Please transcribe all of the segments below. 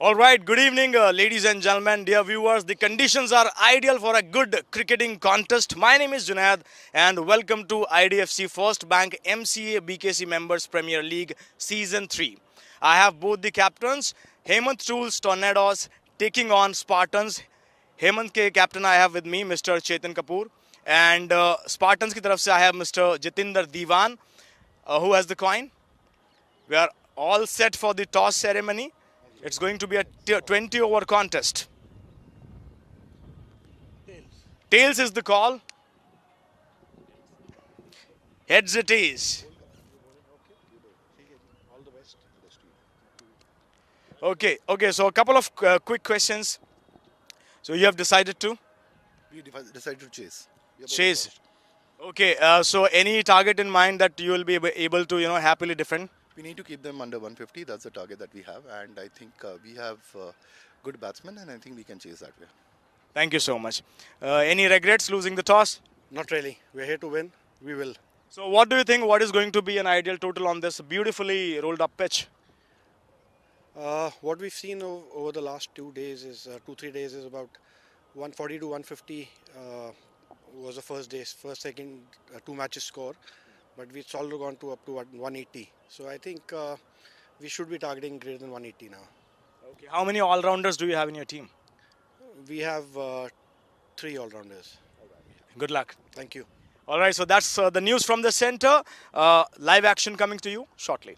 All right, good evening, ladies and gentlemen, dear viewers. The conditions are ideal for a good cricketing contest. My name is Junaid, and welcome to Idfc First Bank Mca Bkc Members Premier League Season 3. I have both the captains, Hemant Tools Tornadoes taking on Spartans. Hemant के captain I have with me, Mr. Chetan Kapoor, and Spartans की तरफ से I have Mr. Jitinder Diwan, who has the coin. We are all set for the toss ceremony. It's going to be a 20 over contest. Tails is the call. Heads it is. Okay, so a couple of quick questions. So you have decided to We decided to chase. We are both chase. first. Okay, so any target in mind that you will be able to, happily defend? We need to keep them under 150. That's the target that we have, and I think we have good batsmen, and I think we can chase that way. Thank you so much. Any regrets losing the toss? Not really. We're here to win. We will. So what do you think, what is going to be an ideal total on this beautifully rolled up pitch? What we've seen over the last 2 days is 2-3 days is about 140 to 150 was the first second 2 matches score, but it's all gone to up to 180. So I think we should be targeting greater than 180 now. Okay, how many all-rounders do you have in your team? We have 3 all-rounders. Good luck. Thank you. All right, so that's the news from the center. Live action coming to you shortly.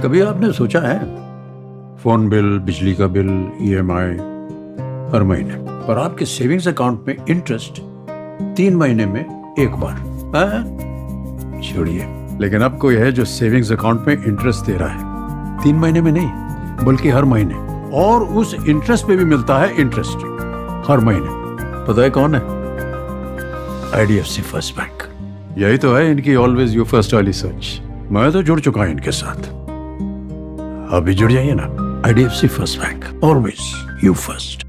कभी आपने सोचा है phone bill, बिजली का bill, EMI हर महीने, पर आपके savings account में इंटरेस्ट 3 महीने में एक बार? छोड़िए, लेकिन अब कोई है जो सेविंग्स अकाउंट में इंटरेस्ट दे रहा है 3 महीने में नहीं बल्कि हर महीने, और उस इंटरेस्ट पे भी मिलता है इंटरेस्ट हर महीने। पता है कौन है? IDFC first bank. यही तो है इनकी ऑलवेज यू फर्स्ट वाली सोच। मैं तो जुड़ चुका हूं इनके साथ, अभी जुड़ जाइए ना। IDFC first bank, always you first.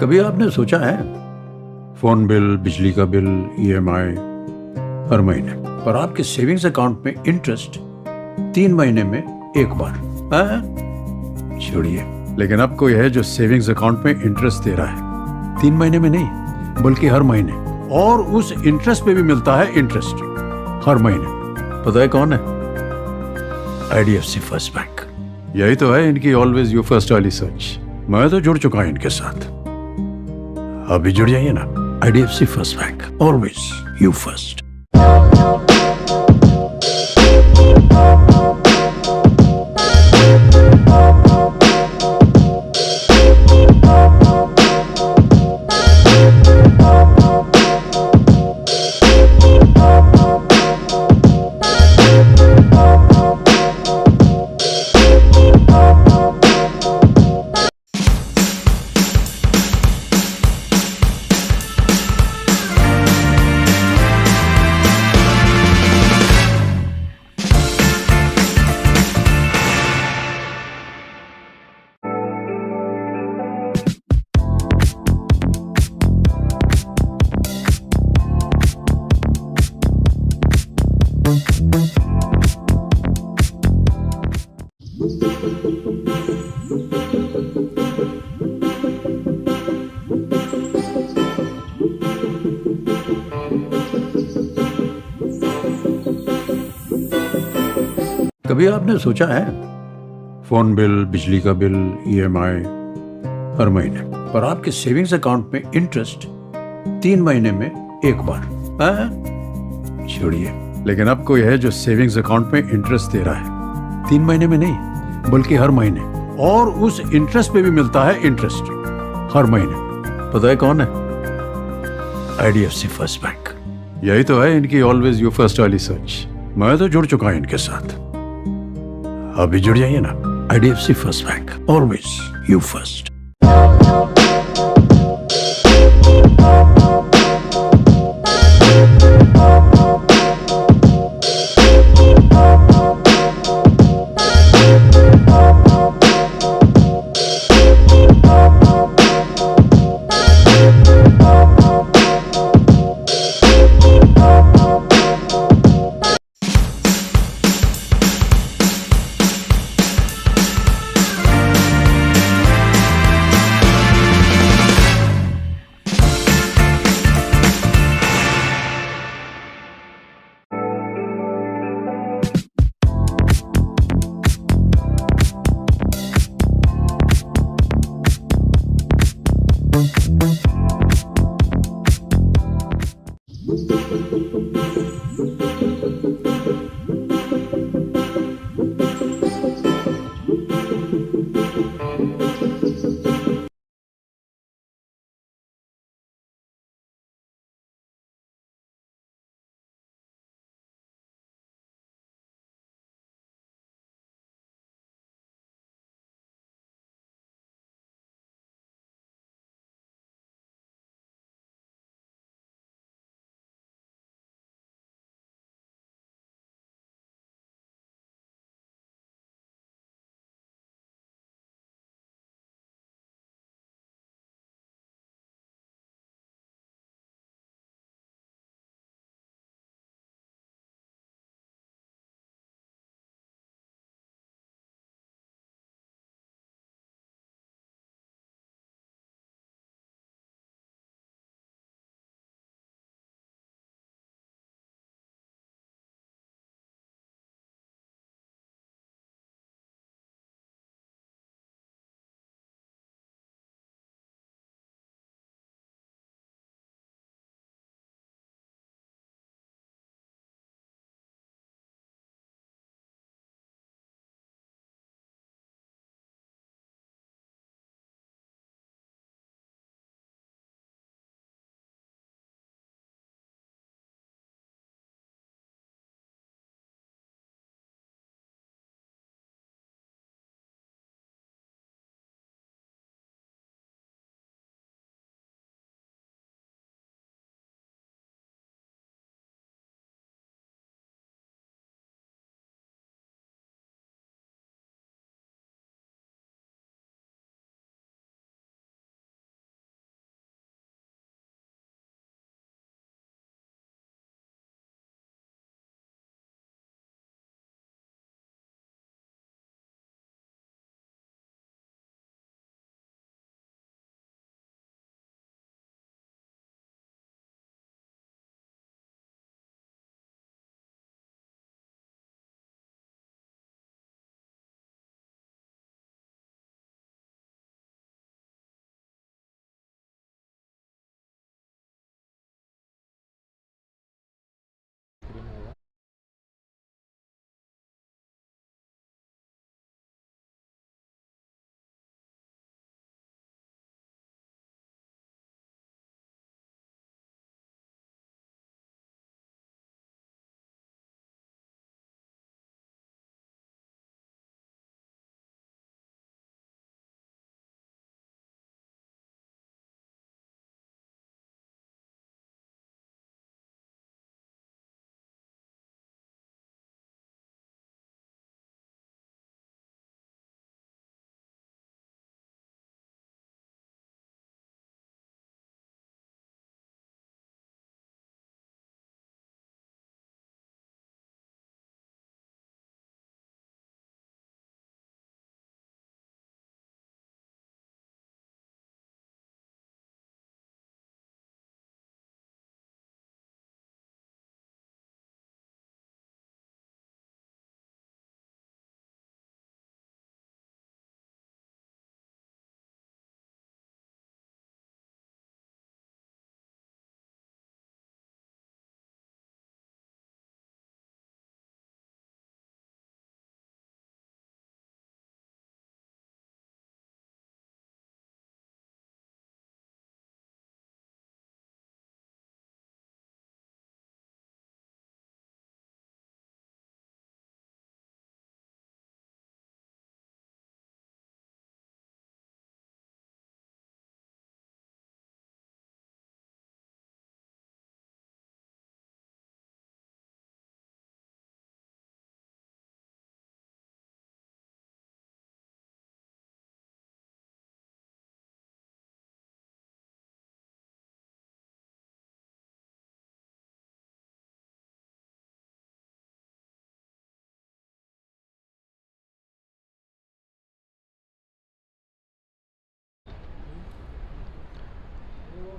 कभी आपने सोचा है फोन बिल, बिजली का बिल, ईएमआई हर महीने, पर आपके सेविंग्स अकाउंट में इंटरेस्ट 3 महीने में एक बार? छोड़िए, लेकिन अब कोई है जो सेविंग्स अकाउंट में इंटरेस्ट दे रहा है 3 महीने में नहीं, बल्कि हर महीने, और उस इंटरेस्ट पे भी मिलता है इंटरेस्ट हर महीने। पता है कौन है? IDFC first bank. यही तो है इनकी ऑलवेज यू फर्स्ट वाली सोच। मैं तो जुड़ चुका हूं इनके साथ, अभी जुड़ जाइए ना। IDFC first bank, always you first. कभी आपने सोचा है फोन बिल, बिजली का बिल, ईएमआई हर महीने, पर आपके सेविंग्स अकाउंट में इंटरेस्ट 3 महीने में एक बार? छोड़िए, लेकिन अब कोई है जो सेविंग्स अकाउंट में इंटरेस्ट दे रहा है 3 महीने में नहीं, बल्कि हर महीने, और उस इंटरेस्ट पे भी मिलता है इंटरेस्ट हर महीने। पता है कौन है? IDFC first bank. यही तो है इनकी ऑलवेज यू फर्स्ट वाली सोच। मैं तो जुड़ चुका हूं इनके साथ, अभी जुड़ जाइए ना। IDFC first bank, always you first.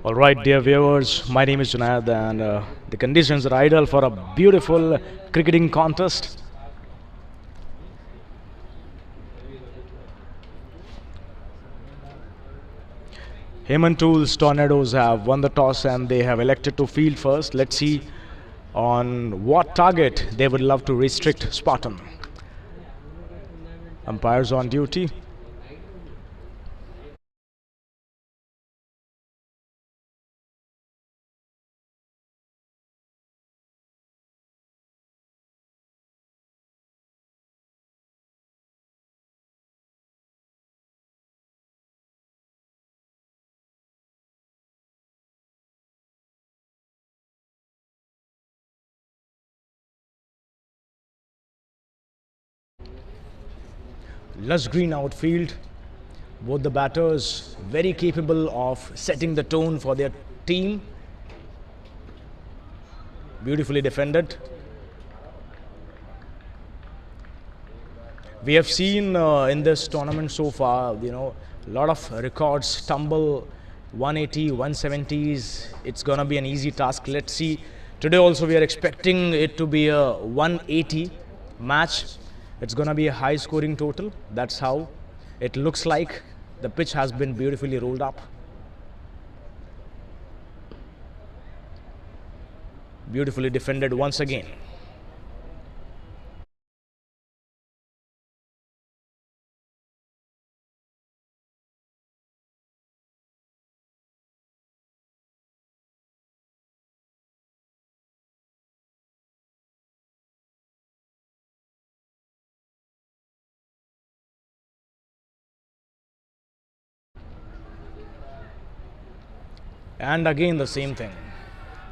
All right, dear viewers, my name is Junaid, and the conditions are ideal for a beautiful cricketing contest. Hemant Tornadoes have won the toss and they have elected to field first. Let's see on what target they would love to restrict Spartan. Umpires on duty. Lush green outfield. Both the batters very capable of setting the tone for their team. Beautifully defended. We have seen in this tournament so far, a lot of records tumble, 180, 170s. It's going to be an easy task. Let's see. Today also we are expecting it to be a 180 match. It's going to be a high scoring total. That's how it looks like. The pitch has been beautifully rolled up. Beautifully defended once again. And again the same thing.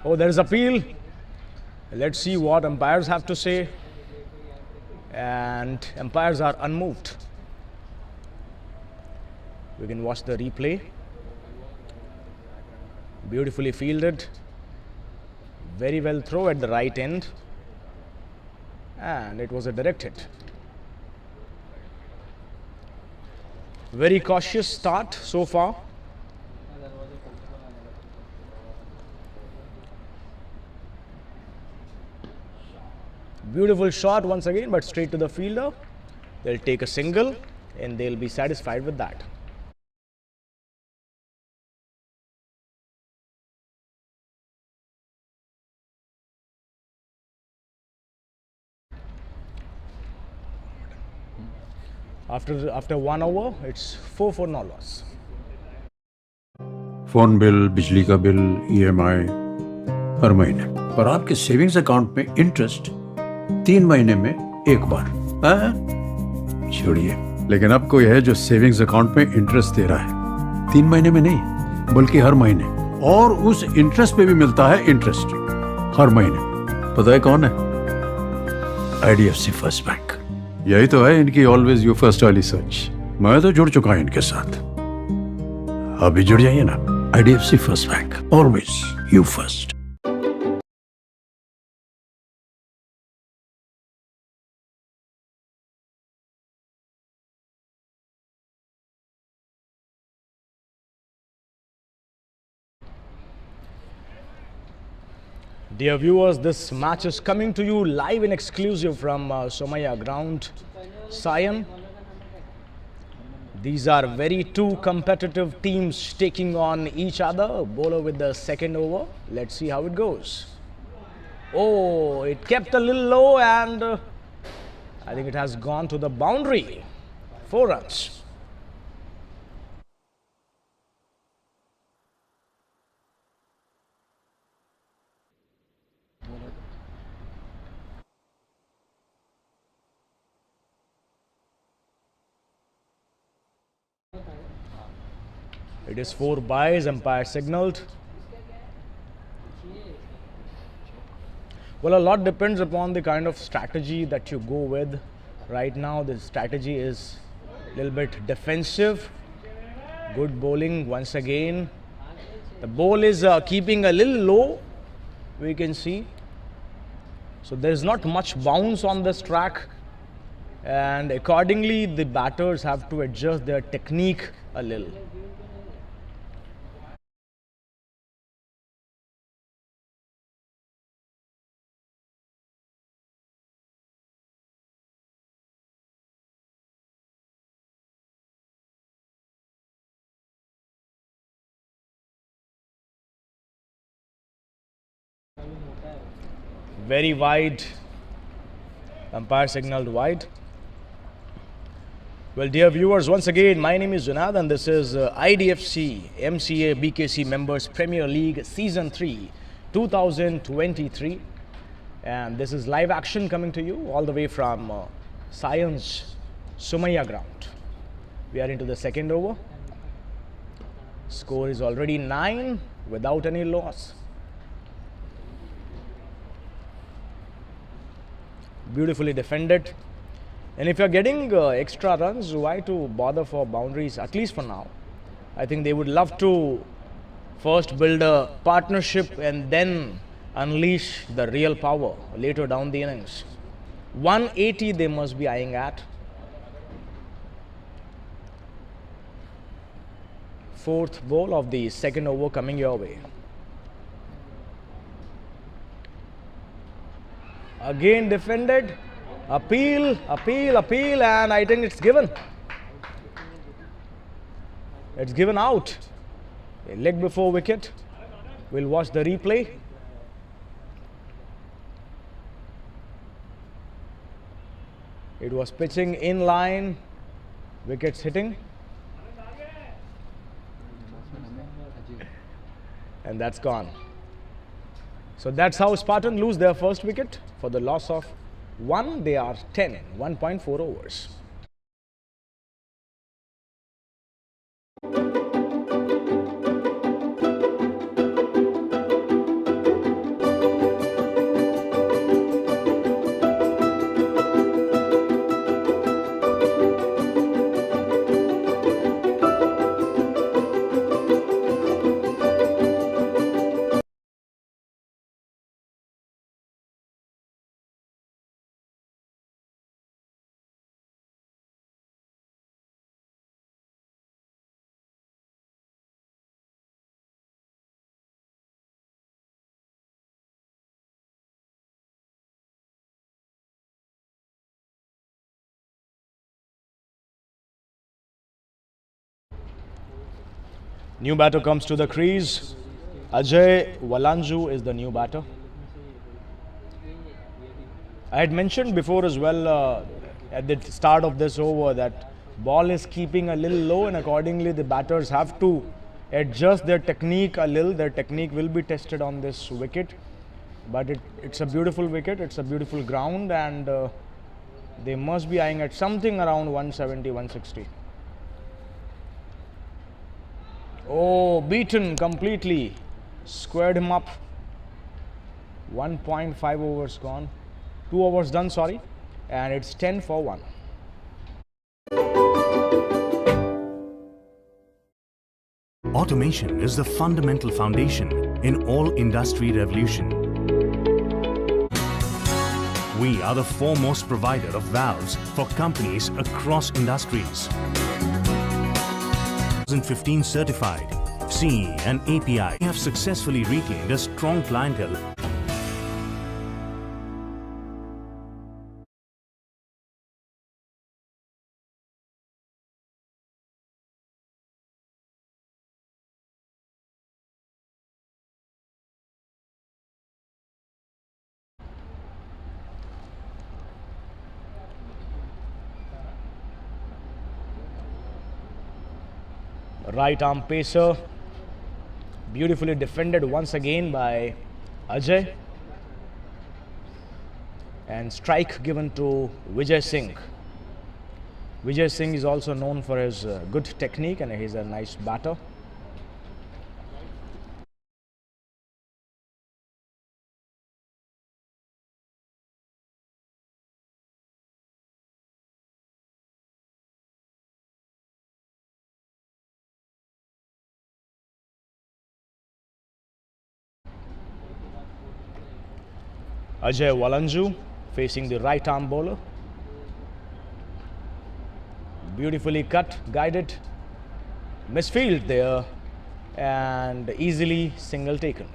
Oh, there is appeal. Let's see what umpires have to say. And umpires are unmoved. We can watch the replay. Beautifully fielded. Very well throw at the right end. And it was a direct hit. Very cautious start so far. Beautiful shot once again, but straight to the fielder. They'll take a single and they'll be satisfied with that. After 1 over, it's 4 for no loss. Phone bill, बिजली का bill, EMI हर महीने। पर आपके savings account में interest 3 महीने में एक बार। छोड़िए, लेकिन अब कोई है जो सेविंग्स अकाउंट में इंटरेस्ट दे रहा है 3 महीने में नहीं, बल्कि हर महीने, और उस इंटरेस्ट पे भी मिलता है इंटरेस्ट हर महीने। पता है कौन है? IDFC first bank. यही तो है इनकी ऑलवेज यू फर्स्ट वाली सोच। मैं तो जुड़ चुका हूं इनके साथ, अभी जुड़ जाइए ना। IDFC first bank, always you first. Dear viewers, this match is coming to you live and exclusive from Somaya Ground, Sion. These are very two competitive teams taking on each other. Bowler with the second over. Let's see how it goes. Oh, it kept a little low and I think it has gone to the boundary. 4 runs. It is 4 byes, umpire signaled. Well, a lot depends upon the kind of strategy that you go with. Right now, the strategy is a little bit defensive. Good bowling once again. The ball is keeping a little low, we can see. So there is not much bounce on this track. And accordingly, the batters have to adjust their technique a little. Very wide. Umpire signaled wide. Well, dear viewers, once again, my name is Junaid and this is IDFC Mca Bkc Members Premier League Season 3 2023. And this is live action coming to you all the way from Science Sumaya ground. We are into the second over. Score is already 9 without any loss. Beautifully defended. And if you're getting extra runs, why to bother for boundaries, at least for now? I think they would love to first build a partnership and then unleash the real power later down the innings. 180 they must be eyeing at. Fourth ball of the second over coming your way. Again defended. Appeal, and I think it's given. It's given out. A leg before wicket. We'll watch the replay. It was pitching in line. Wickets hitting. And that's gone. So that's how Spartans lose their first wicket for the loss of 1. They are 10, 1.4 overs. New batter comes to the crease. Ajay Walanju is the new batter. I had mentioned before as well at the start of this over that ball is keeping a little low and accordingly the batters have to adjust their technique a little. Their technique will be tested on this wicket. But it's a beautiful wicket, it's a beautiful ground and they must be eyeing at something around 170, 160. Oh, beaten completely. Squared him up. 1.5 overs gone. 2 overs done, sorry. And it's 10 for 1. Automation is the fundamental foundation in all industry revolution. We are the foremost provider of valves for companies across industries. 2015 certified, CE and API. We have successfully retained a strong clientele. Right arm pacer. Beautifully defended once again by Ajay. And strike given to Vijay Singh. Vijay Singh is also known for his good technique and he's a nice batter. Ajay Walanju facing the right arm bowler. Beautifully cut, guided. Misfield there and easily single taken.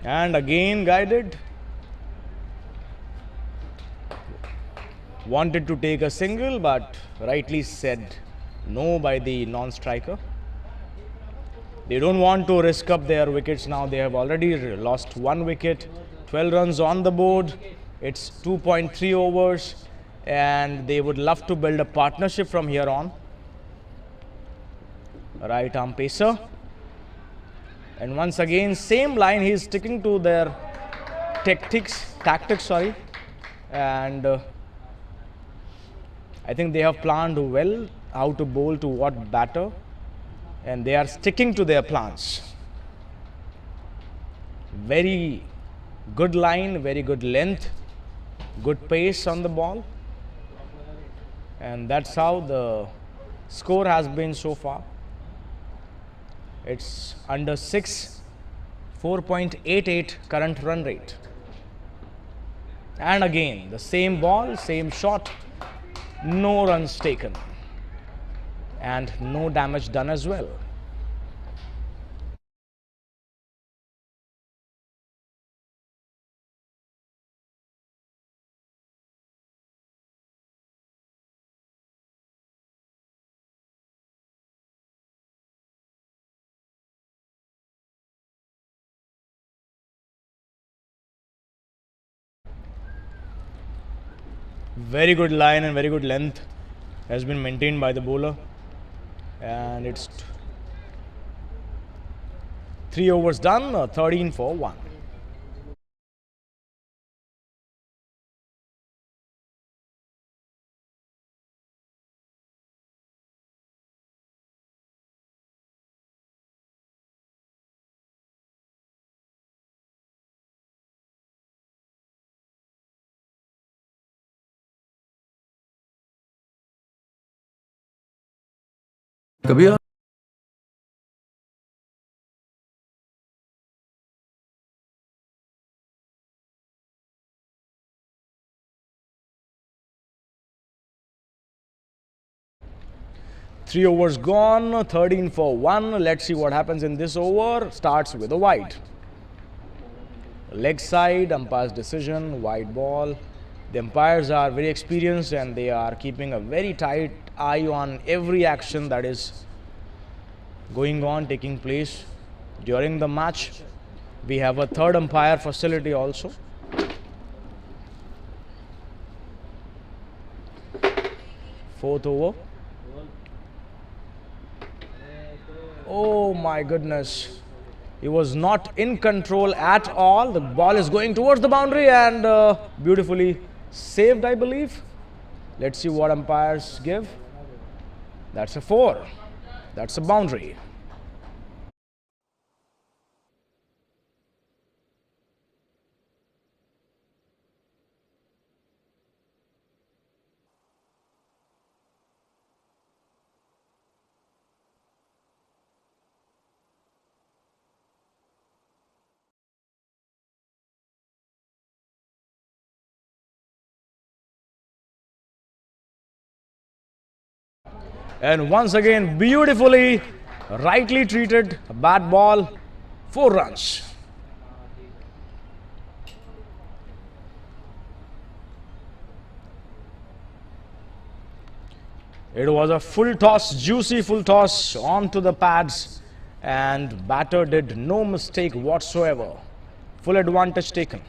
And again guided. Wanted to take a single, but rightly said no by the non-striker. They don't want to risk up their wickets now. They have already lost 1 wicket. 12 runs on the board. It's 2.3 overs, and they would love to build a partnership from here on. Right arm pacer. And once again, same line. He's sticking to their tactics. And I think they have planned well how to bowl to what batter, and they are sticking to their plans. Very good line, very good length, good pace on the ball, and that's how the score has been so far. It's under 6, 4.88 current run rate. And again, the same ball, same shot, no runs taken, and no damage done as well. Very good line and very good length has been maintained by the bowler, and it's 3 overs done, 13 for 1. कभी 3 overs gone, 13 for 1. Let's see what happens in this over. Starts with a wide. Leg side, umpire's decision, wide ball. The umpires are very experienced, and they are keeping a very tight eye on every action that is going on, taking place during the match. We have a third umpire facility also. Fourth over. Oh my goodness. He was not in control at all. The ball is going towards the boundary, and beautifully saved, I believe. Let's see what umpires give. That's a 4. That's a boundary. And once again, beautifully, rightly treated, bat ball, 4 runs. It was a full toss, juicy full toss onto the pads, and batter did no mistake whatsoever. Full advantage taken.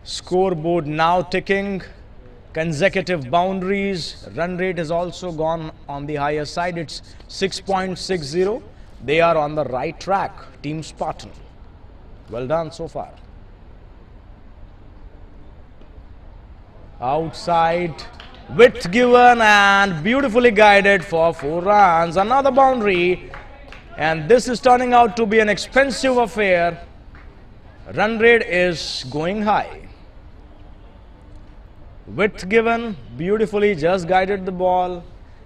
Scoreboard now ticking, consecutive boundaries. Run rate has also gone on the higher side. It's 6.60. They are on the right track, Team Spartan. Well done so far. Outside, width given and beautifully guided for 4 runs. Another boundary, and this is turning out to be an expensive affair. Run rate is going high. Width given, beautifully just guided the ball,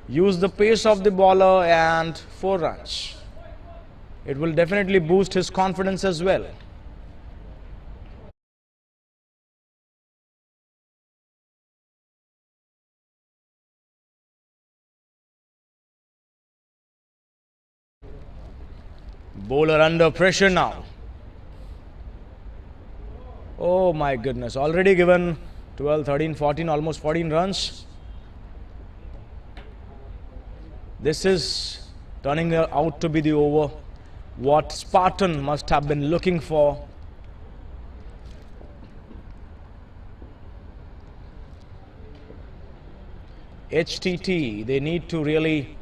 used the pace of the bowler, and 4 runs. It will definitely boost his confidence as well. Bowler under pressure now. Oh my goodness, already given 12, 13, 14, almost 14 runs. This is turning out to be the over what Spartan must have been looking for. HTT, they need to really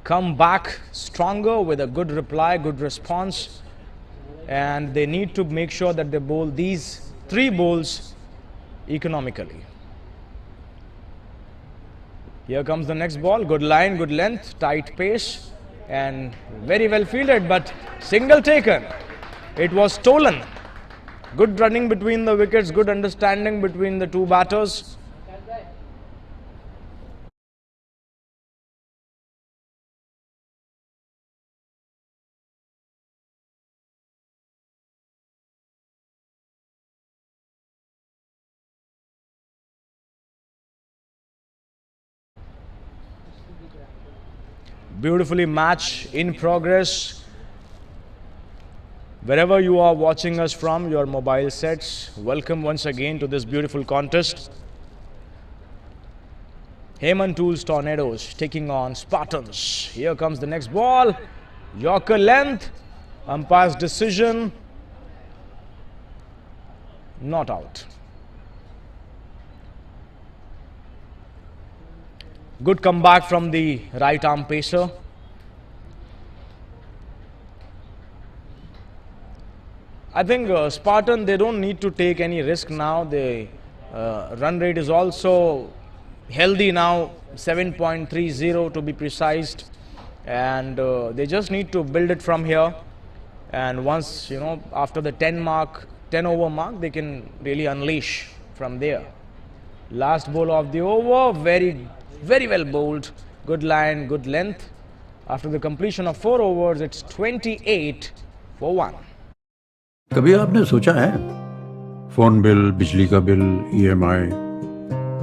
come back stronger with a good reply, good response, and they need to make sure that they bowl these 3 bowls economically. Here comes the next ball, good line, good length, tight pace, and very well fielded, but single taken. It was stolen. Good running between the wickets, good understanding between the 2 batters. Beautifully match in progress. Wherever you are watching us from your mobile sets, welcome once again to this beautiful contest. Hemant Tornadoes taking on Spartans. Here comes the next ball. Yorker length. Umpire's decision. Not out. Good comeback from the right arm pacer. I think Spartan, they don't need to take any risk now. The run rate is also healthy now, 7.30 to be precise, and they just need to build it from here. And once, after the 10 over mark, they can really unleash from there. Last ball of the over, very well bowled, good line, good length. After the completion of 4 overs, it's 28 for 1. कभी आपने सोचा है phone bill, बिजली का bill, EMI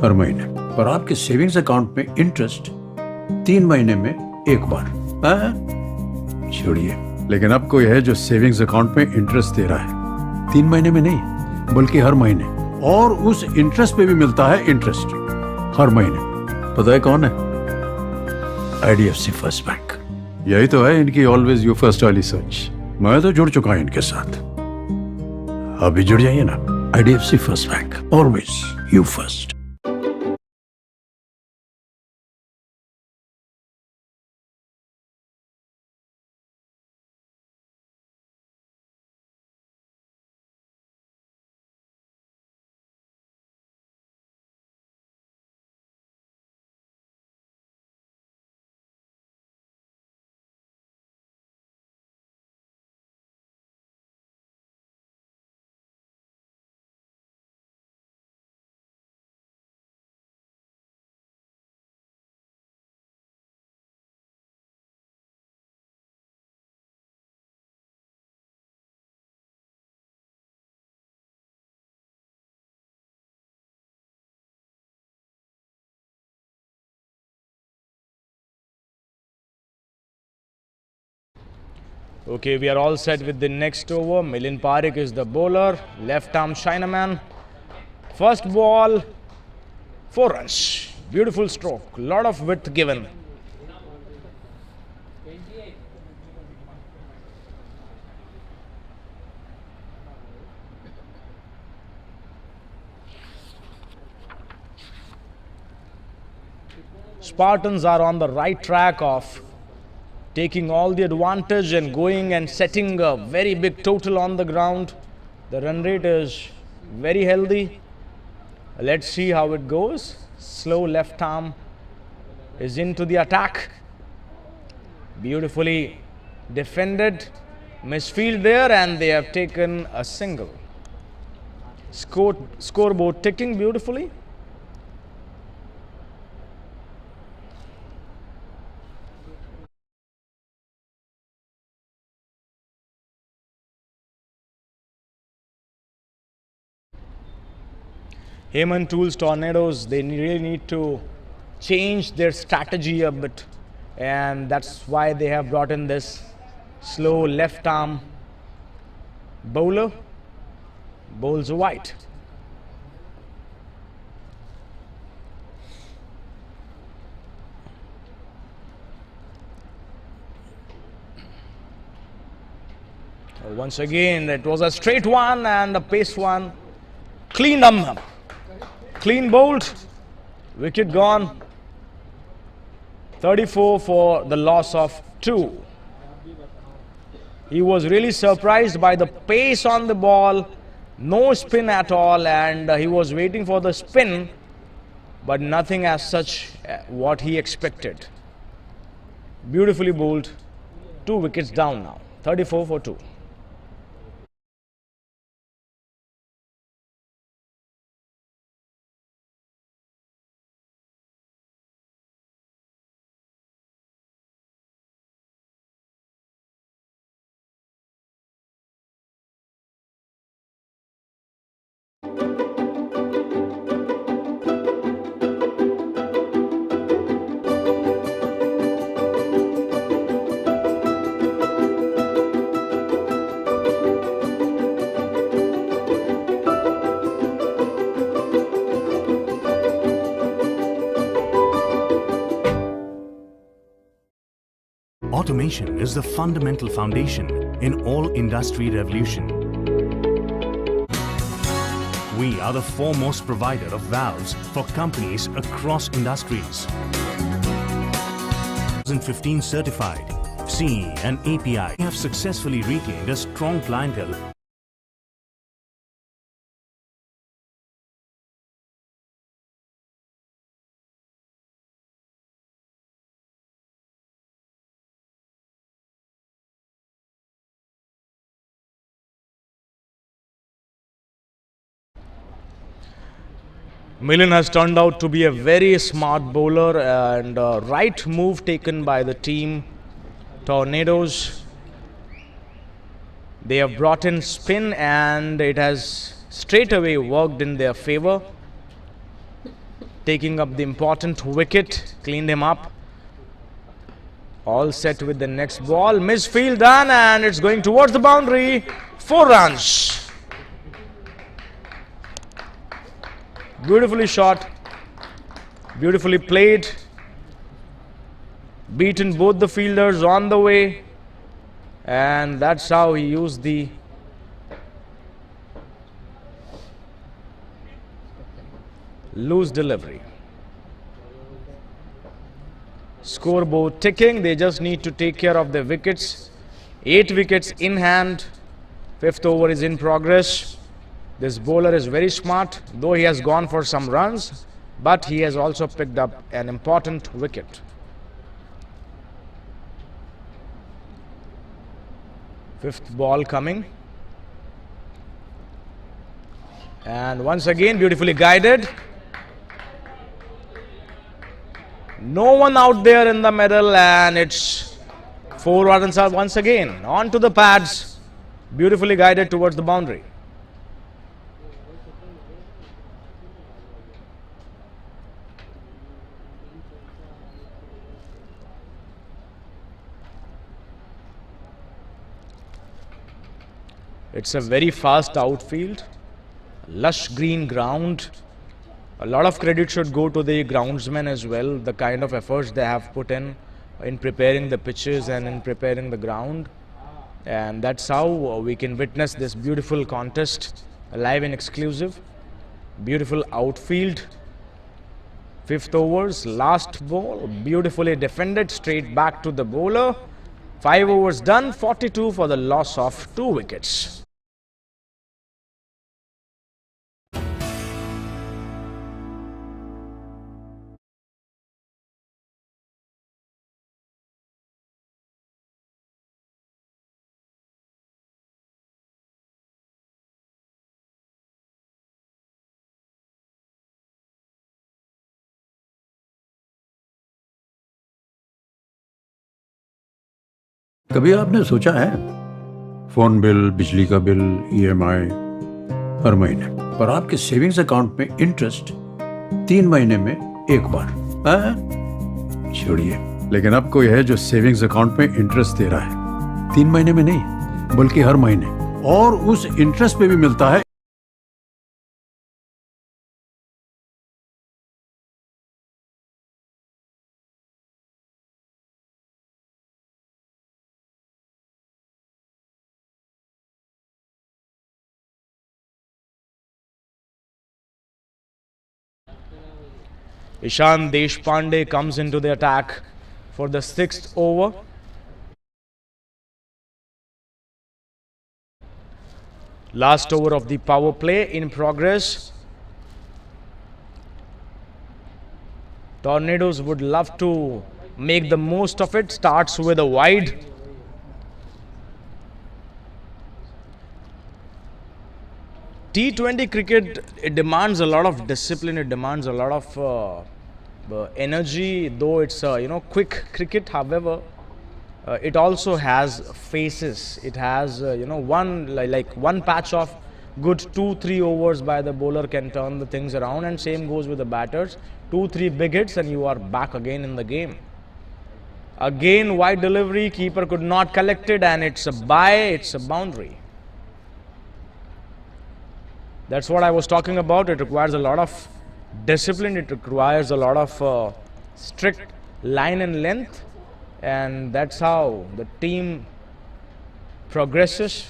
हर महीने, पर आपके savings account में इंटरेस्ट 3 महीने में एक बार? छोड़िए, लेकिन अब कोई है जो सेविंग्स अकाउंट में इंटरेस्ट दे रहा है 3 महीने में नहीं, बल्कि हर महीने, और उस इंटरेस्ट पे भी मिलता है इंटरेस्ट हर महीने। पता है कौन है? IDFC first bank. यही तो है इनकी ऑलवेज यू फर्स्ट वाली सोच। मैं तो जुड़ चुका हूं इनके साथ, अभी जुड़ जाइए ना। IDFC first bank, always you first. Okay, we are all set with the next over. Milind Parekh is the bowler, left arm Chinaman. First ball, 4 runs. Beautiful stroke, lot of width given. Spartans are on the right track of taking all the advantage and going and setting a very big total on the ground. The run rate is very healthy. Let's see how it goes. Slow left arm is into the attack. Beautifully defended. Misfield there, and they have taken a single. Scoreboard ticking beautifully. Hemant Tornadoes, they really need to change their strategy a bit. and that's why they have brought in this slow left arm bowler. Bowls wide. Once again, it was a straight one and a pace one. Clean up. Clean bowled. Wicket gone. 34 for the loss of 2. He was really surprised by the pace on the ball. No spin at all, and he was waiting for the spin, but nothing as such what he expected. Beautifully bowled. 2 wickets down now. 34 for 2. Automation is the fundamental foundation in all industry revolution. We are the foremost provider of valves for companies across industries. 2015 certified, CE and API. We have successfully retained a strong clientele. Millen has turned out to be a very smart bowler, and right move taken by the team. Tornadoes. They have brought in spin and it has straight away worked in their favor. Taking up the important wicket, cleaned him up. All set with the next ball. Misfield done and it's going towards the boundary. 4 runs. Beautifully shot, beautifully played, beaten both the fielders on the way, and that's how he used the loose delivery. Scoreboard ticking, they just need to take care of their wickets. 8 wickets in hand, 5th over is in progress. This bowler is very smart, though he has gone for some runs, but he has also picked up an important wicket. 5th ball coming. And once again, beautifully guided. No one out there in the middle, and it's 4 runs out once again. On to the pads, beautifully guided towards the boundary. It's a very fast outfield, lush green ground. A lot of credit should go to the groundsmen as well, the kind of efforts they have put in preparing the pitches and in preparing the ground. And that's how we can witness this beautiful contest, live and exclusive. Beautiful outfield. 5th overs, last ball, beautifully defended, straight back to the bowler. 5 overs done, 42 for the loss of 2 wickets. कभी आपने सोचा है phone bill, बिजली का bill, EMI हर महीने, पर आपके savings account में इंटरेस्ट 3 महीने में एक बार? छोड़िए, लेकिन अब कोई है जो सेविंग्स अकाउंट में इंटरेस्ट दे रहा है, 3 महीने में नहीं बल्कि हर महीने, और उस इंटरेस्ट पे भी मिलता है। Ishan Deshpande comes into the attack for the 6th over. Last over of the power play in progress. Tornadoes would love to make the most of it. Starts with a wide. T20 cricket, it demands a lot of discipline, it demands a lot of energy, though it's quick cricket. However, it also has phases. It has one patch of good 2-3 overs by the bowler can turn the things around, and same goes with the batters. 2-3 big hits and you are back again in the game. Again, wide delivery, keeper could not collect it, and it's a bye, it's a boundary. That's what I was talking about. It requires a lot of discipline. It requires a lot of strict line and length, and that's how the team progresses.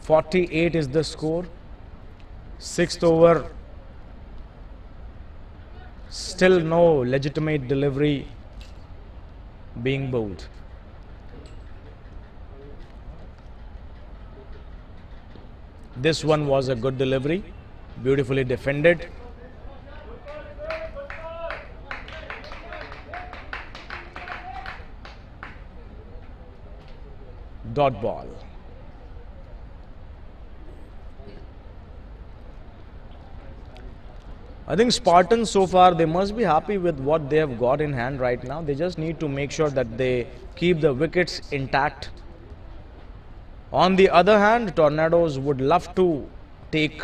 .48 is the score. 6th over. Still no legitimate delivery being bowled. This one was a good delivery, beautifully defended. Dot ball. I think Spartans so far, they must be happy with what they have got in hand right now. They just need to make sure that they keep the wickets intact. On the other hand, Tornadoes would love to take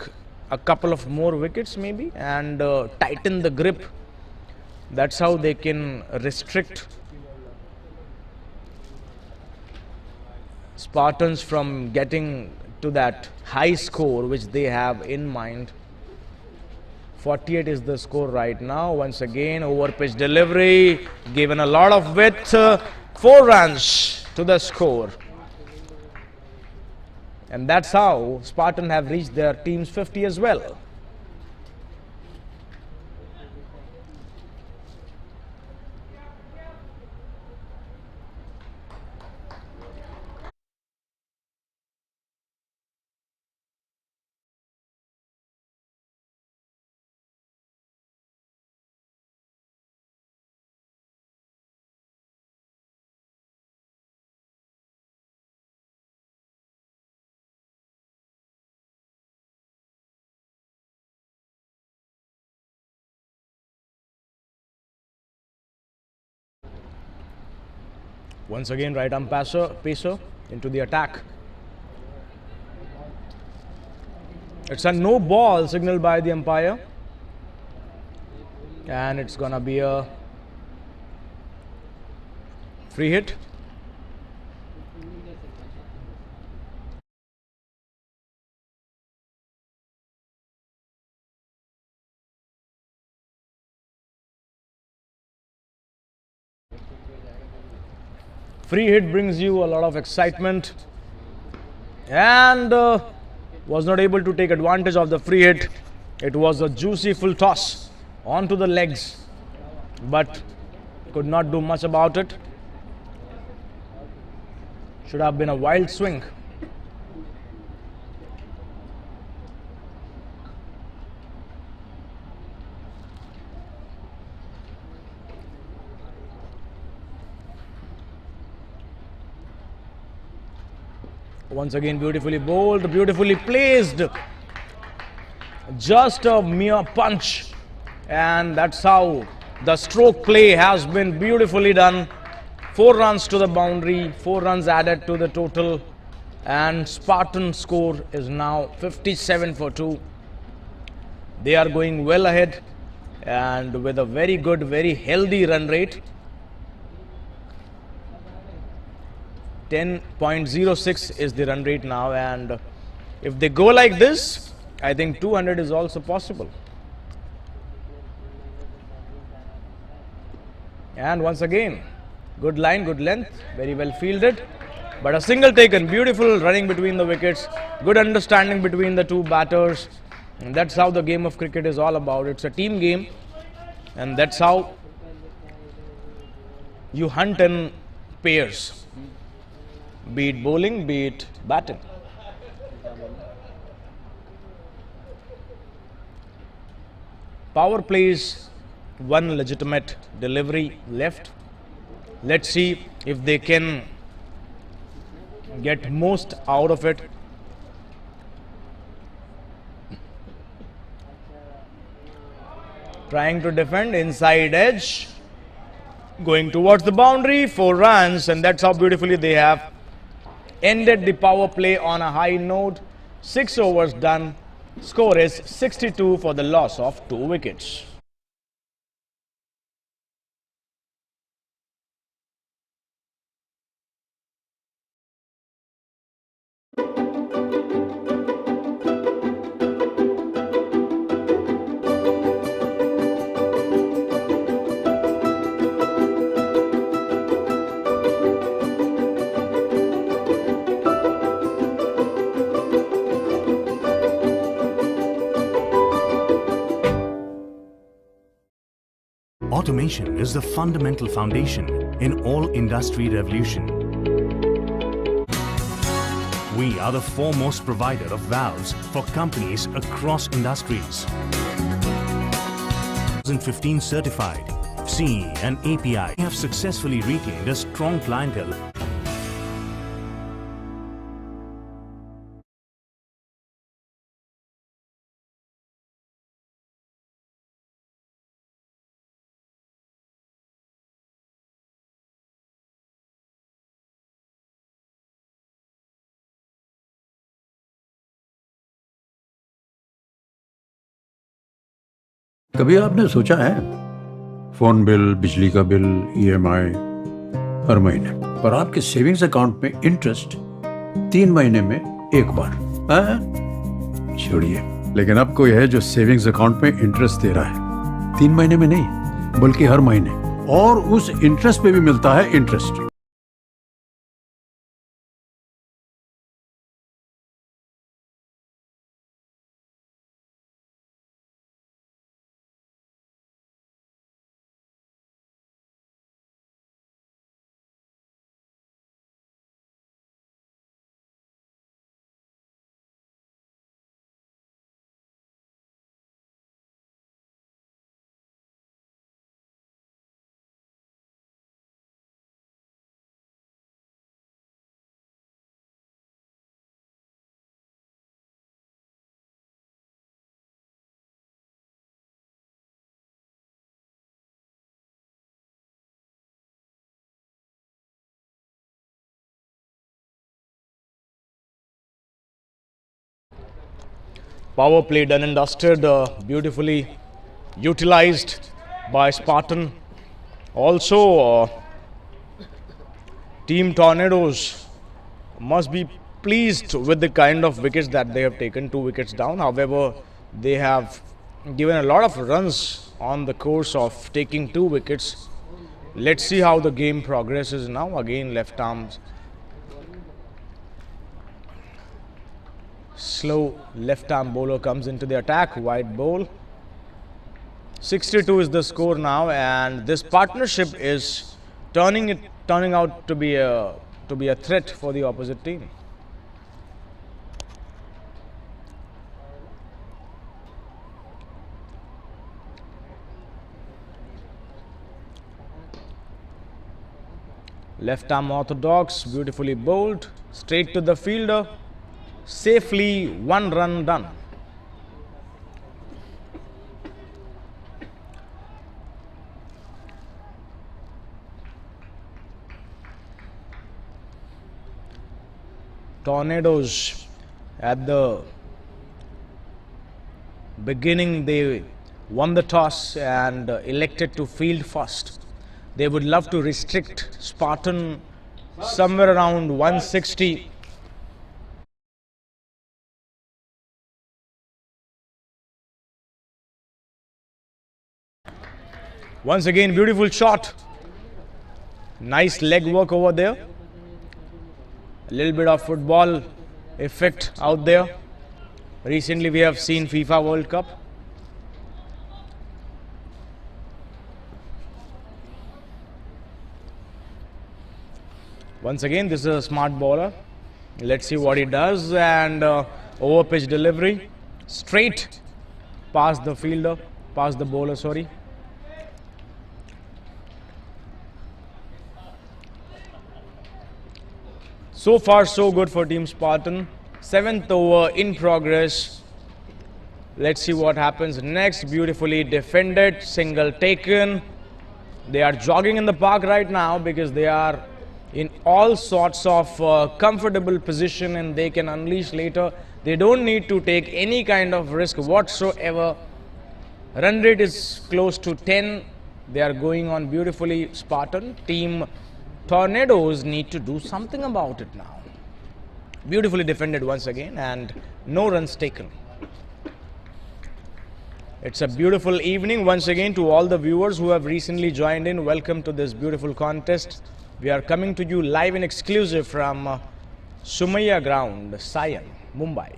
a couple of more wickets maybe and tighten the grip. That's how they can restrict Spartans from getting to that high score which they have in mind. 48 is the score right now. Once again, over pitch delivery, given a lot of width. 4 runs to the score. And that's how Spartans have reached their team's 50 as well. Once again, right arm pacer into the attack. It's a no ball signaled by the umpire. And it's gonna be a free hit. Free hit brings you a lot of excitement, and was not able to take advantage of the free hit. It was a juicy full toss onto the legs, but could not do much about it. Should have been a wild swing. Once again, beautifully bowled, beautifully placed. Just a mere punch. And that's how the stroke play has been beautifully done 4 runs to the boundary, 4 runs added to the total, and Spartan score is now 57 for 2. They are going well ahead and with a very good, very healthy run rate. 10.06 is the run rate now, and if they go like this, I think 200 is also possible. And once again, good line, good length, very well fielded, but a single taken. Beautiful running between the wickets, good understanding between the two batters, and that's how the game of cricket is all about. It's a team game, and that's how you hunt in pairs, be it bowling, be it batting. Power plays one legitimate delivery left. Let's see if they can get most out of it. Trying to defend inside edge, going towards the boundary, 4 runs, and that's how beautifully they have ended the power play on a high note. 6 overs done. Score is 62 for the loss of 2 wickets. Automation is the fundamental foundation in all industry revolution. We are the foremost provider of valves for companies across industries. 2015 certified CE and API. We have successfully retained a strong clientele. कभी आपने सोचा है phone bill, बिजली का bill, EMI हर महीने, पर आपके savings account में इंटरेस्ट 3 महीने में एक बार? छोड़िए, लेकिन अब कोई है जो सेविंग्स अकाउंट में इंटरेस्ट दे रहा है 3 महीने में नहीं, बल्कि हर महीने, और उस इंटरेस्ट पे भी मिलता है interest. Power play done and dusted, beautifully utilized by Spartan. Also, Team Tornadoes must be pleased with the kind of wickets that they have taken, 2 wickets down. However, they have given a lot of runs on the course of taking 2 wickets. Let's see how the game progresses now. Again, left arms. Slow left arm bowler comes into the attack, wide bowl. 62 is the score now, and this partnership is turning out to be a threat for the opposite team. Left arm orthodox, beautifully bowled, straight to the fielder. Safely 1 run done. Tornadoes at the beginning, they won the toss and elected to field first. They would love to restrict Spartan somewhere around 160. Once again, beautiful shot. Nice leg work over there. A little bit of football effect out there. Recently we have seen FIFA World Cup. Once again, this is a smart bowler. Let's see what he does. And over pitch delivery. Straight past the fielder, past the bowler, sorry. So far, so good for Team Spartan. 7th over in progress. Let's see what happens next. Beautifully defended, single taken. They are jogging in the park right now because they are in all sorts of comfortable position and they can unleash later. They don't need to take any kind of risk whatsoever. Run rate is close to 10. They are going on beautifully. Spartan. Team Tornadoes need to do something about it now. Beautifully defended once again and no runs taken. It's a beautiful evening once again to all the viewers who have recently joined in. Welcome to this beautiful contest. We are coming to you live and exclusive from Sumaya Ground, Sion, Mumbai.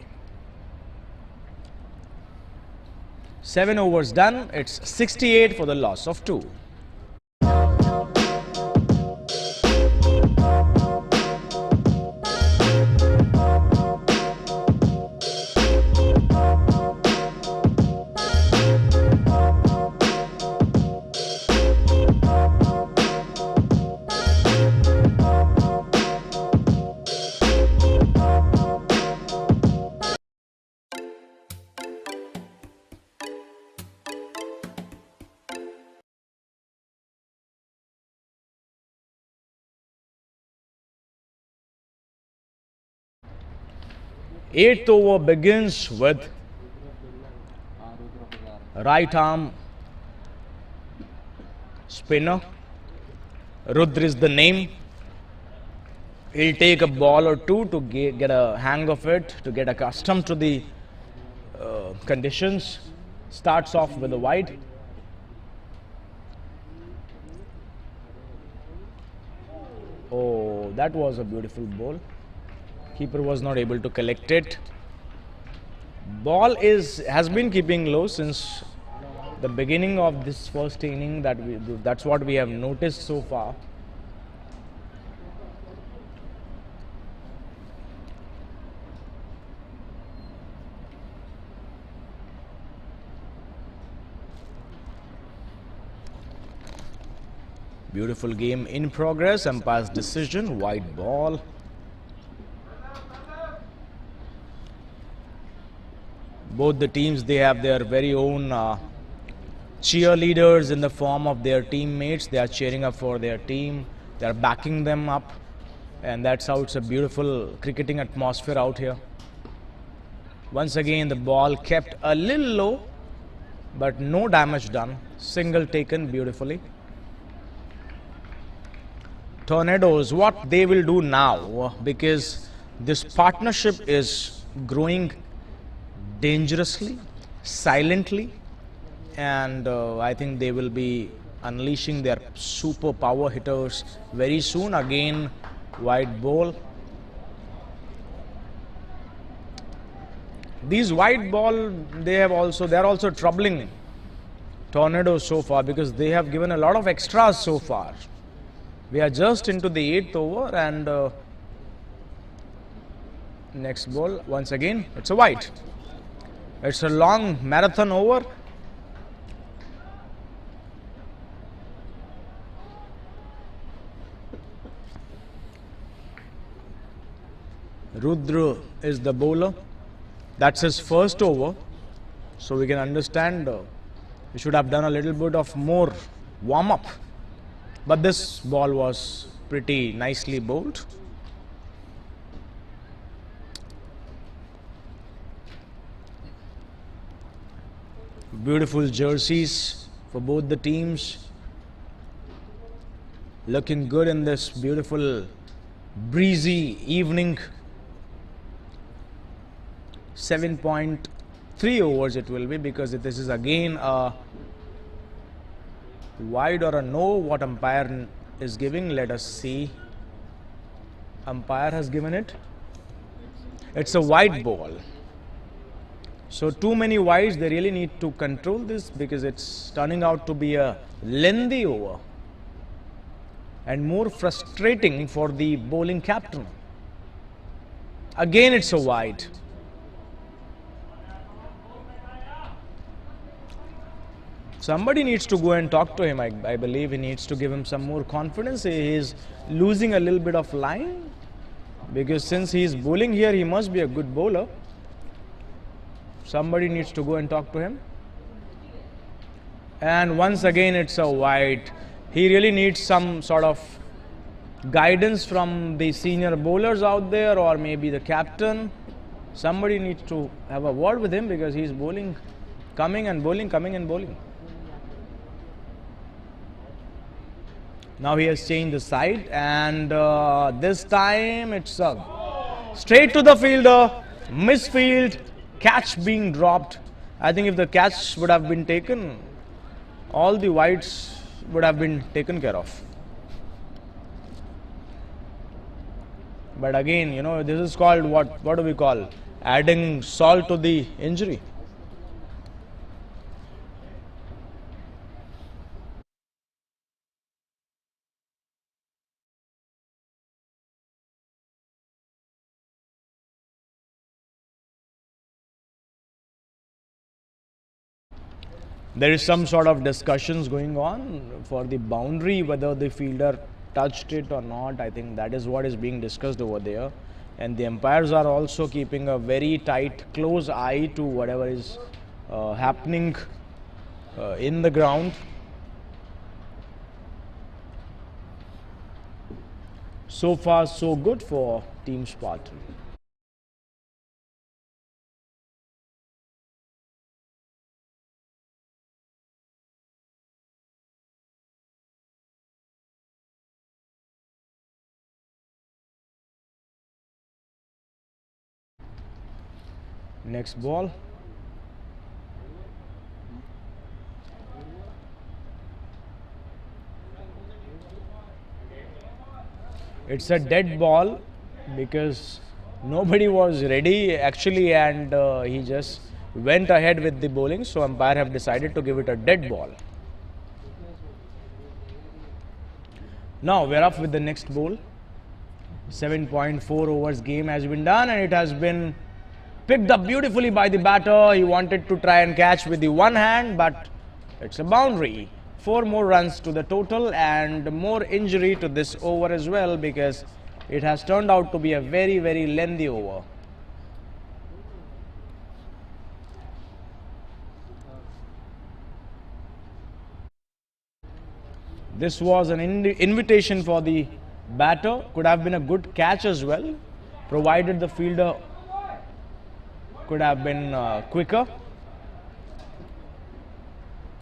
7 overs done. It's 68 for the loss of 2. Eighth over begins with right arm spinner. Rudra is the name. He'll take a ball or two to get a hang of it, to get accustomed to the conditions. Starts off with a wide. Oh, that was a beautiful ball. Keeper was not able to collect it. Ball has been keeping low since the beginning of this first inning. That's what we have noticed so far. Beautiful game in progress. Umpire's decision, white ball. Both the teams, they have their very own cheerleaders in the form of their teammates. They are cheering up for their team. They are backing them up. And that's how it's a beautiful cricketing atmosphere out here. Once again, the ball kept a little low, but no damage done. Single taken beautifully. Tornadoes, what they will do now, because this partnership is growing dangerously, silently, and I think they will be unleashing their super power hitters very soon. Again, wide ball. These wide ball, they are also troubling Tornadoes so far because they have given a lot of extras so far. We are just into the 8th over and next ball, once again, it's a wide. It's a long marathon over. Rudra is the bowler. That's his first over. So we can understand we should have done a little bit of more warm-up. But this ball was pretty nicely bowled. Beautiful jerseys for both the teams. Looking good in this beautiful breezy evening. 7.3 overs it will be, because this is again a wide or a no what umpire is giving. Let us see. Umpire has given it. It's a wide ball. So too many wides, they really need to control this, because it's turning out to be a lengthy over and more frustrating for the bowling captain. Again it's a wide. Somebody needs to go and talk to him. I believe he needs to give him some more confidence. He is losing a little bit of line, because since he is bowling here, he must be a good bowler. Somebody needs to go and talk to him. And once again it's a wide. He really needs some sort of guidance from the senior bowlers out there, or maybe the captain. Somebody needs to have a word with him, because he is bowling, coming and bowling, coming and bowling. Now he has changed the side, and this time it's straight to the fielder, misfield, catch being dropped. I think if the catch would have been taken, all the wides would have been taken care of. But again, you know, this is called what do we call? Adding salt to the injury. There is some sort of discussions going on for the boundary, whether the fielder touched it or not. I think that is what is being discussed over there. And the umpires are also keeping a very tight, close eye to whatever is happening in the ground. So far, so good for Team Spartan. Next ball. It's a dead ball, because nobody was ready actually, and he just went ahead with the bowling. So umpire have decided to give it a dead ball. Now we're up with the next ball. 7.4 overs game has been done, and it has been picked up beautifully by the batter. He wanted to try and catch with the one hand, but it's a boundary. 4 more runs to the total, and more injury to this over as well, because it has turned out to be a very, very lengthy over. This was an invitation for the batter. Could have been a good catch as well, provided the fielder could have been quicker.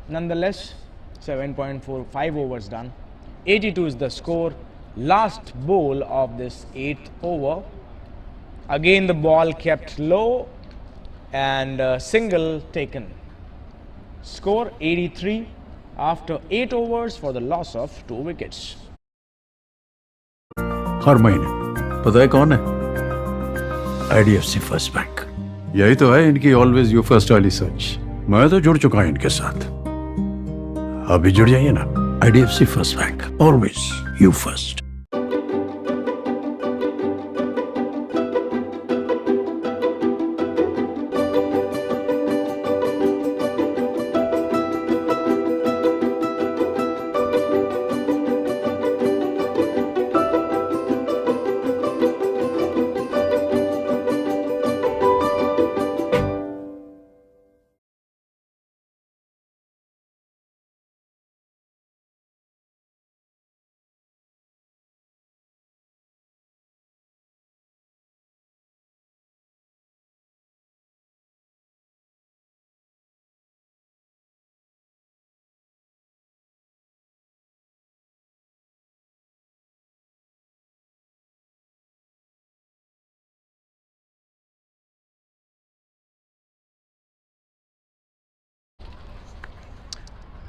Nonetheless, 7.45 overs done. 82 is the score. Last bowl of this 8th over. Again the ball kept low, and single taken. Score 83 after 8 overs for the loss of 2 wickets. हर महीने पता है कौन है? IDFC first bank. यही तो है इनकी always you first वाली सोच. मैं तो जुड़ चुका हूं इनके साथ. अभी जुड़ जाइए ना. IDFC first bank, always you first.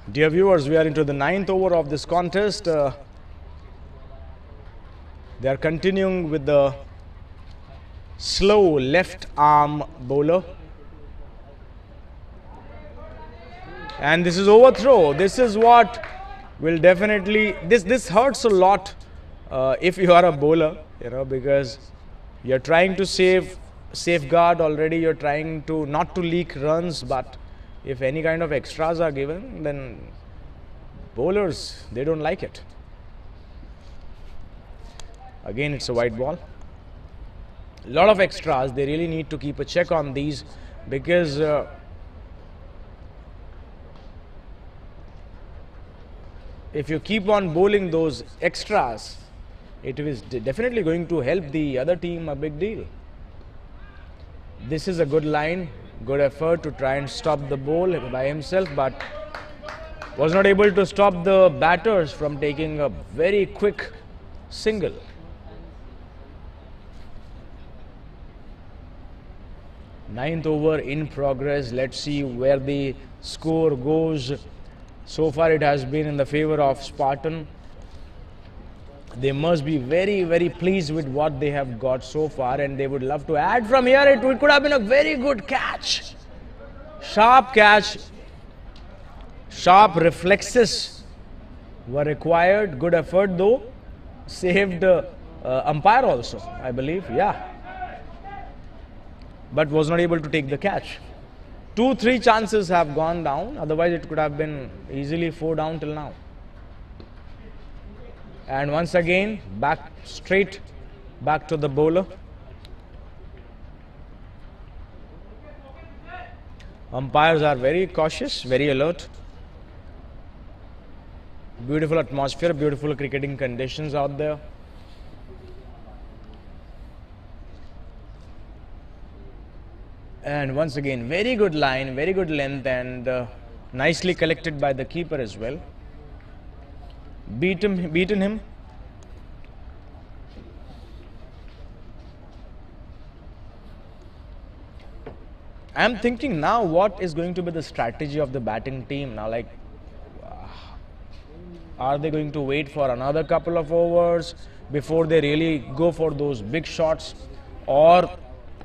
Dear viewers, we are into the 9th over of this contest. They are continuing with the slow left arm bowler. And this is overthrow. This is what will definitely, this hurts a lot if you are a bowler, because you're trying to safeguard already, you're trying to not to leak runs, but if any kind of extras are given, then bowlers, they don't like it. Again, it's a white ball. A lot of extras, they really need to keep a check on these, because if you keep on bowling those extras, it is definitely going to help the other team a big deal. This is a good line, good effort to try and stop the ball by himself, but was not able to stop the batters from taking a very quick single. Ninth over in progress. Let's see where the score goes. So far it has been in the favor of Spartan. They must be very, very pleased with what they have got so far, and they would love to add from here. It could have been a very good catch. Sharp catch. Sharp reflexes were required. Good effort though. Saved umpire also, I believe. Yeah. But was not able to take the catch. 2-3 chances have gone down. Otherwise it could have been easily 4 down till now. And once again, straight back to the bowler. Umpires are very cautious, very alert. Beautiful atmosphere, beautiful cricketing conditions out there. And once again, very good line, very good length, and nicely collected by the keeper as well. Beaten him. I'm thinking now what is going to be the strategy of the batting team now. Like, are they going to wait for another couple of overs before they really go for those big shots, or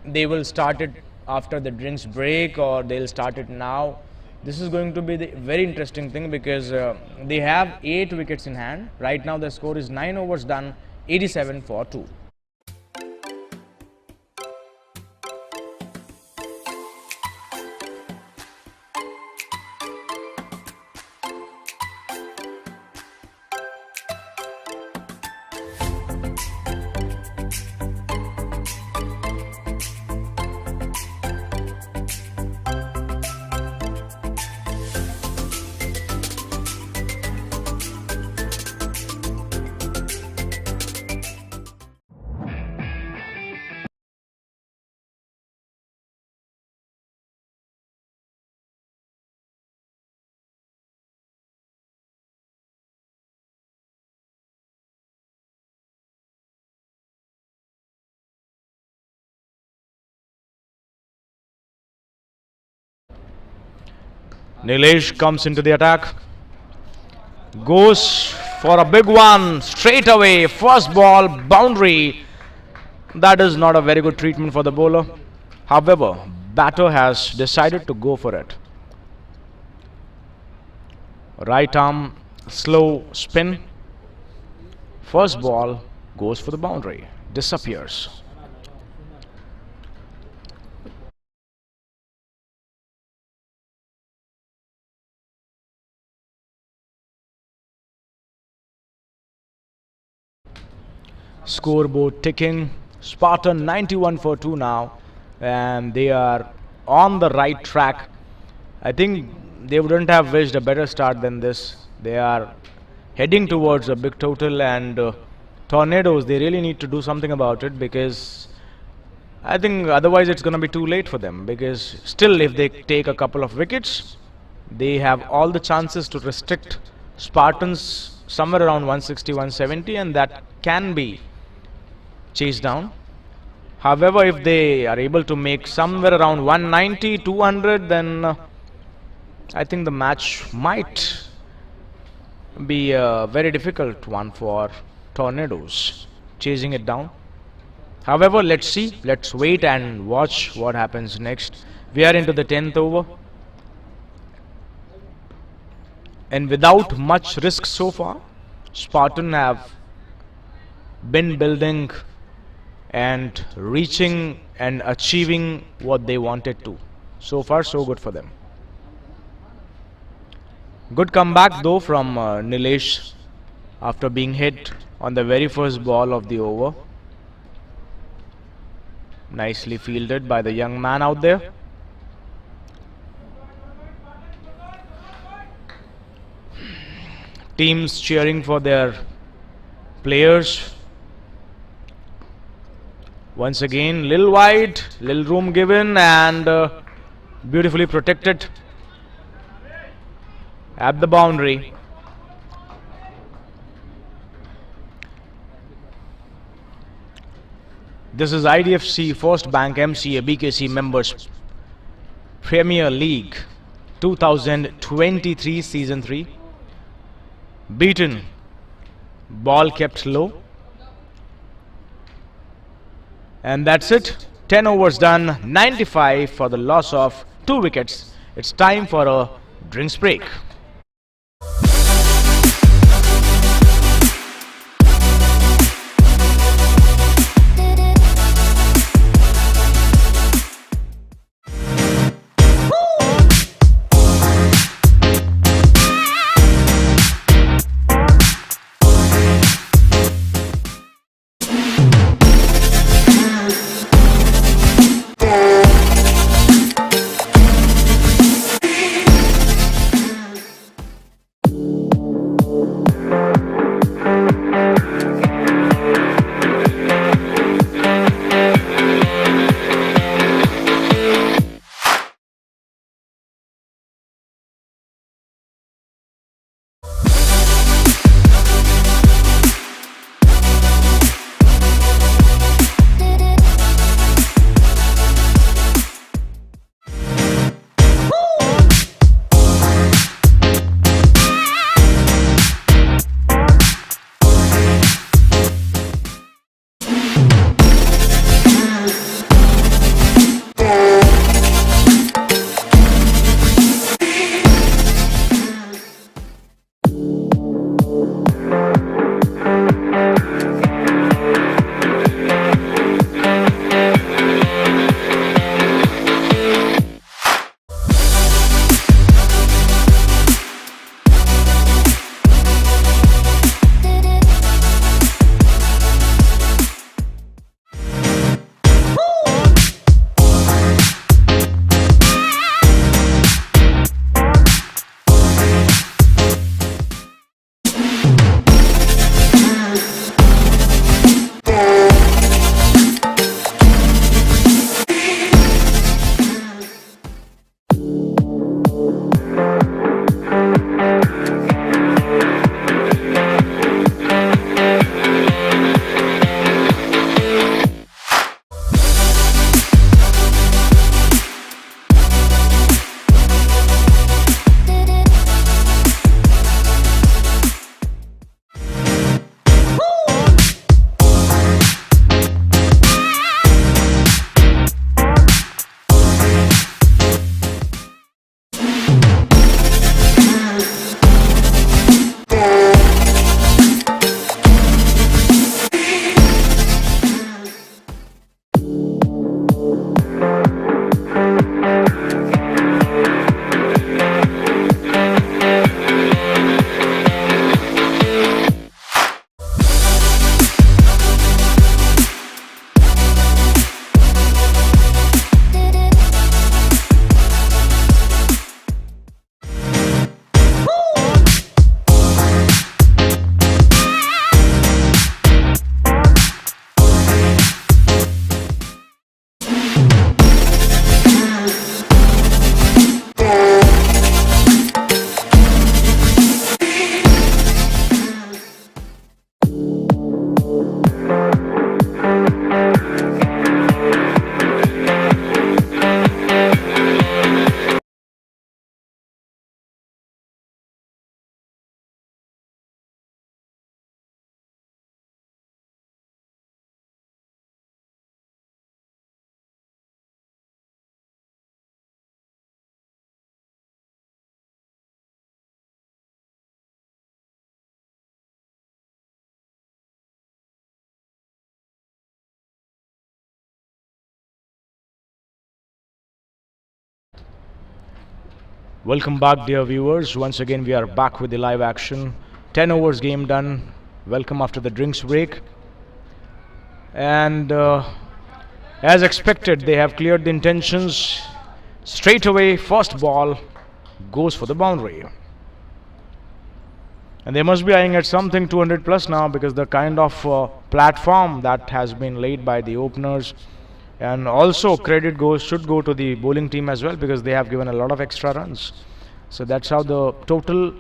they will start it after the drinks break, or they'll start it now? This is going to be the very interesting thing, because they have 8 wickets in hand. Right now the score is 9 overs done, 87 for 2. Nilesh comes into the attack, goes for a big one straight away. First ball, boundary. That is not a very good treatment for the bowler. However, batter has decided to go for it. Right arm, slow spin. First ball goes for the boundary, disappears. Scoreboard ticking. Spartan 91 for 2 now, and they are on the right track. I think they wouldn't have wished a better start than this. They are heading towards a big total, and Tornadoes, they really need to do something about it, because I think otherwise it's going to be too late for them, because still if they take a couple of wickets, they have all the chances to restrict Spartans somewhere around 160, 170, and that can be chased down. However, if they are able to make somewhere around 190, 200, then I think the match might be a very difficult one for Tornadoes chasing it down. However, let's see, let's wait and watch what happens next. We are into the 10th over, and without much risk so far, Spartan have been building and reaching and achieving what they wanted to. So far, so good for them. Good comeback though from Nilesh after being hit on the very first ball of the over. Nicely fielded by the young man out there. Teams cheering for their players. Once again, little wide, little room given, and beautifully protected at the boundary. This is IDFC First Bank Mca Bkc Members Premier League 2023 Season 3. Beaten, ball kept low, and that's it. 10 overs done, 95 for the loss of 2 wickets. It's time for a drinks break. Welcome back, dear viewers. Once again, we are back with the live action. 10 overs game done. Welcome after the drinks break. And as expected, they have cleared the intentions. Straight away, first ball goes for the boundary. And they must be eyeing at something 200 plus now, because the kind of platform that has been laid by the openers. And also credit should go to the bowling team as well, because they have given a lot of extra runs. So that's how the total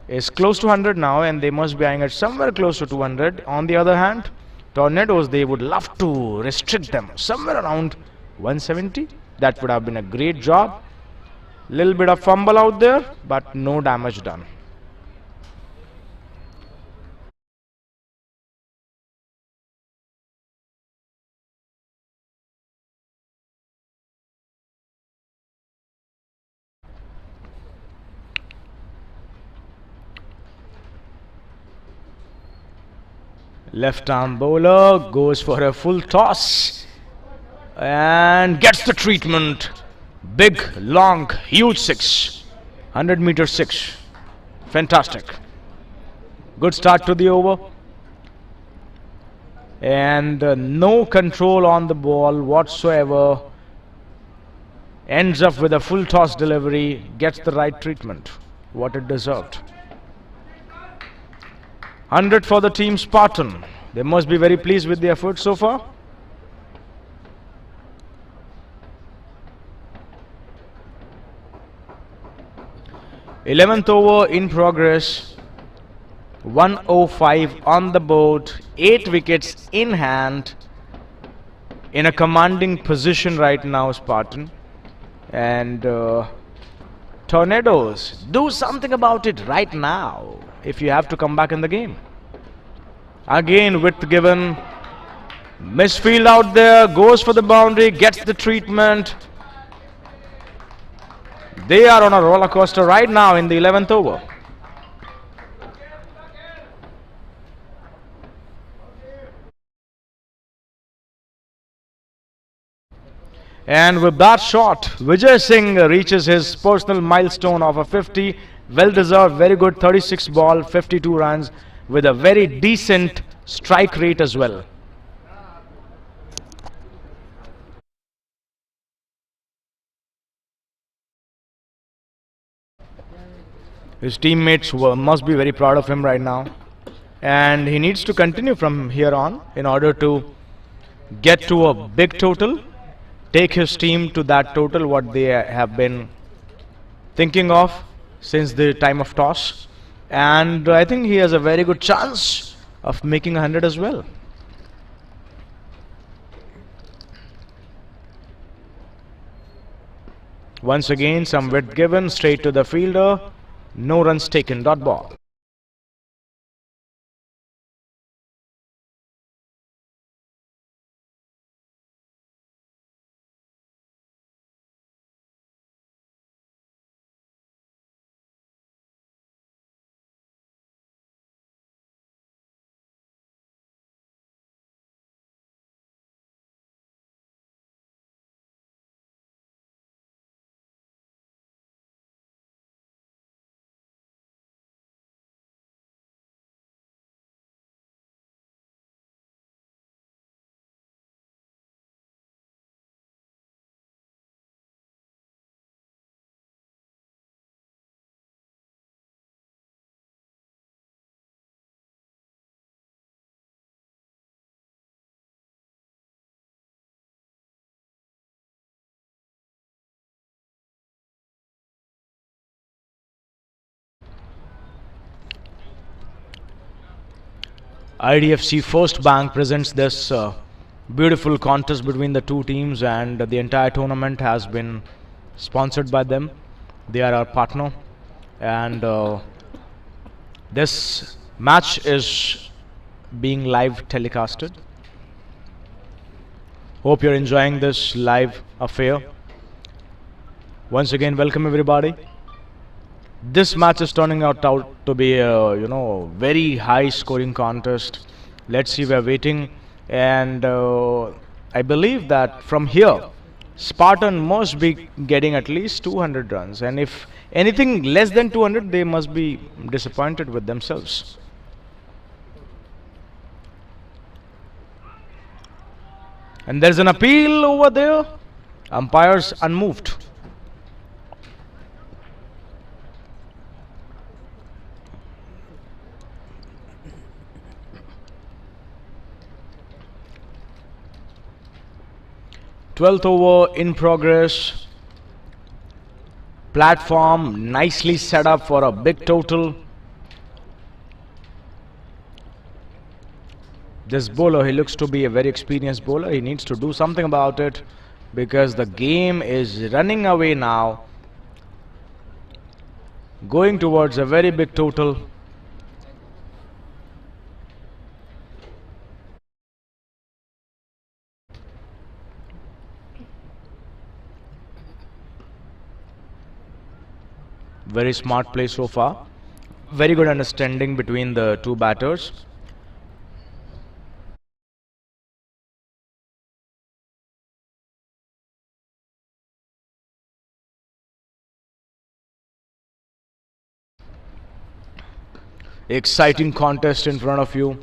is close to 100 now, and they must be eyeing at somewhere close to 200. On the other hand, Tornadoes, they would love to restrict them somewhere around 170. That would have been a great job. Little bit of fumble out there, but no damage done. Left arm bowler goes for a full toss and gets the treatment. Big, long, huge six. 100-meter six. Fantastic. Good start to the over. And no control on the ball whatsoever. Ends up with a full toss delivery. Gets the right treatment. What it deserved. 100 for the team Spartan. They must be very pleased with the effort so far. Eleventh over in progress. 105 on the board. 8 wickets in hand. In a commanding position right now, Spartan. And Tornadoes, do something about it right now if you have to come back in the game. Again, width given. Misfield out there, goes for the boundary, gets the treatment. They are on a roller coaster right now in the 11th over. And with that shot, Vijay Singh reaches his personal milestone of a 50. Well deserved, very good 36 ball, 52 runs with a very decent strike rate as well. His teammates must be very proud of him right now. And he needs to continue from here on in order to get to a big total. Take his team to that total what they have been thinking of since the time of toss, and I think he has a very good chance of making 100 as well. Once again, some width given straight to the fielder. No runs taken. Dot ball. IDFC First Bank presents this beautiful contest between the two teams, and the entire tournament has been sponsored by them. They are our partner, and this match is being live telecasted. Hope you're enjoying this live affair. Once again, welcome everybody. This match is turning out to be a very high scoring contest. Let's see, we're waiting, and I believe that from here Spartan must be getting at least 200 runs, and if anything less than 200, they must be disappointed with themselves. And there's an appeal over there. Umpires unmoved. Twelfth over in progress. Platform nicely set up for a big total. This bowler, he looks to be a very experienced bowler. He needs to do something about it because the game is running away now, going towards a very big total. Very smart play so far. Very good understanding between the two batters. Exciting contest in front of you.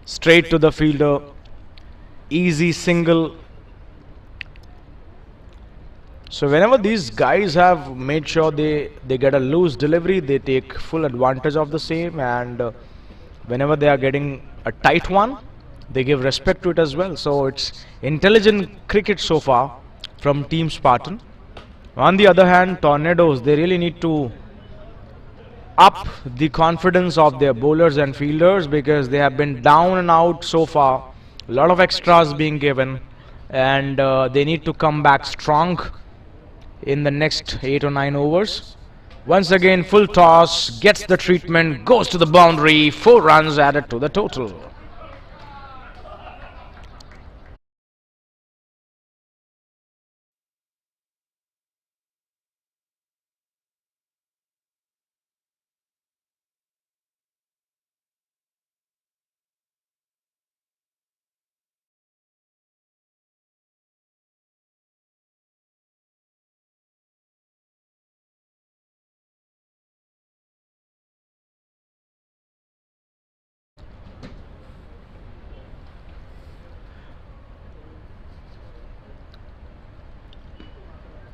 Straight to the fielder. Easy single. So whenever these guys have made sure they get a loose delivery, they take full advantage of the same, and whenever they are getting a tight one, they give respect to it as well. So it's intelligent cricket so far from Team Spartan. On the other hand, Tornadoes, they really need to up the confidence of their bowlers and fielders because they have been down and out so far. A lot of extras being given, and they need to come back strong in the next 8 or 9 overs. Once again, full toss, gets the treatment, goes to the boundary, 4 runs added to the total.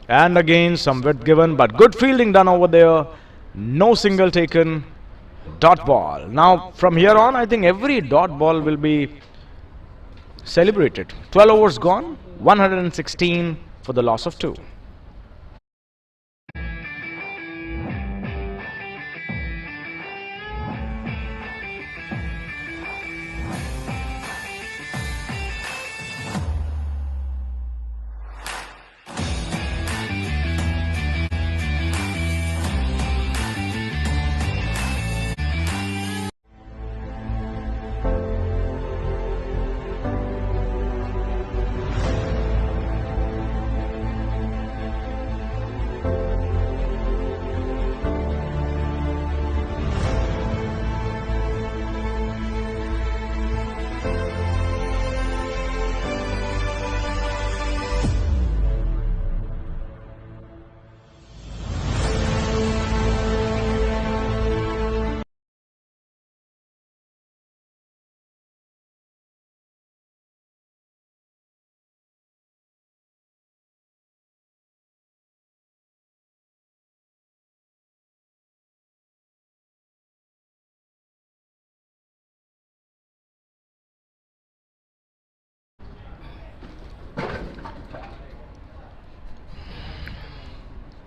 And again, some width given, but good fielding done over there. No single taken. Dot ball. Now, from here on, I think every dot ball will be celebrated. 12 overs gone, 116 for the loss of 2.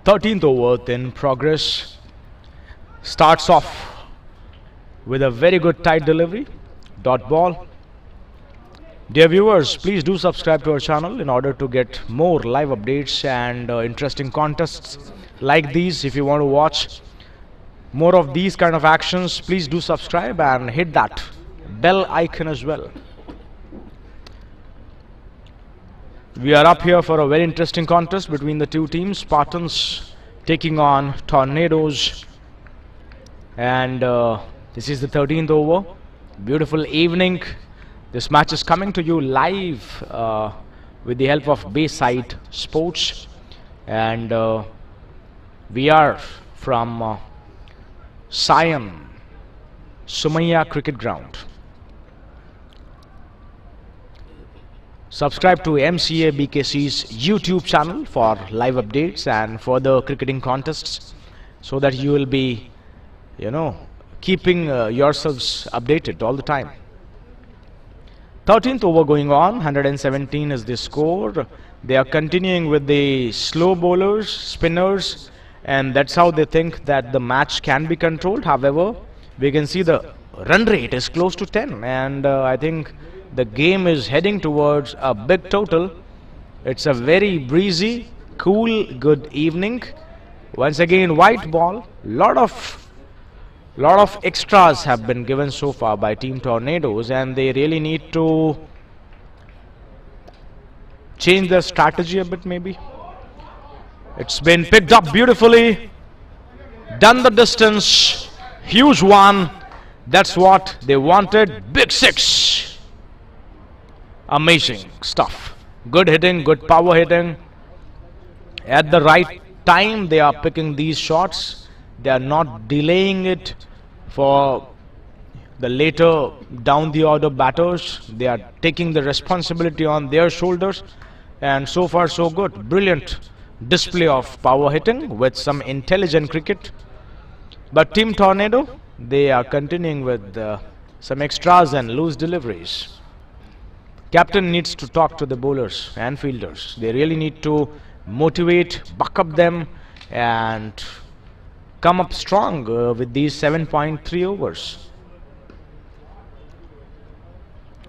Thirteenth over in progress. Starts off with a very good tight delivery. Dot ball. Dear viewers, please do subscribe to our channel in order to get more live updates and interesting contests like these. If you want to watch more of these kind of actions, please do subscribe and hit that bell icon as well. We are up here for a very interesting contest between the two teams. Spartans taking on Tornadoes, and this is the 13th over. Beautiful evening. This match is coming to you live with the help of Bayside Sports, and we are from Sion Sumaya Cricket Ground. Subscribe to MCA BKC's YouTube channel for live updates and further cricketing contests, so that you will be, keeping yourselves updated all the time. 13th over going on, 117 is the score. They are continuing with the slow bowlers, spinners, and that's how they think that the match can be controlled. However, we can see the run rate is close to 10, and I think the game is heading towards a big total. It's a very breezy, cool, good evening. Once again, white ball. Lot of extras have been given so far by Team Tornadoes, and they really need to change their strategy a bit maybe. It's been picked up beautifully, done the distance, huge one. That's what they wanted. Big six. Amazing stuff. Good hitting, good power hitting. At the right time they are picking these shots. They are not delaying it for the later down the order batters. They are taking the responsibility on their shoulders, and so far so good. Brilliant display of power hitting with some intelligent cricket. But Team Tornado, they are continuing with some extras and loose deliveries. Captain needs to talk to the bowlers and fielders. They really need to motivate, buck up them, and come up strong with these 7.3 overs.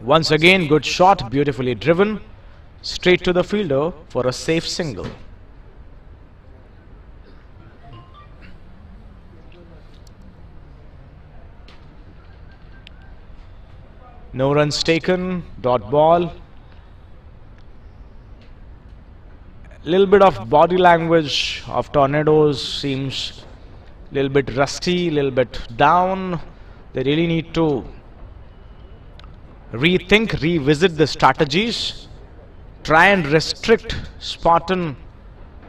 Once again, good shot, beautifully driven, straight to the fielder for a safe single. No runs taken, dot ball. Little bit of body language of Tornadoes seems a little bit rusty, a little bit down. They really need to rethink, revisit the strategies, try and restrict Spartan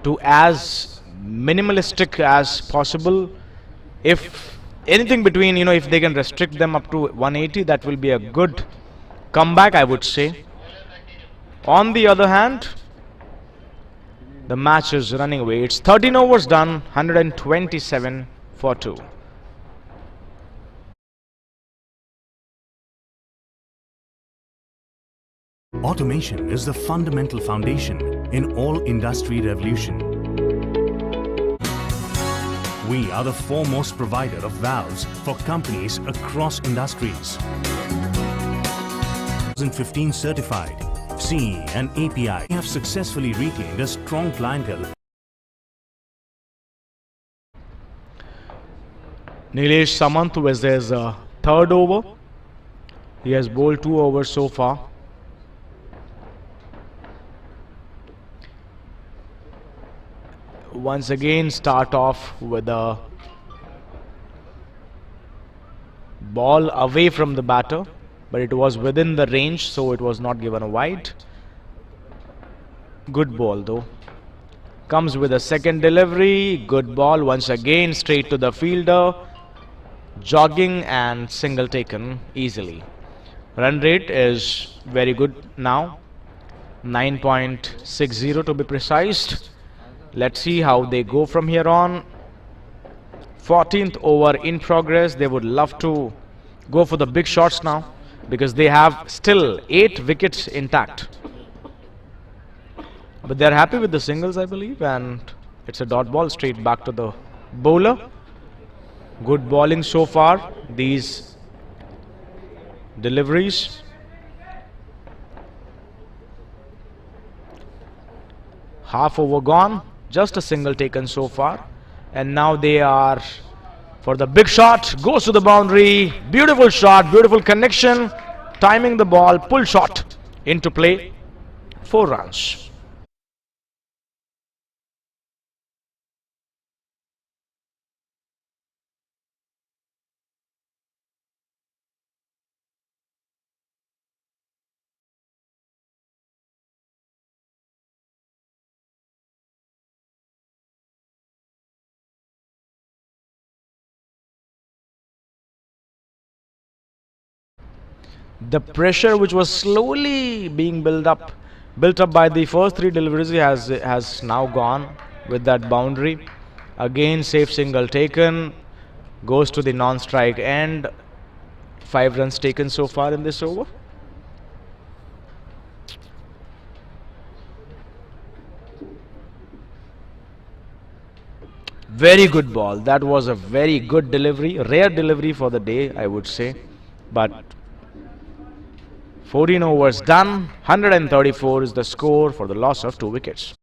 to as minimalistic as possible. If anything between, if they can restrict them up to 180, that will be a good comeback, I would say. On the other hand, the match is running away. It's 13 overs done, 127 for 2. Automation is the fundamental foundation in all industry revolution. We are the foremost provider of valves for companies across industries. 2015 certified, CE and API. We have successfully retained a strong clientele. Nilesh Samant was his third over. He has bowled 2 overs so far. Once again, start off with a ball away from the batter, but it was within the range, so it was not given a wide. Good ball though. Comes with a second delivery. Good ball once again, straight to the fielder. Jogging and single taken easily. Run rate is very good now, 9.60 to be precise. Let's see how they go from here on. 14th over in progress. They would love to go for the big shots now, because they have still 8 wickets intact. But they're happy with the singles, I believe, and it's a dot ball straight back to the bowler. Good bowling so far, these deliveries. Half over gone, just a single taken so far, and now they are for the big shot. Goes to the boundary. Beautiful shot, beautiful connection, timing the ball, pull shot into play. 4 runs. The pressure which was slowly being built up by the first three deliveries has now gone with that boundary. Again, safe single taken, goes to the non-strike end. 5 runs taken so far in this over. Very good ball. That was a very good delivery, rare delivery for the day, I would say. But 14 overs done, 134 is the score for the loss of 2 wickets.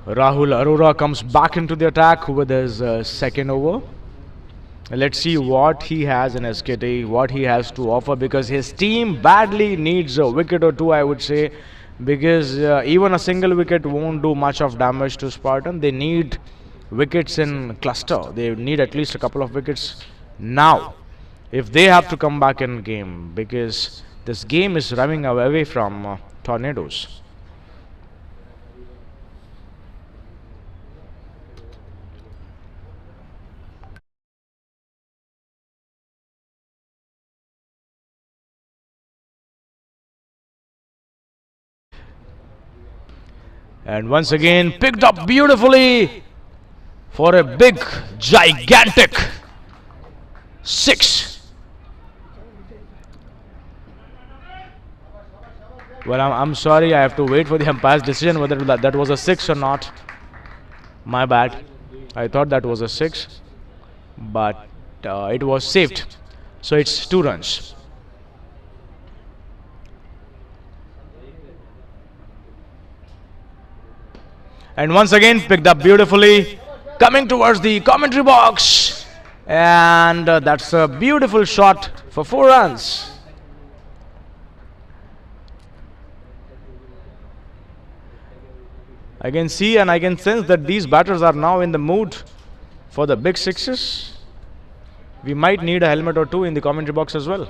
Rahul Arora comes back into the attack with his second over. Let's see what he has in his kitty, what he has to offer, because his team badly needs a wicket or two, I would say, because even a single wicket won't do much of damage to Spartan. They need wickets in cluster. They need at least a couple of wickets now if they have to come back in game, because this game is running away from Tornadoes. And once again picked up beautifully for a big, gigantic 6. Well, I'm sorry, I have to wait for the umpire's decision whether that was a 6 or not. My bad. I thought that was a 6, but it was saved. So it's 2 runs. And once again picked up beautifully, coming towards the commentary box, and that's a beautiful shot for 4 runs. I can see and I can sense that these batters are now in the mood for the big 6s. We might need a helmet or two in the commentary box as well.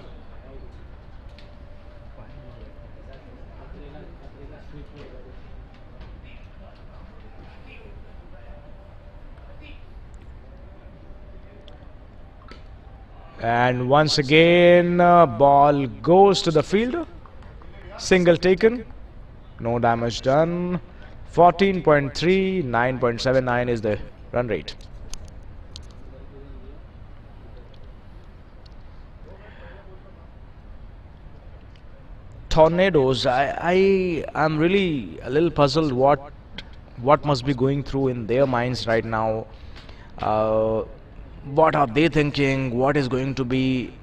And once again, ball goes to the fielder. Single taken. No damage done. 14.3, 9.79 is the run rate. Tornadoes, I am really a little puzzled what must be going through in their minds right now. What are they thinking? What is going to be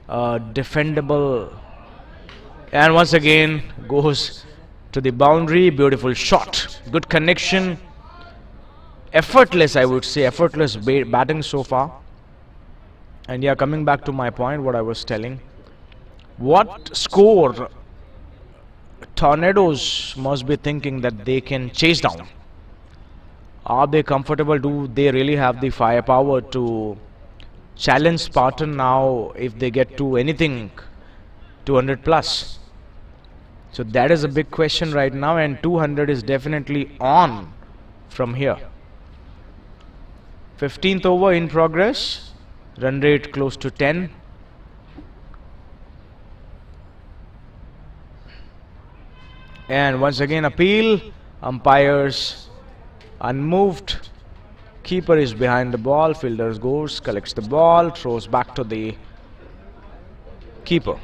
defendable? And once again goes to the boundary. Beautiful shot, good connection, effortless, I would say, effortless batting so far. And yeah, coming back to my point, what I was telling, what score Tornadoes must be thinking that they can chase down. Are they comfortable? Do they really have the firepower to challenge Spartan now if they get to anything 200 plus? So that is a big question right now, and 200 is definitely on from here. 15th over in progress, run rate close to 10. And once again appeal, umpires unmoved, keeper is behind the ball, fielder goes, collects the ball, throws back to the keeper.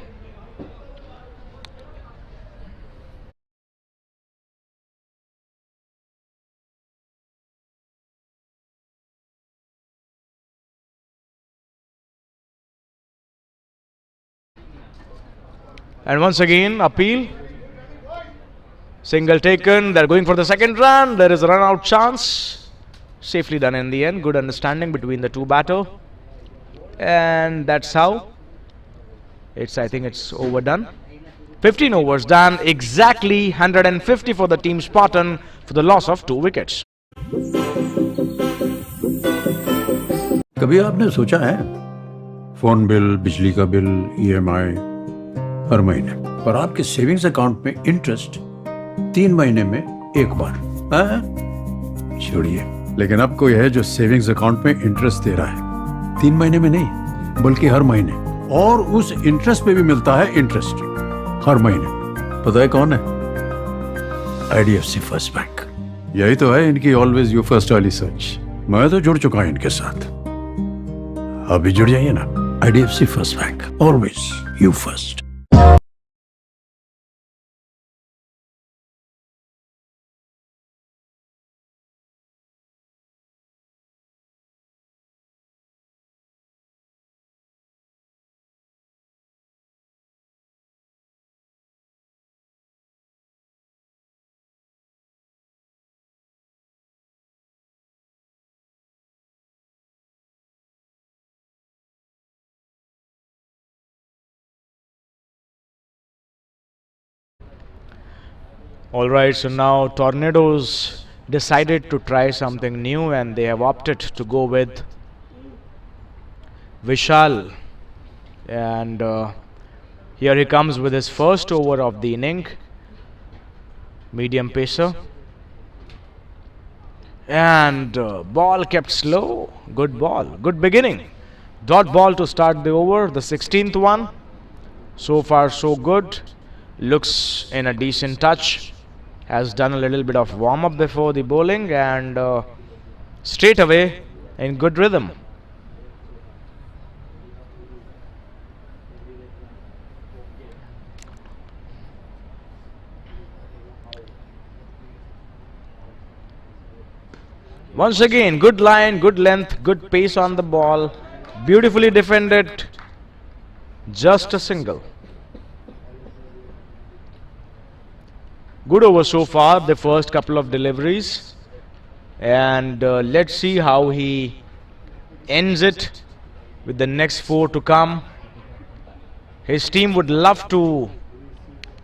And once again appeal, single taken, they're going for the second run, there is a run out chance, safely done in the end, good understanding between the two batter, and that's how I think it's overdone. 15 overs done, exactly 150 for the team Spartan for the loss of 2 wickets. कभी आपने सोचा है phone bill, बिजली का bill, EMI हर महीने, पर आपके savings account में इंटरेस्ट 3 महीने में एक बार? छोड़िए, लेकिन अब कोई है जो सेविंग्स अकाउंट में इंटरेस्ट दे रहा है 3 महीने में नहीं, बल्कि हर महीने, और उस इंटरेस्ट पे भी मिलता है इंटरेस्ट हर महीने। पता है कौन है? IDFC first bank. यही तो है इनकी ऑलवेज यू फर्स्ट वाली सोच। मैं तो जुड़ चुका हूं इनके साथ, अभी जुड़ जाइए ना। IDFC first bank, always you first. Alright, so now Tornadoes decided to try something new and they have opted to go with Vishal. And here he comes with his first over of the inning. Medium pacer. And ball kept slow. Good ball. Good beginning. Dot ball to start the over. The 16th one. So far so good. Looks in a decent touch. Has done a little bit of warm up before the bowling and straight away in good rhythm. Once again, good line, good length, good pace on the ball, beautifully defended, just a single. Good over so far, the first couple of deliveries, and let's see how he ends it with the next 4 to come. His team would love to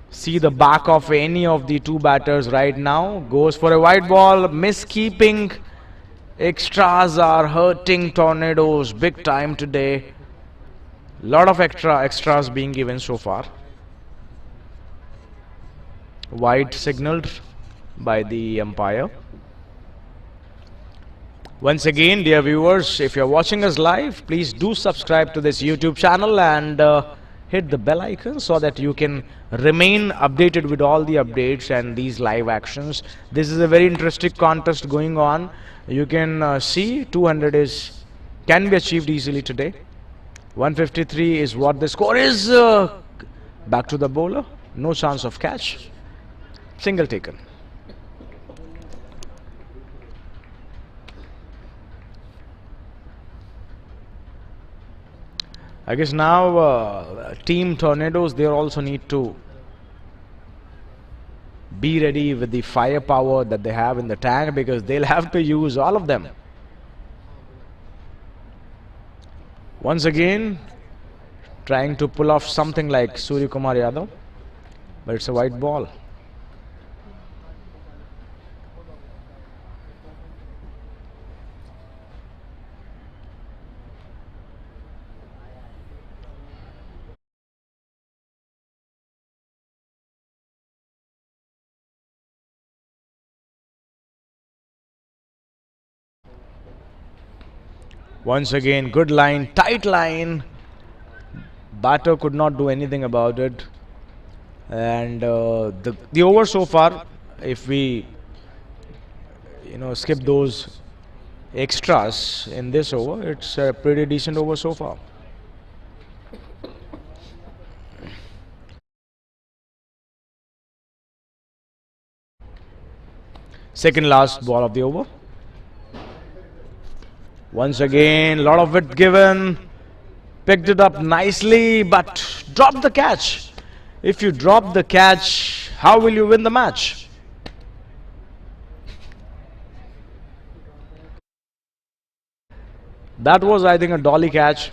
see the back of any of the 2 batters right now. Goes for a wide ball, miskeeping. Extras are hurting Tornadoes big time today. Lot of extras being given so far. Wide signaled by the umpire. Once again, dear viewers, if you're watching us live, please do subscribe to this YouTube channel and hit the bell icon so that you can remain updated with all the updates and these live actions. This is a very interesting contest going on. You can see 200 can be achieved easily today. 153 is what the score is. Back to the bowler. No chance of catch. Single taken. I guess now team Tornadoes, they also need to be ready with the firepower that they have in the tank because they'll have to use all of them. Once again, trying to pull off something like Surya Kumar Yadav. but it's a white ball. Once again, good line, tight line. Batter could not do anything about it. And the over so far, if we skip those extras in this over, it's a pretty decent over so far. Second last ball of the over. Once again, lot of it given. Picked it up nicely, but dropped the catch. If you drop the catch, how will you win the match? That was, I think, a dolly catch.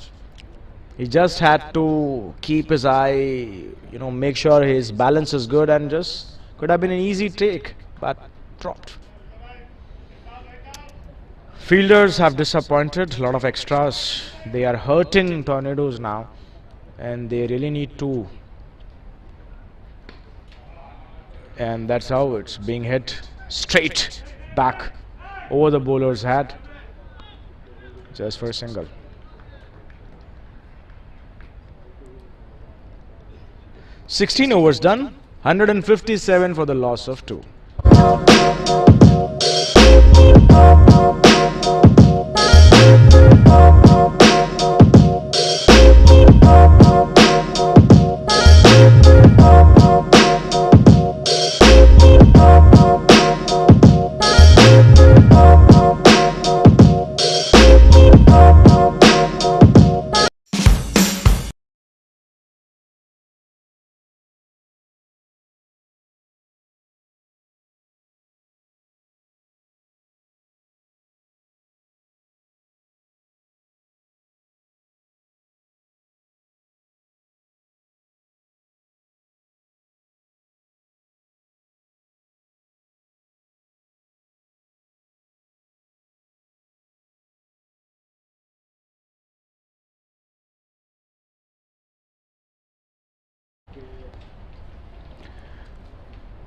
He just had to keep his eye, make sure his balance is good, and just could have been an easy take, but dropped. Fielders have disappointed, a lot of extras. They are hurting Tornadoes now, and they really need to. And that's how it's being hit straight back over the bowler's head, just for a single. "16 overs done, 157 for the loss of 2.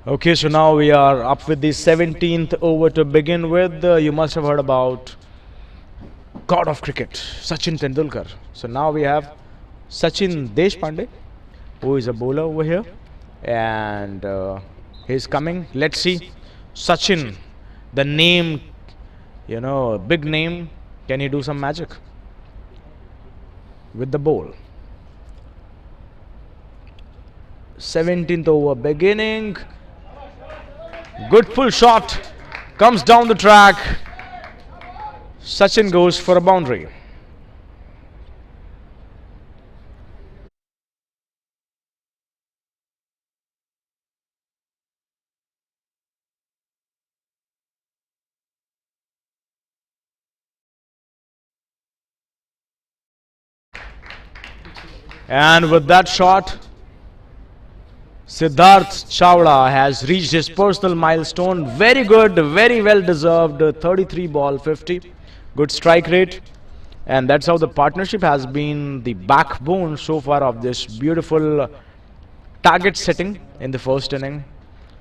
Okay, so now we are up with the 17th over to begin with. You must have heard about god of cricket, Sachin Tendulkar. So now we have Sachin Deshpande, who is a bowler over here, and he's coming. Let's see, Sachin, the name, big name. Can he do some magic with the bowl? 17th over beginning. Good pull shot, comes down the track. Sachin goes for a boundary. And with that shot, Siddharth Chawda has reached his personal milestone. Very good, very well deserved 33 ball 50. Good strike rate. And that's how the partnership has been the backbone so far of this beautiful target setting in the first inning.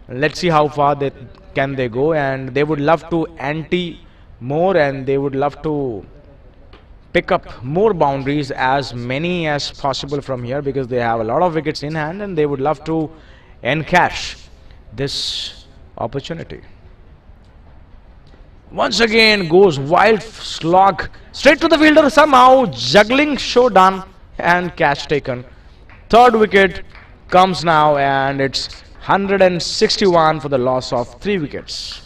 Let's see how far they can go, and they would love to ante more, and they would love to pick up more boundaries, as many as possible from here, because they have a lot of wickets in hand and they would love to encash this opportunity. Once again goes wild slog straight to the fielder, somehow juggling show done and catch taken. Third wicket comes now, and it's 161 for the loss of 3 wickets.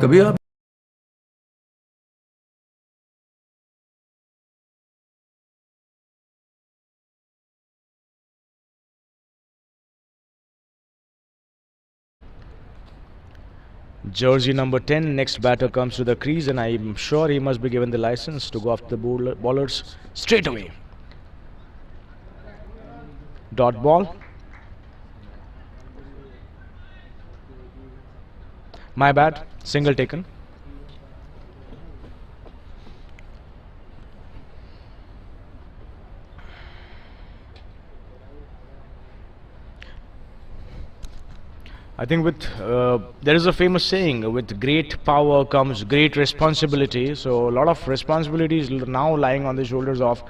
कभी आप Jersey number 10, next batter comes to the crease, and I'm sure he must be given the license to go after the bowlers straight away. Dot ball. My bad, single taken. I think with there is a famous saying, with great power comes great responsibility. So a lot of responsibilities now lying on the shoulders of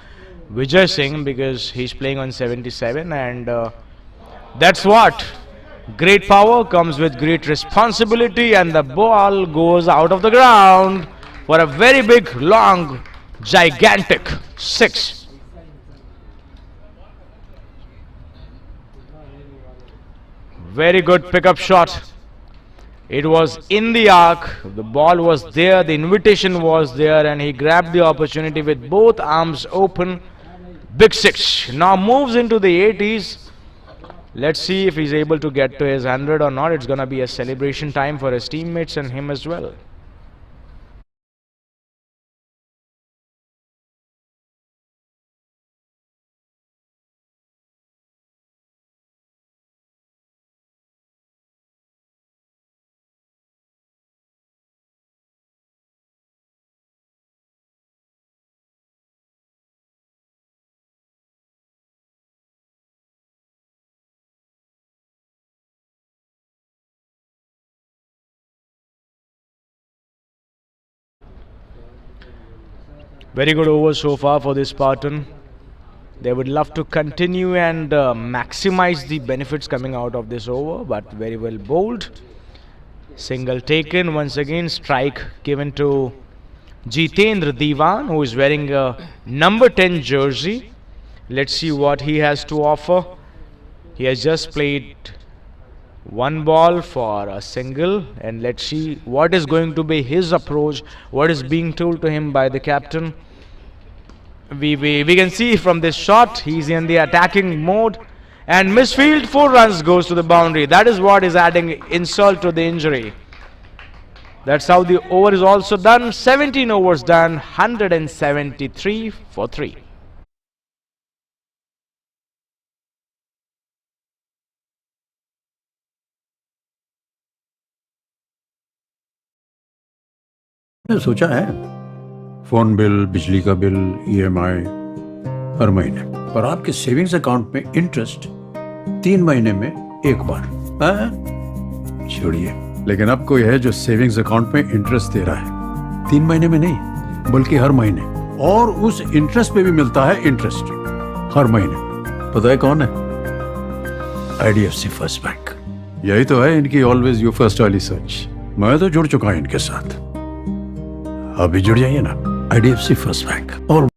Vijay Singh, because he's playing on 77, and that's what, great power comes with great responsibility, and the ball goes out of the ground for a very big, long, gigantic 6. Very good pickup shot. It was in the arc, the ball was there, the invitation was there, and he grabbed the opportunity with both arms open. Big 6. Now moves into the 80s. Let's see if he's able to get to his 100 or not. It's gonna be a celebration time for his teammates and him as well. Very good over so far for this Spartan. They would love to continue and maximize the benefits coming out of this over, but very well bowled. Single taken. Once again, strike given to Jitendra Diwan, who is wearing a number 10 jersey. Let's see what he has to offer. He has just played one ball for a single, and let's see what is going to be his approach, what is being told to him by the captain. We can see from this shot he's in the attacking mode, and misfield, 4 runs goes to the boundary. That is what is adding insult to the injury. That's how the over is also done. 17 overs done, 173 for 3. मैंने सोचा है phone bill, बिजली का bill, EMI हर महीने, पर आपके savings account में interest 3 महीने में एक बार। छोड़िए, लेकिन अब कोई है जो सेविंग्स अकाउंट में इंटरेस्ट दे रहा है 3 महीने में नहीं, बल्कि हर महीने, और उस इंटरेस्ट पे भी मिलता है इंटरेस्ट हर महीने। पता है कौन है? IDFC first bank. यही तो है इनकी ऑलवेज यू फर्स्ट वाली सोच। मैं तो जुड़ चुका हूं इनके साथ, अभी जुड़ जाइए ना, IDFC फर्स्ट बैंक। और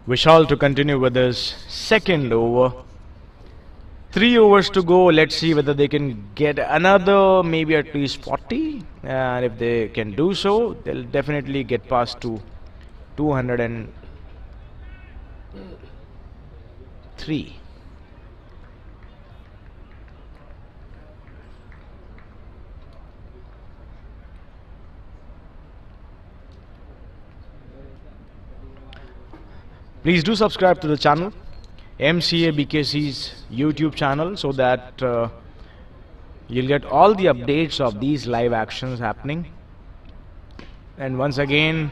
Vishal to continue with his second over. 3 overs to go. Let's see whether they can get another, maybe at least 40. And if they can do so, they'll definitely get past to 203. Please do subscribe to the channel, Mca Bkc's YouTube channel, so that you'll get all the updates of these live actions happening. And once again,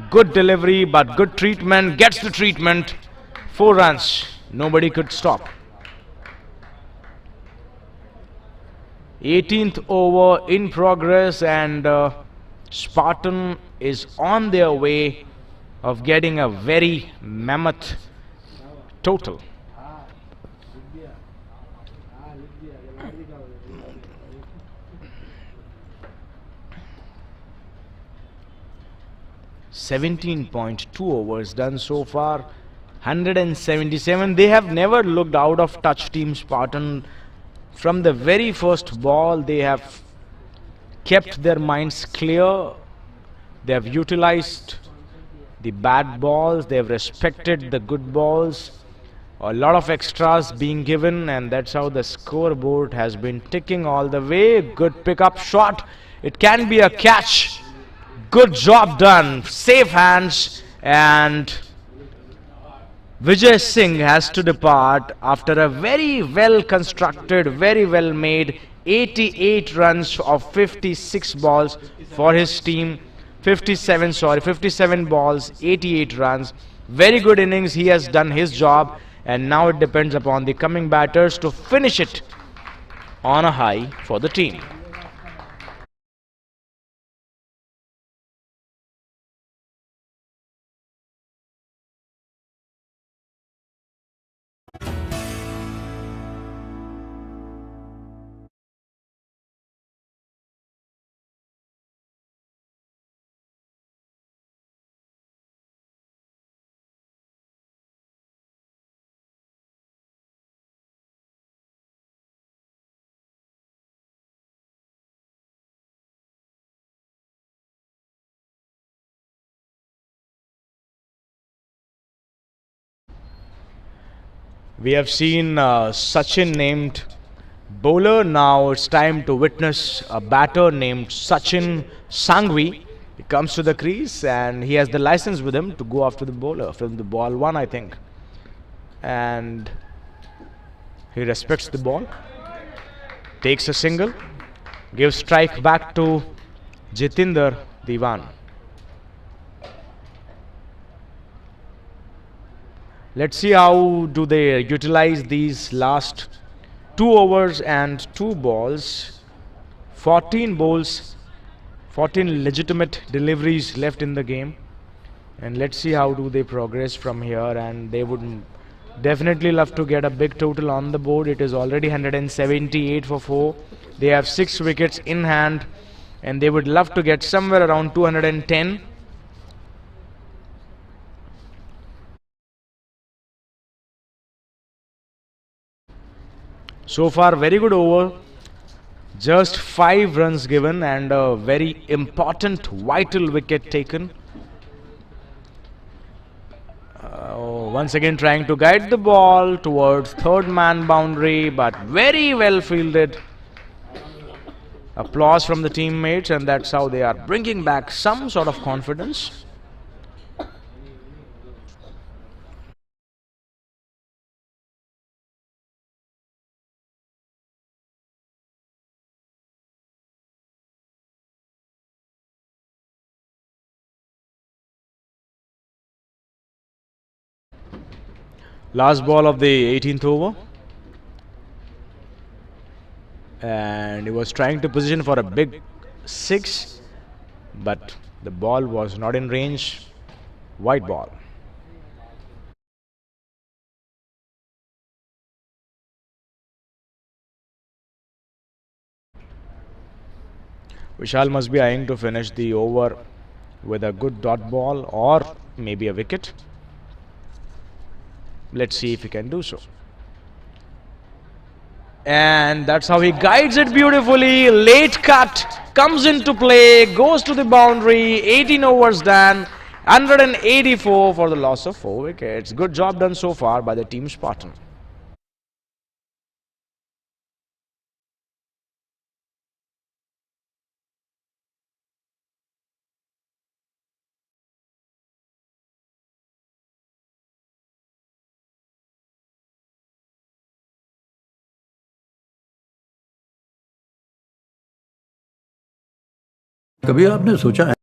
good delivery but good treatment, gets the treatment. 4 runs, nobody could stop. 18th over in progress, and Spartan is on their way of getting a very mammoth total. 17.2 overs done so far. 177. They have never looked out of touch, Team Spartan. From the very first ball, they have kept their minds clear. They have utilized the bad balls, they have respected the good balls. A lot of extras being given, and that's how the scoreboard has been ticking all the way. Good pickup shot. It can be a catch. Good job done. Safe hands. And Vijay Singh has to depart after a very well constructed, very well made 88 runs of 56 balls for his team. 57 balls, 88 runs. Very good innings. He has done his job, and now it depends upon the coming batters to finish it on a high for the team. We have seen Sachin named bowler. Now it's time to witness a batter named Sachin Sangvi. He comes to the crease and he has the license with him to go after the bowler from the ball one, I think. And he respects the ball, takes a single, gives strike back to Jitinder Diwan. Let's see how do they utilize these last 2 overs and 2 balls. 14 balls, 14 legitimate deliveries left in the game. And let's see how do they progress from here. And they would definitely love to get a big total on the board. It is already 178 for 4. They have 6 wickets in hand, and they would love to get somewhere around 210. So far, very good over. Just 5 runs given and a very important, vital wicket taken. Once again trying to guide the ball towards third man boundary, but very well fielded. Applause from the teammates, and that's how they are bringing back some sort of confidence. Last ball of the 18th over, and he was trying to position for a big 6, but the ball was not in range. White ball. Vishal must be eyeing to finish the over with a good dot ball or maybe a wicket. Let's see if he can do so. And that's how he guides it beautifully. Late cut comes into play, goes to the boundary. 18 overs done, 184 for the loss of 4 wickets. Good job done so far by the team Spartan. कभी आपने सोचा है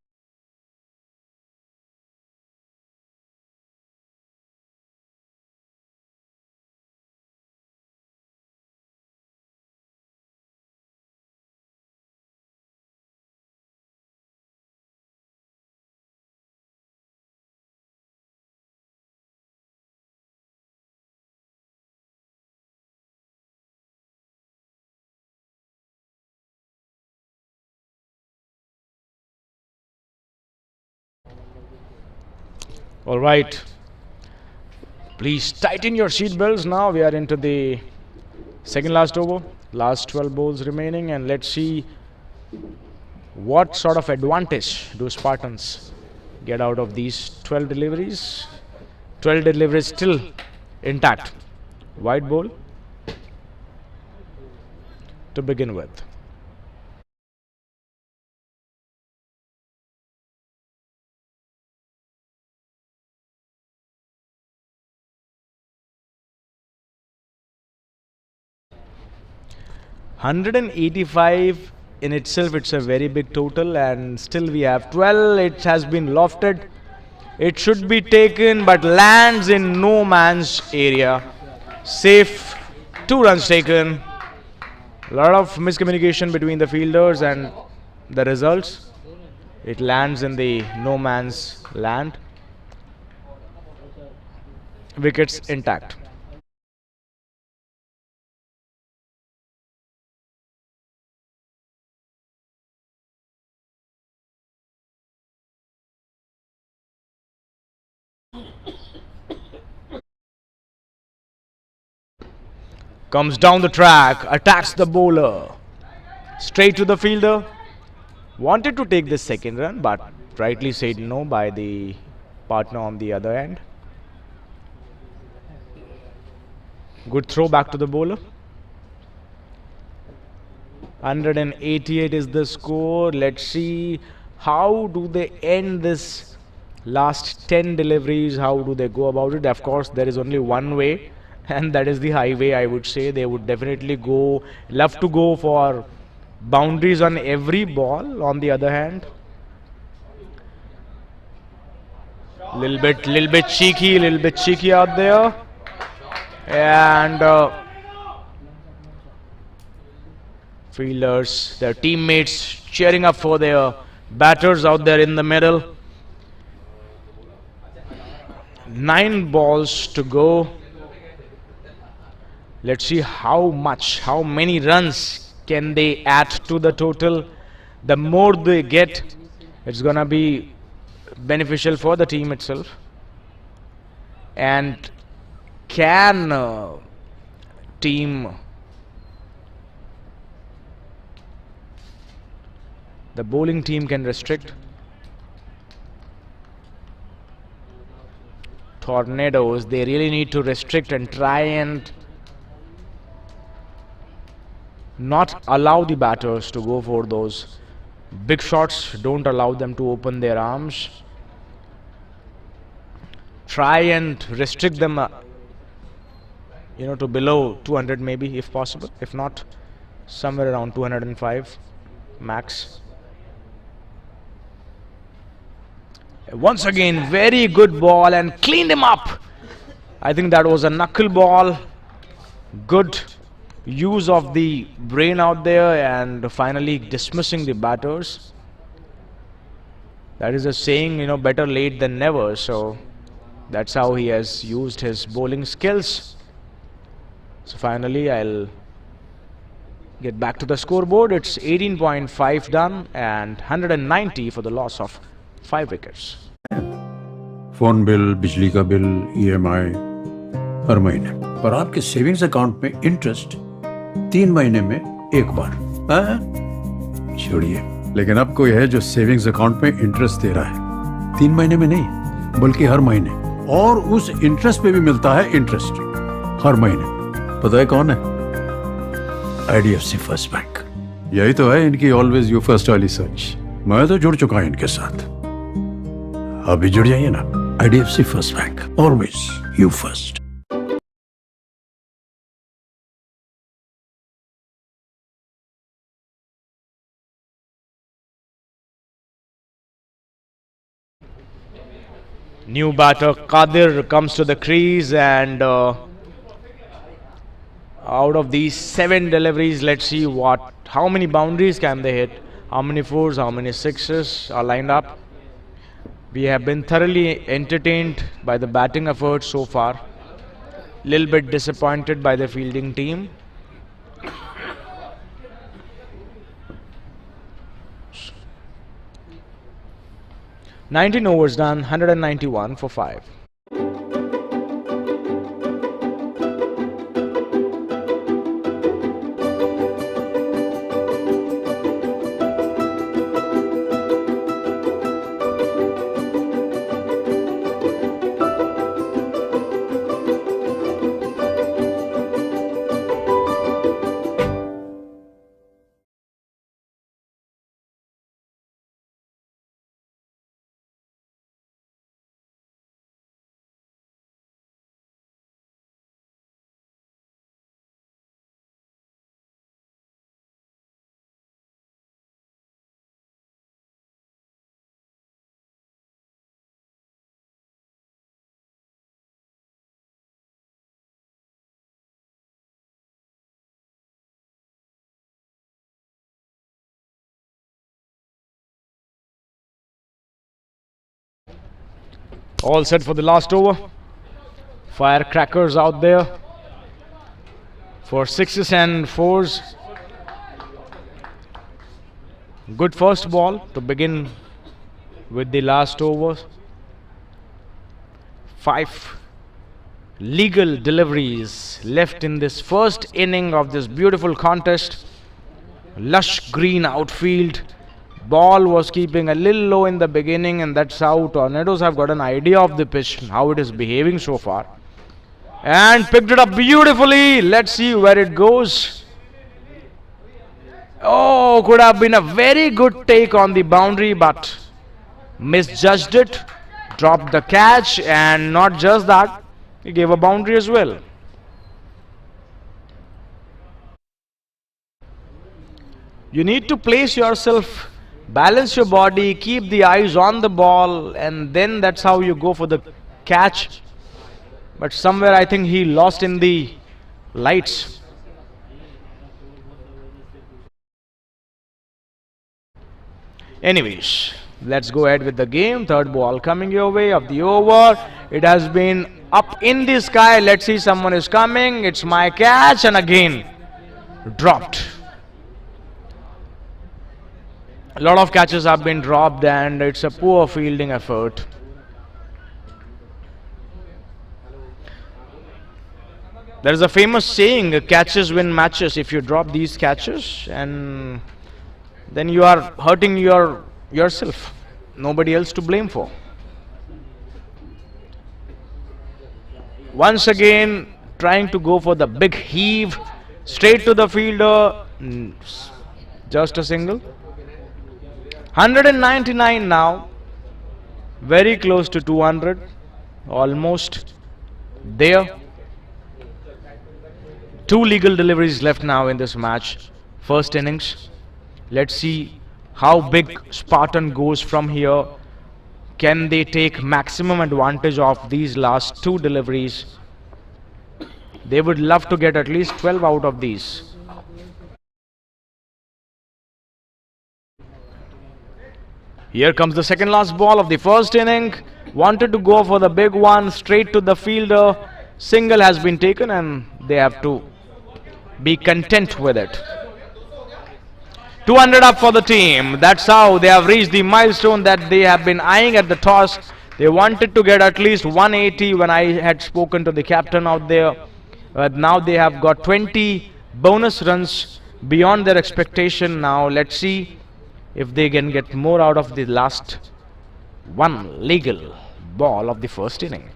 All right. Please tighten your seat belts now. We are into the second last over. Last 12 balls remaining, and let's see what sort of advantage do Spartans get out of these 12 deliveries. 12 deliveries still intact. White ball to begin with. $185 in itself, it's a very big total, and still we have 12. It has been lofted. It should be taken, but lands in no man's area. Safe, 2 runs taken. A lot of miscommunication between the fielders and the results. It lands in the no man's land. Wickets intact. Comes down the track, attacks the bowler. Straight to the fielder. Wanted to take the second run, but rightly said no by the partner on the other end. Good throw back to the bowler. 188 is the score. Let's see how do they end this last 10 deliveries. How do they go about it? Of course, there is only one way, and that is the highway. I would say they would definitely love to go for boundaries on every ball. On the other hand, little bit cheeky out there, and fielders, their teammates cheering up for their batters out there in the middle. 9 balls to go. Let's see how many runs can they add to the total. The more they get, it's gonna be beneficial for the team itself. And can the bowling team can restrict? Tornadoes, they really need to restrict and try and not allow the batters to go for those big shots. Don't allow them to open their arms. Try and restrict them to below 200 maybe if possible. If not, somewhere around 205 max. Once again, very good ball and cleaned him up. I think that was a knuckle ball. Good use of the brain out there, and finally dismissing the batters. That is a saying, better late than never. So that's how he has used his bowling skills. So finally I'll get back to the scoreboard. It's 18.5 done and 190 for the loss of 5 wickets. Phone bill, बिजली का bill, EMI हर महीने, पर आपके savings account में interest 3 महीने में एक बार। छोड़िए, लेकिन अब कोई है जो सेविंग्स अकाउंट में इंटरेस्ट दे रहा है 3 महीने में नहीं, बल्कि हर महीने, और उस इंटरेस्ट पे भी मिलता है इंटरेस्ट हर महीने। पता है कौन है? IDFC first bank. यही तो है इनकी ऑलवेज यू फर्स्ट वाली सोच। मैं तो जुड़ चुका हूं इनके साथ, अभी जुड़ जाइए ना। IDFC first bank, always you first. New batter Qadir comes to the crease, and out of these 7 deliveries, let's see how many boundaries can they hit, how many 4s, how many 6s are lined up. We have been thoroughly entertained by the batting efforts so far. Little bit disappointed by the fielding team. 19 overs done, 191 for 5. All set for the last over. Firecrackers out there for 6s and 4s. Good first ball to begin with the last over. 5 legal deliveries left in this first inning of this beautiful contest. Lush green outfield. Ball was keeping a little low in the beginning, and that's how Tornadoes have got an idea of the pitch, how it is behaving so far. And picked it up beautifully. Let's see where it goes. Oh, could have been a very good take on the boundary, but misjudged it. Dropped the catch, and not just that, he gave a boundary as well. You need to place yourself, balance your body, keep the eyes on the ball, and then that's how you go for the catch. But somewhere I think he lost in the lights. Anyways, let's go ahead with the game. Third ball coming your way of the over. It has been up in the sky. Let's see, someone is coming. It's my catch, and again dropped. A lot of catches have been dropped, and it's a poor fielding effort. There is a famous saying, catches win matches. If you drop these catches, and then you are hurting yourself. Nobody else to blame for. Once again, trying to go for the big heave. Straight to the fielder. Just a single. 199 now. Very close to 200. Almost there. 2 legal deliveries left now in this match. First innings. Let's see how big Spartan goes from here. Can they take maximum advantage of these last 2 deliveries? They would love to get at least 12 out of these. Here comes the second last ball of the first inning. Wanted to go for the big one, straight to the fielder. Single has been taken, and they have to be content with it. 200 up for the team. That's how they have reached the milestone that they have been eyeing at the toss. They wanted to get at least 180 when I had spoken to the captain out there. But now they have got 20 bonus runs beyond their expectation. Now let's see if they can get more out of the last 1 legal ball of the first inning.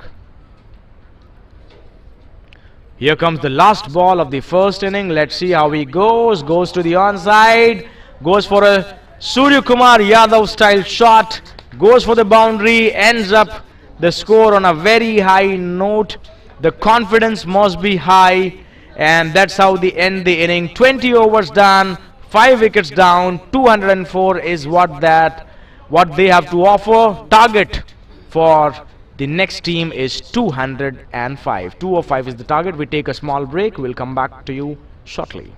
Here comes the last ball of the first inning. Let's see how he goes. Goes to the onside. Goes for a Surya Kumar Yadav style shot. Goes for the boundary. Ends up the score on a very high note. The confidence must be high. And that's how they end the inning. 20 overs done. 5 wickets down. 204 is what they have to offer. Target for the next team is 205. 205 is the target. We take a small break. We'll come back to you shortly.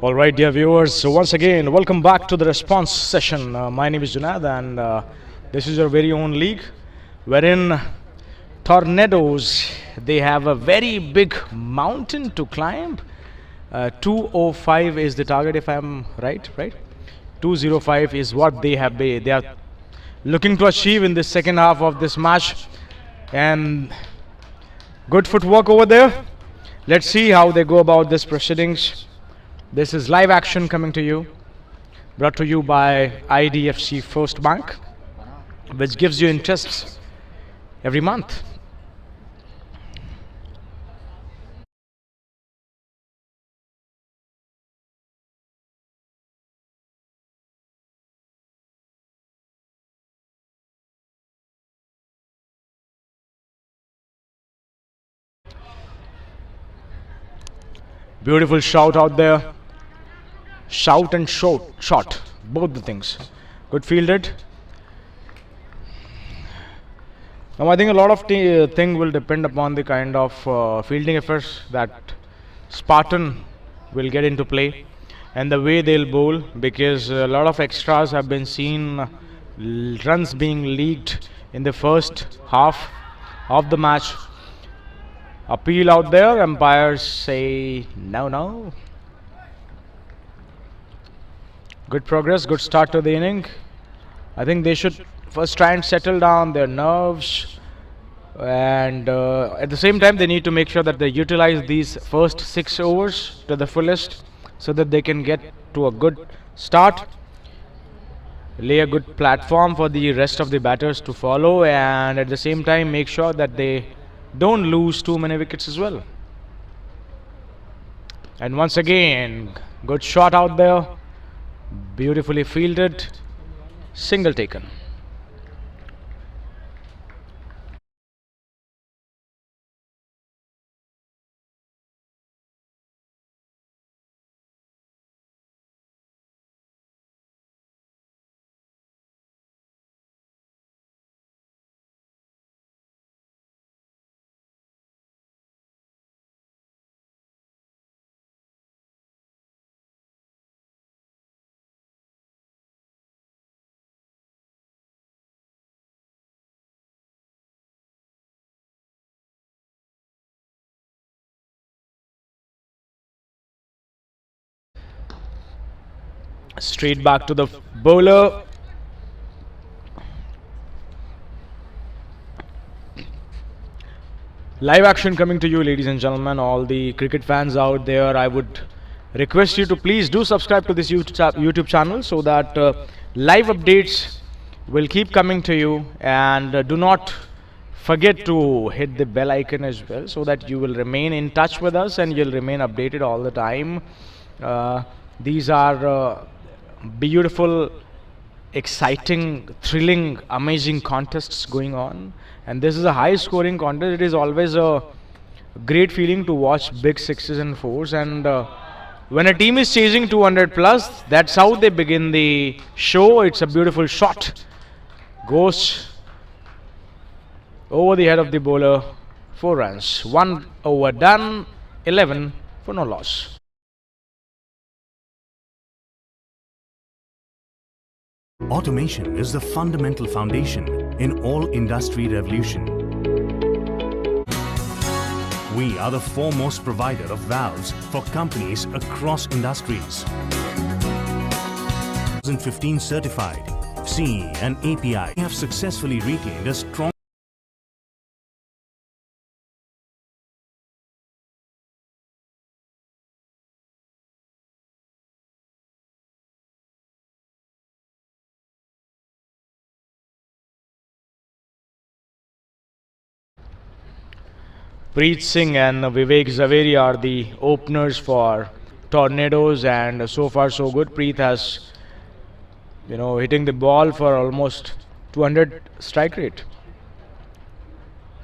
All right, dear viewers. So once again, welcome back to the response session. My name is Junaid, and this is your very own league, wherein Tornadoes, they have a very big mountain to climb. 205 is the target, if I'm right. 205 is what they are looking to achieve in the second half of this match, and good footwork over there. Let's see how they go about this proceedings. This is live action coming to you, brought to you by IDFC First Bank, which gives you interests every month. Beautiful shout out there. Shout and shot, both the things. Good fielded. Now I think a lot of thing will depend upon the kind of fielding efforts that Spartan will get into play, and the way they'll bowl, because a lot of extras have been seen, runs being leaked in the first half of the match. Appeal out there, umpires say no. Good progress, good start to the inning. I think they should first try and settle down their nerves, and at the same time they need to make sure that they utilize these first 6 overs to the fullest, so that they can get to a good start, lay a good platform for the rest of the batters to follow, and at the same time make sure that they don't lose too many wickets as well. And once again, good shot out there, beautifully fielded, single taken. Straight back to the bowler. Live action coming to you, ladies and gentlemen, all the cricket fans out there. I would request you to please do subscribe to this YouTube channel, so that live updates will keep coming to you, and do not forget to hit the bell icon as well, so that you will remain in touch with us and you'll remain updated all the time. These are beautiful, exciting, thrilling, amazing contests going on, and this is a high scoring contest. It is always a great feeling to watch big 6s and 4s, and when a team is chasing 200 plus, that's how they begin the show. It's a beautiful shot, goes over the head of the bowler. 4 runs, 1 over done, 11 for no loss. Automation is the fundamental foundation in all industry revolution. We are the foremost provider of valves for companies across industries. 2015 certified CE and API. We have successfully retained a strong Preet Singh and Vivek Zaveri are the openers for Tornadoes, and so far so good. Preet has, hitting the ball for almost 200 strike rate.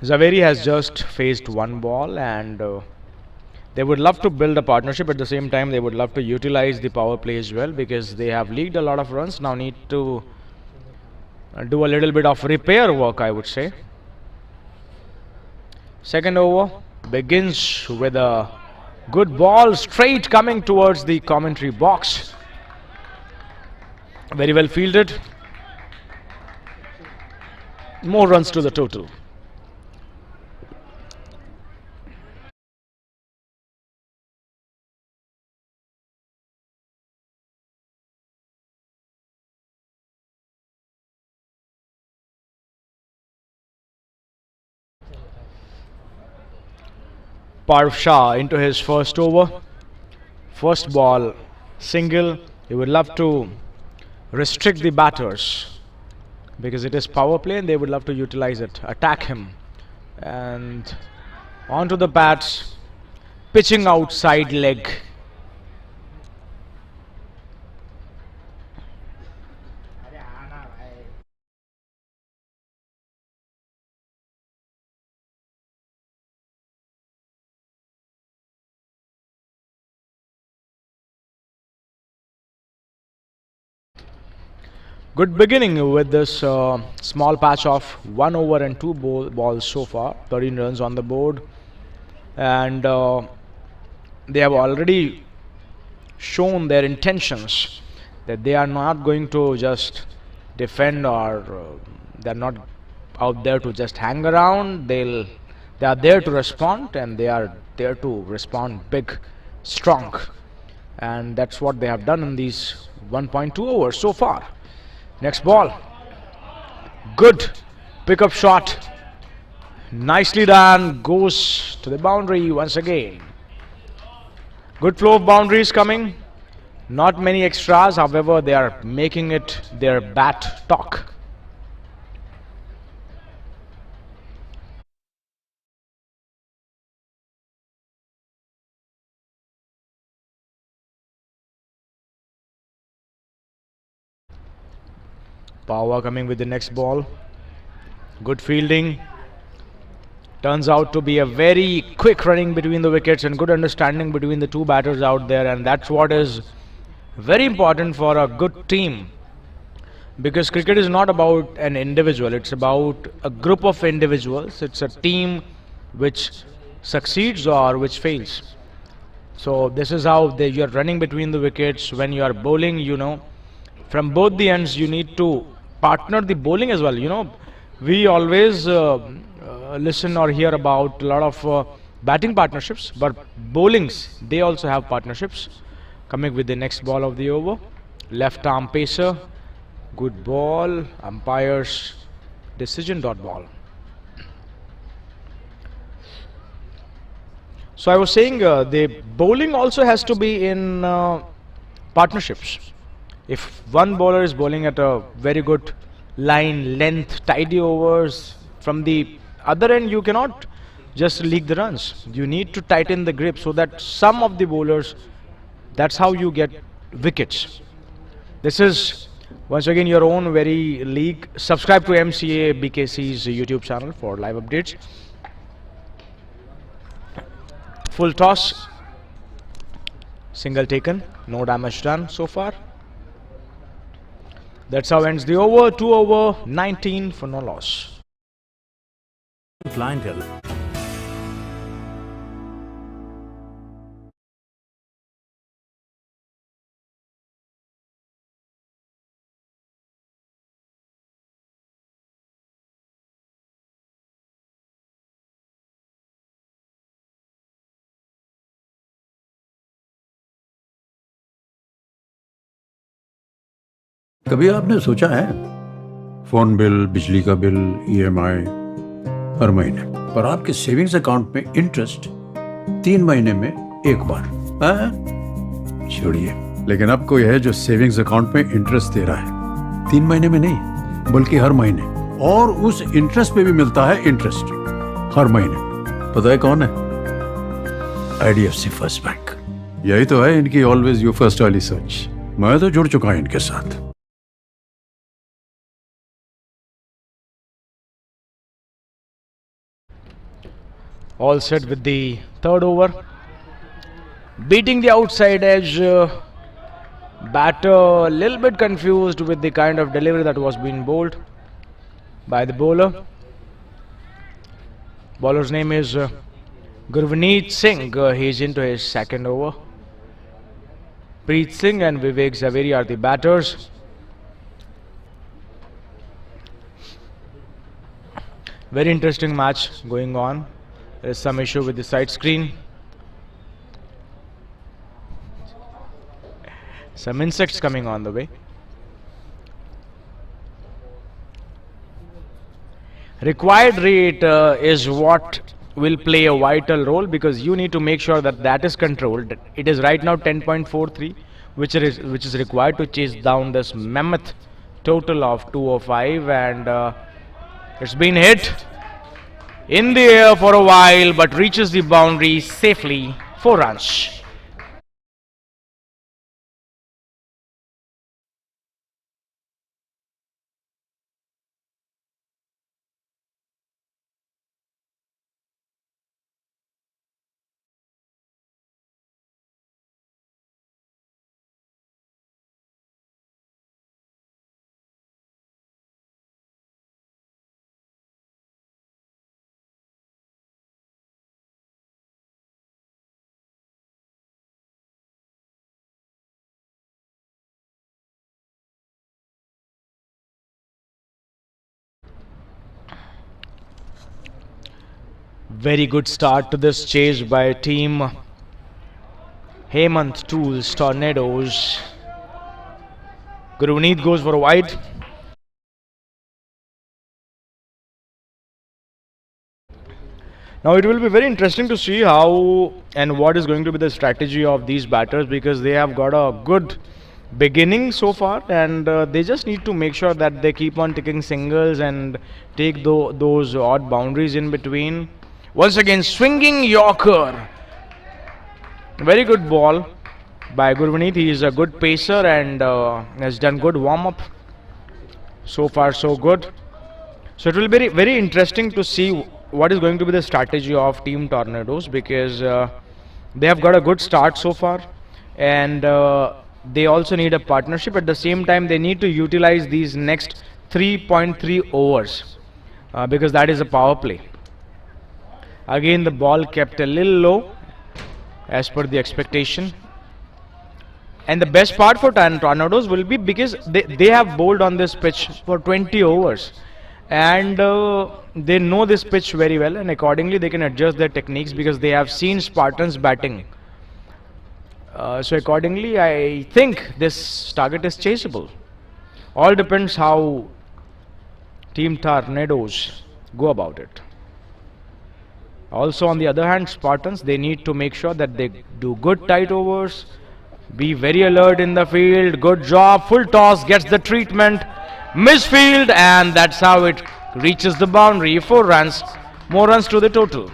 Zaveri has just faced 1 ball, and they would love to build a partnership. At the same time, they would love to utilize the power play as well, because they have leaked a lot of runs. Now need to do a little bit of repair work, I would say. Second over begins with a Good ball straight coming towards the commentary box. Very well fielded. More runs to the total. Parv Shah into his first over. First ball, single. He would love to restrict the batters because it is power play and they would love to utilize it, attack him. And onto the bats, pitching outside leg. Good beginning with this small patch of 1 over and 2 balls so far. 13 runs on the board, and they have already shown their intentions that they are not going to just defend, or they are not out there to just hang around. They are there to respond, and they are there to respond big, strong, and that's what they have done in these 1.2 overs so far. Next ball, good pickup shot, nicely done, goes to the boundary once again. Good flow of boundaries coming, not many extras, however they are making it their bat talk. Power coming with the next ball. Good fielding. Turns out to be a very quick running between the wickets and good understanding between the two batters out there, and that's what is very important for a good team, because cricket is not about an individual, it's about a group of individuals. It's a team which succeeds or which fails. So this is how you're running between the wickets. When you are bowling, you know, from both the ends you need to partner the bowling as well. You know, we always listen or hear about a lot of batting partnerships, but bowlings, they also have partnerships. Coming with the next ball of the over, left arm pacer, good ball, umpire's decision, dot ball. So I was saying the bowling also has to be in partnerships. If one bowler is bowling at a very good line, length, tidy overs, from the other end you cannot just leak the runs. You need to tighten the grip so that some of the bowlers, that's how you get wickets. This is once again your own very league. Subscribe to Mca Bkc's YouTube channel for live updates. Full toss, single taken, no damage done so far. That's how ends the over. 2 over 19 for no loss. Clientele. कभी आपने सोचा है phone bill, बिजली का bill, EMI हर महीने, पर आपके savings account में इंटरेस्ट 3 महीने में एक बार? छोड़िए, लेकिन अब कोई है जो सेविंग्स अकाउंट में इंटरेस्ट दे रहा है 3 महीने में नहीं, बल्कि हर महीने, और उस इंटरेस्ट पे भी मिलता है इंटरेस्ट हर महीने। पता है कौन है? IDFC first bank. यही तो है इनकी ऑलवेज यू फर्स्ट वाली सोच। मैं तो जुड़ चुका हूं इनके साथ। All set with the third over. Beating the outside edge. Batter a little bit confused with the kind of delivery that was being bowled by the bowler. Bowler's name is Gurvanjeet Singh, he's into his second over. Preet Singh and Vivek Zaveri are the batters. Very interesting match going on. There is some issue with the side screen. Some insects coming on the way. Required rate is what will play a vital role, because you need to make sure that that is controlled. It is right now 10.43, which is required to chase down this mammoth total of 205, and it's been hit in the air for a while but reaches the boundary safely. 4 runs. Very good start to this chase by team Hemant Tools Tornadoes. Gurvanjeet goes for a wide. Now it will be very interesting to see how and what is going to be the strategy of these batters, because they have got a good beginning so far, and they just need to make sure that they keep on taking singles and take those odd boundaries in between. Once again, swinging Yorker. Very good ball by Gurvanjeet. He is a good pacer and has done good warm-up. So far so good. So it will be very interesting to see what is going to be the strategy of Team Tornadoes, because they have got a good start so far, and they also need a partnership. At the same time, they need to utilize these next 3.3 overs, because that is a power play. Again, the ball kept a little low as per the expectation. And the best part for Tornadoes will be because they have bowled on this pitch for 20 overs. And they know this pitch very well, and accordingly they can adjust their techniques, because they have seen Spartans batting. So accordingly, I think this target is chaseable. All depends how Team Tornadoes go about it. Also, on the other hand, Spartans, they need to make sure that they do good tight overs, be very alert in the field. Good job. Full toss gets the treatment. Misfield, and that's how it reaches the boundary. 4 runs, more runs to the total.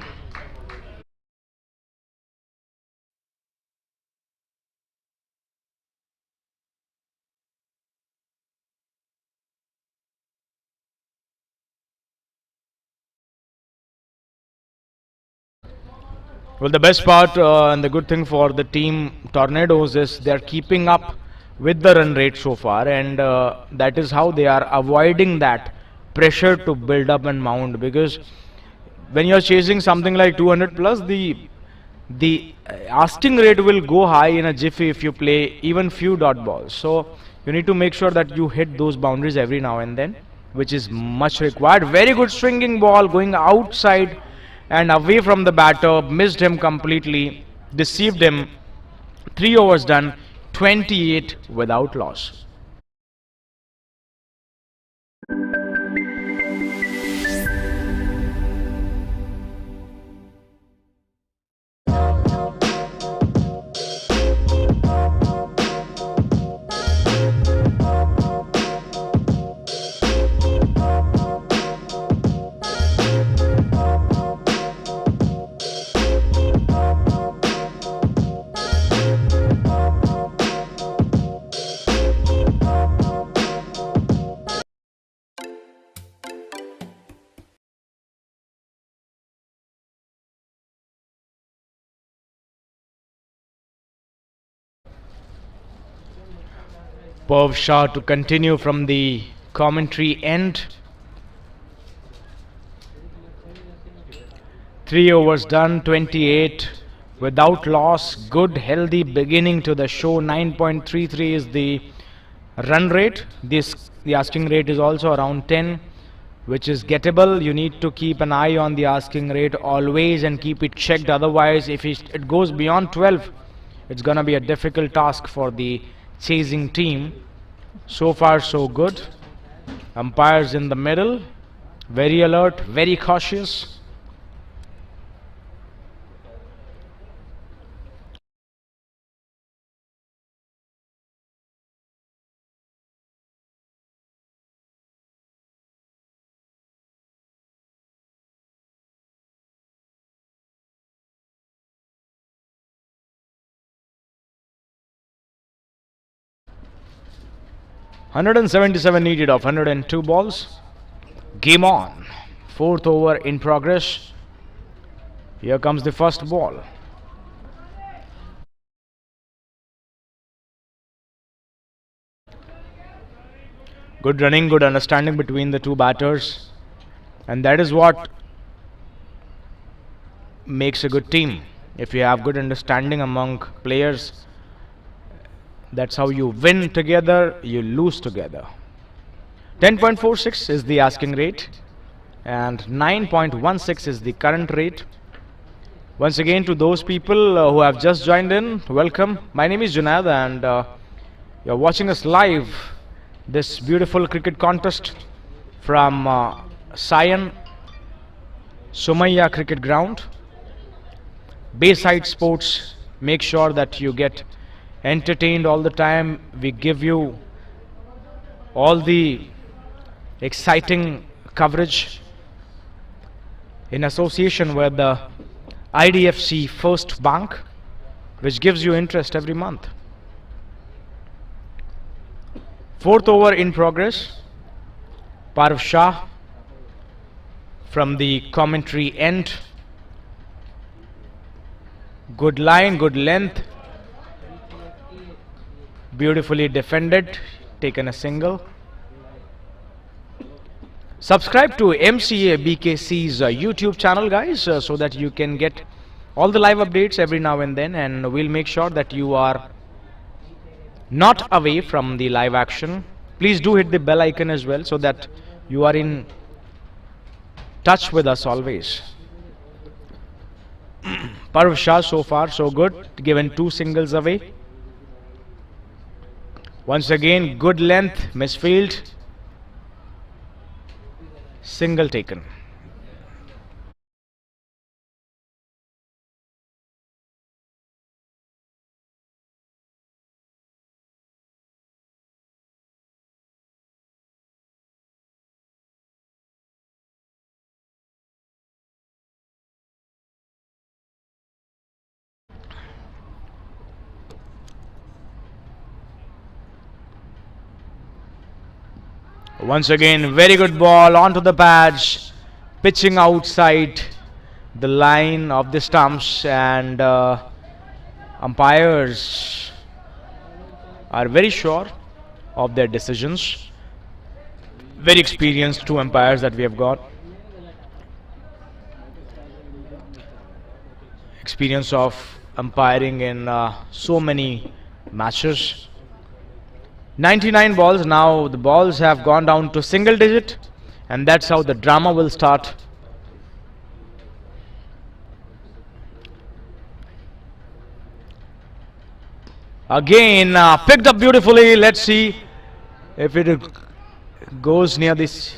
Well, the best part and the good thing for the team Tornadoes is they are keeping up with the run rate so far, and that is how they are avoiding that pressure to build up and mount, because when you are chasing something like 200 plus, the asking rate will go high in a jiffy if you play even few dot balls. So you need to make sure that you hit those boundaries every now and then, which is much required. Very good swinging ball going outside and away from the batter, missed him completely, deceived him. 3 overs done, 28 without loss. Perv Shah to continue from the commentary end. 3 overs done, 28 without loss. Good healthy beginning to the show. 9.33 is the run rate. The asking rate is also around 10, which is gettable. You need to keep an eye on the asking rate always and keep it checked. Otherwise, if it goes beyond 12, it's gonna be a difficult task for the chasing team. So far so good. Umpires in the middle, very alert, very cautious. .177 needed of 102 balls. Game on. 4th over in progress. Here comes the first ball. Good running, good understanding between the two batters, and that is what makes a good team. If you have good understanding among players, that's how you win together, you lose together. 10.46 is the asking rate and 9.16 is the current rate. Once again, to those people who have just joined in, welcome. My name is Junaid and you're watching us live, this beautiful cricket contest from Sion Sumaya Cricket Ground. Bayside Sports, make sure that you get entertained all the time. We give you all the exciting coverage in association with the IDFC First Bank, which gives you interest every month. 4th over in progress. Parv Shah from the commentary end. Good line, good length. Beautifully defended, taken a single. Subscribe to Mca Bkc's YouTube channel, guys, so that you can get all the live updates every now and then, and we'll make sure that you are not away from the live action. Please do hit the bell icon as well so that you are in touch with us always. Parv Shah, so far so good, given 2 singles away. Once again, good length, misfield, single taken. Once again, very good ball onto the pads, pitching outside the line of the stumps, and umpires are very sure of their decisions. Very experienced 2 umpires that we have got. Experience of umpiring in so many matches. 99 balls. Now the balls have gone down to single digit, and that's how the drama will start. Again, picked up beautifully. Let's see if it goes near this.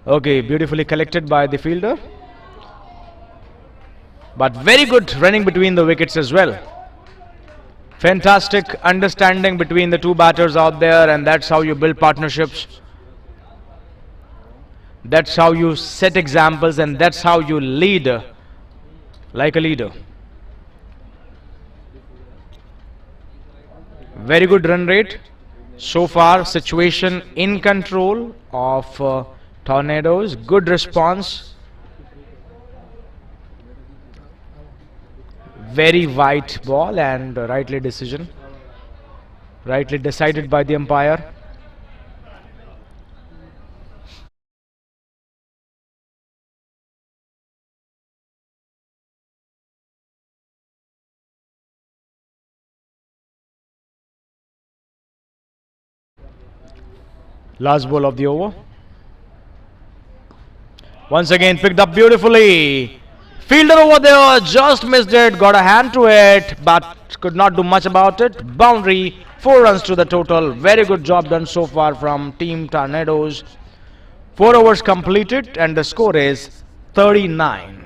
Okay, beautifully collected by the fielder, but very good running between the wickets as well. Fantastic understanding between the 2 batters out there, and that's how you build partnerships. That's how you set examples, and that's how you lead like a leader. Very good run rate. So far, situation in control of Tornadoes. Good response. Very wide ball and rightly decided by the umpire. Last ball of the over. Once again picked up beautifully. Fielder over there just missed it, got a hand to it, but could not do much about it. Boundary, 4 runs to the total. Very good job done so far from Team Tornadoes. 4 overs completed and the score is 39.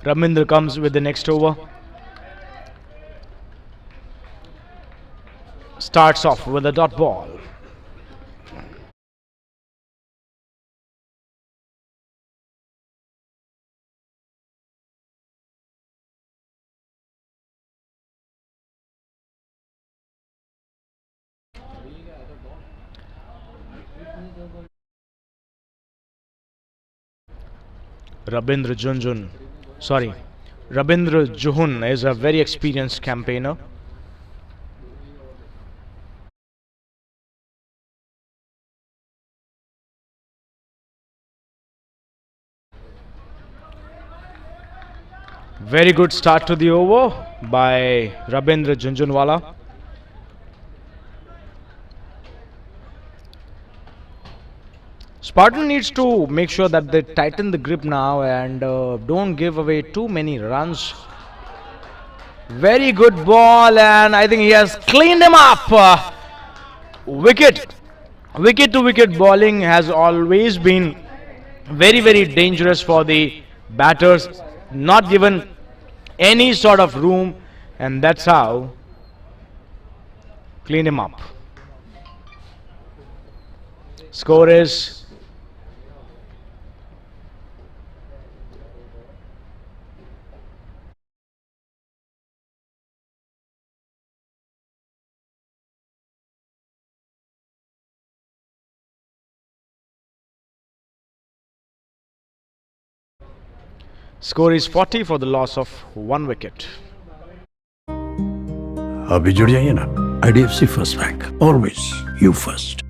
Ramindra comes with the next over. Starts off with a dot ball. Rabindra Junjun, sorry, Rabindra Juhun is a very experienced campaigner. Very good start to the over by Rabindra Junjunwala. Spartan needs to make sure that they tighten the grip now and don't give away too many runs. Very good ball, and I think he has cleaned him up. Wicket to wicket bowling has always been very dangerous for the batters, not given any sort of room, and that's how clean him up. Score is Score is 40 for the loss of 1 wicket. अभी जुड़ जाइए ना IDFC first bank, always you first.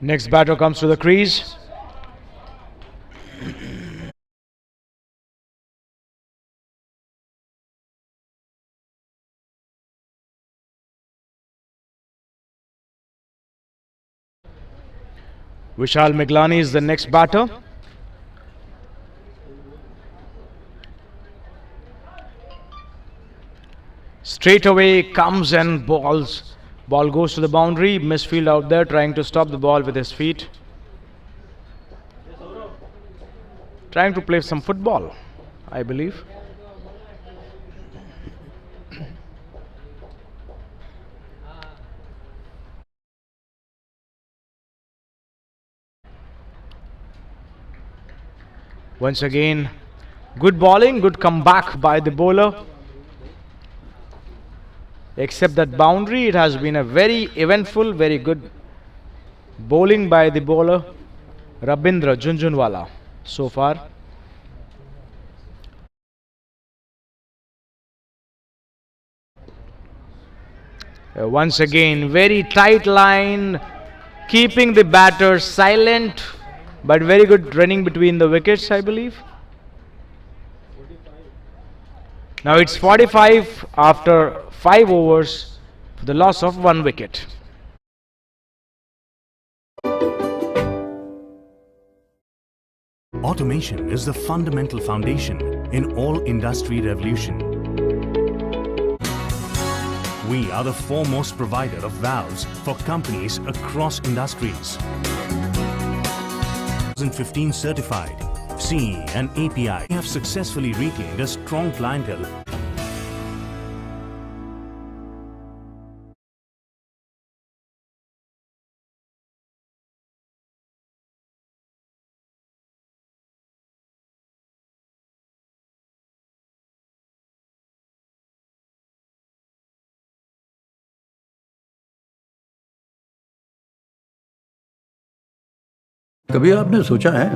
Next batter comes to the crease. Vishal Miglani is the next batter. Straight away comes and balls. Ball goes to the boundary. Misfield out there trying to stop the ball with his feet. Trying to play some football, I believe. Once again, good bowling, good comeback by the bowler. Except that boundary, it has been a very eventful, very good bowling by the bowler Rabindra Junjunwala so far. Once again, very tight line, keeping the batter silent, but very good running between the wickets, I believe. Now it's 45 after 5 overs for the loss of 1 wicket. Automation is the fundamental foundation in all industry revolution. We are the foremost provider of valves for companies across industries. 2015 certified, CE and API. We have successfully retained a strong clientele. कभी आपने सोचा है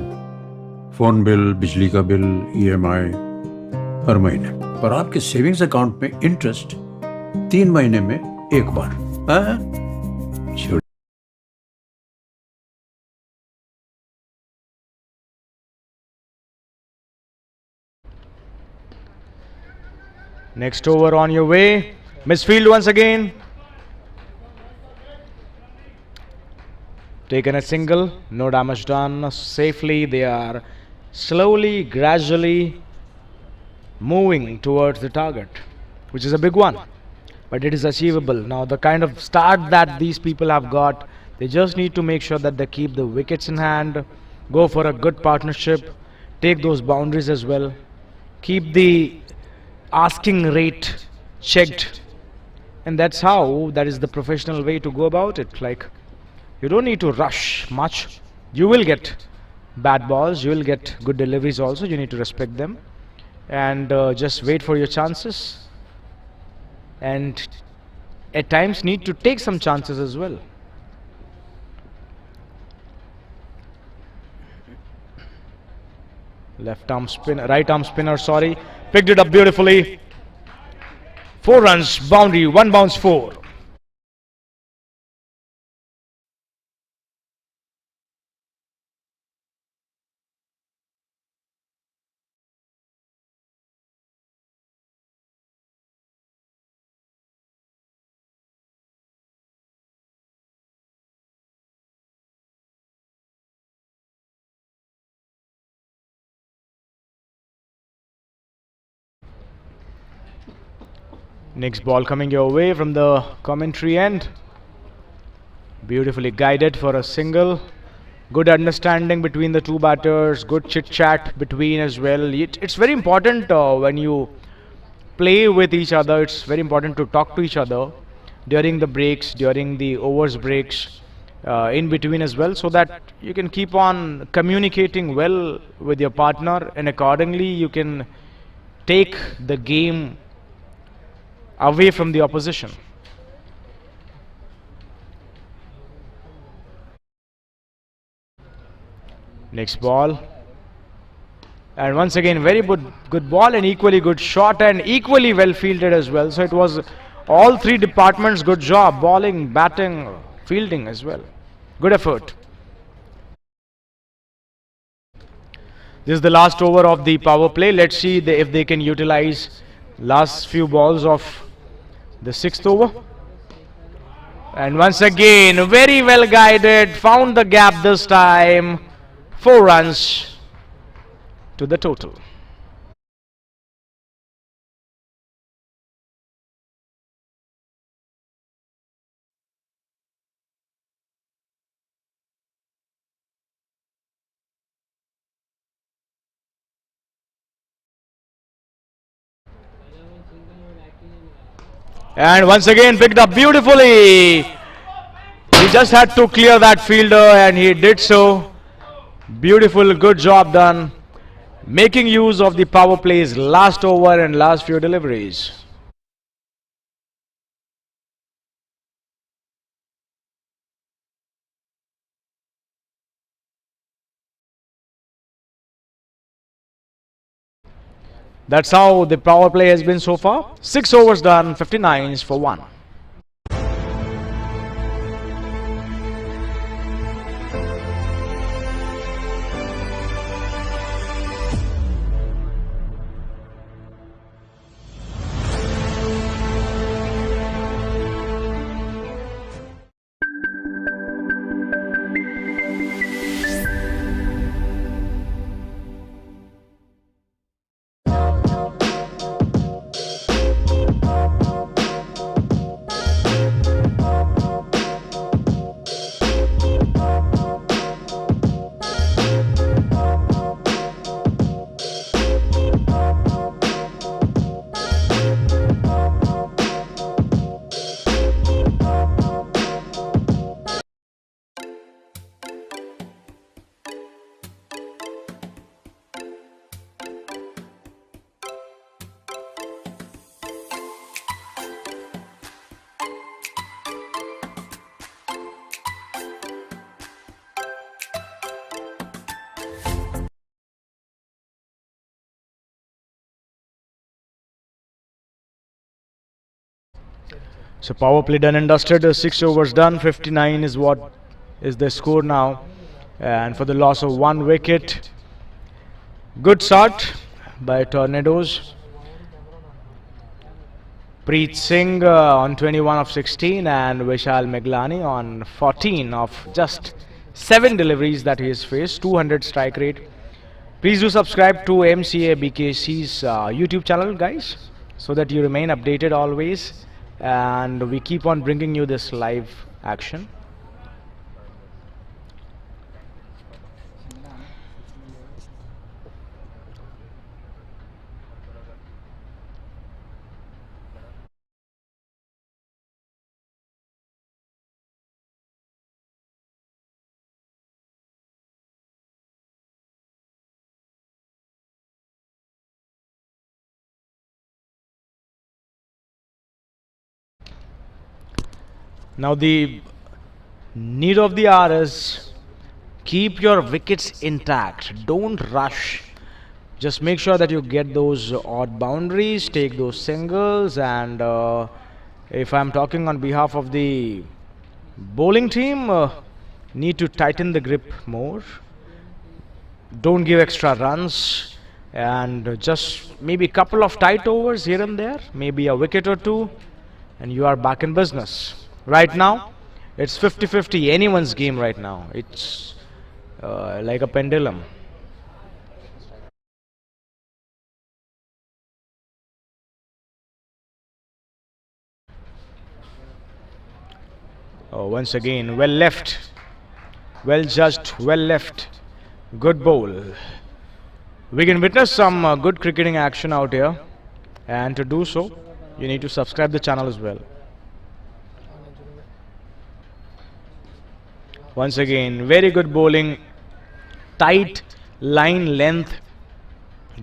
phone bill, बिजली का bill, EMI हर महीने, पर आपके savings account में इंटरेस्ट 3 महीने में एक बार? छोड़। Next over on your way. Misfield once again. Taken a single, no damage done. Safely they are slowly, gradually moving towards the target, which is a big one, but it is achievable. Now the kind of start that these people have got, they just need to make sure that they keep the wickets in hand, go for a good partnership, take those boundaries as well, keep the asking rate checked, and that's how, that is the professional way to go about it. Like, you don't need to rush much. You will get bad balls, you will get good deliveries also, you need to respect them, and just wait for your chances, and at times need to take some chances as well. Left arm spinner, right arm spinner, sorry, picked it up beautifully. 4 runs, boundary, 1 bounce, 4. Next ball coming your way from the commentary end. Beautifully guided for a single. Good understanding between the two batters. Good chit chat between as well. It's very important when you play with each other. It's very important to talk to each other during the breaks, during the overs breaks, in between as well, so that you can keep on communicating well with your partner, and accordingly you can take the game away from the opposition. Next ball, and once again very good ball, and equally good shot, and equally well fielded as well. So it was all 3 departments, good job, bowling, batting, fielding as well. Good effort. This is the last over of the power play. Let's see if they can utilize last few balls of the 6th over. And once again, very well guided, found the gap this time. 4 runs to the total. And once again picked up beautifully. He just had to clear that fielder and he did so. Beautiful, good job done. Making use of the power plays last over and last few deliveries. That's how the power play has been so far. 6 overs done, 59s for 1. So power play done and dusted. 6 overs done. 59 is what is the score now. And for the loss of 1 wicket. Good start by Tornadoes. Preet Singh on 21 of 16 and Vishal Meglani on 14 of just 7 deliveries that he has faced. 200 strike rate. Please do subscribe to Mca Bkc's YouTube channel, guys, so that you remain updated always. And we keep on bringing you this live action. Now the need of the hour is keep your wickets intact. Don't rush. Just make sure that you get those odd boundaries, take those singles, and if I'm talking on behalf of the bowling team, need to tighten the grip more. Don't give extra runs, and just maybe a couple of tight overs here and there, maybe a wicket or two, and you are back in business. Right now, it's 50-50, anyone's game right now. It's like a pendulum. Oh, once again, well left. Well judged, well left. Good bowl. We can witness some good cricketing action out here. And to do so, you need to subscribe the channel as well. Once again, very good bowling, tight line length,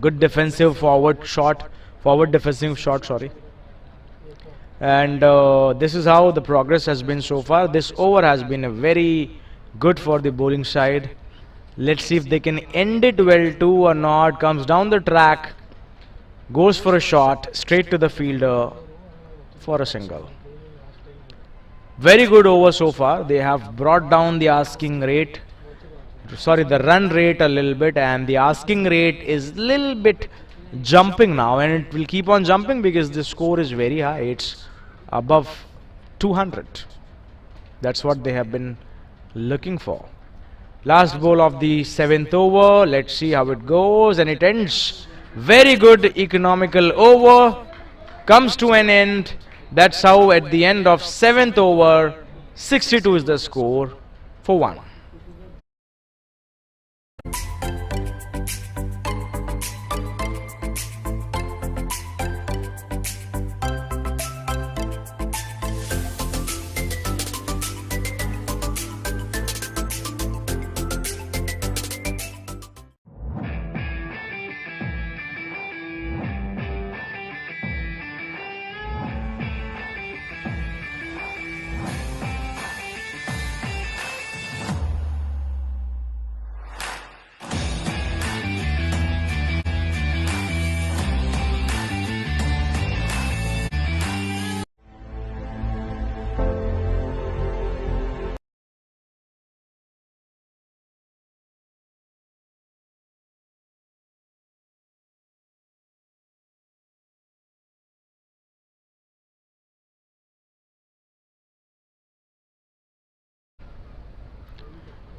good defensive forward defensive shot, sorry. And this is how the progress has been so far. This over has been a very good for the bowling side. Let's see if they can end it well too or not. Comes down the track, goes for a shot, straight to the fielder for a single. Very good over so far. They have brought down the asking rate, the run rate a little bit, and the asking rate is little bit jumping now, and it will keep on jumping because the score is very high. It's above 200. That's what they have been looking for. Last ball of the 7th over. Let's see how it goes. And it ends. Very good economical over. Comes to an end. That's how at the end of 7th over, 62 is the score for 1.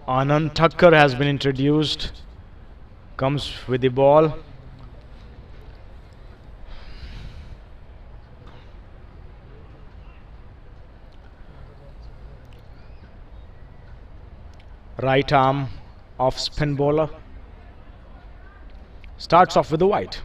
Anand Thakkar has been introduced. Comes with the ball. Right arm off spin bowler. Starts off with the white.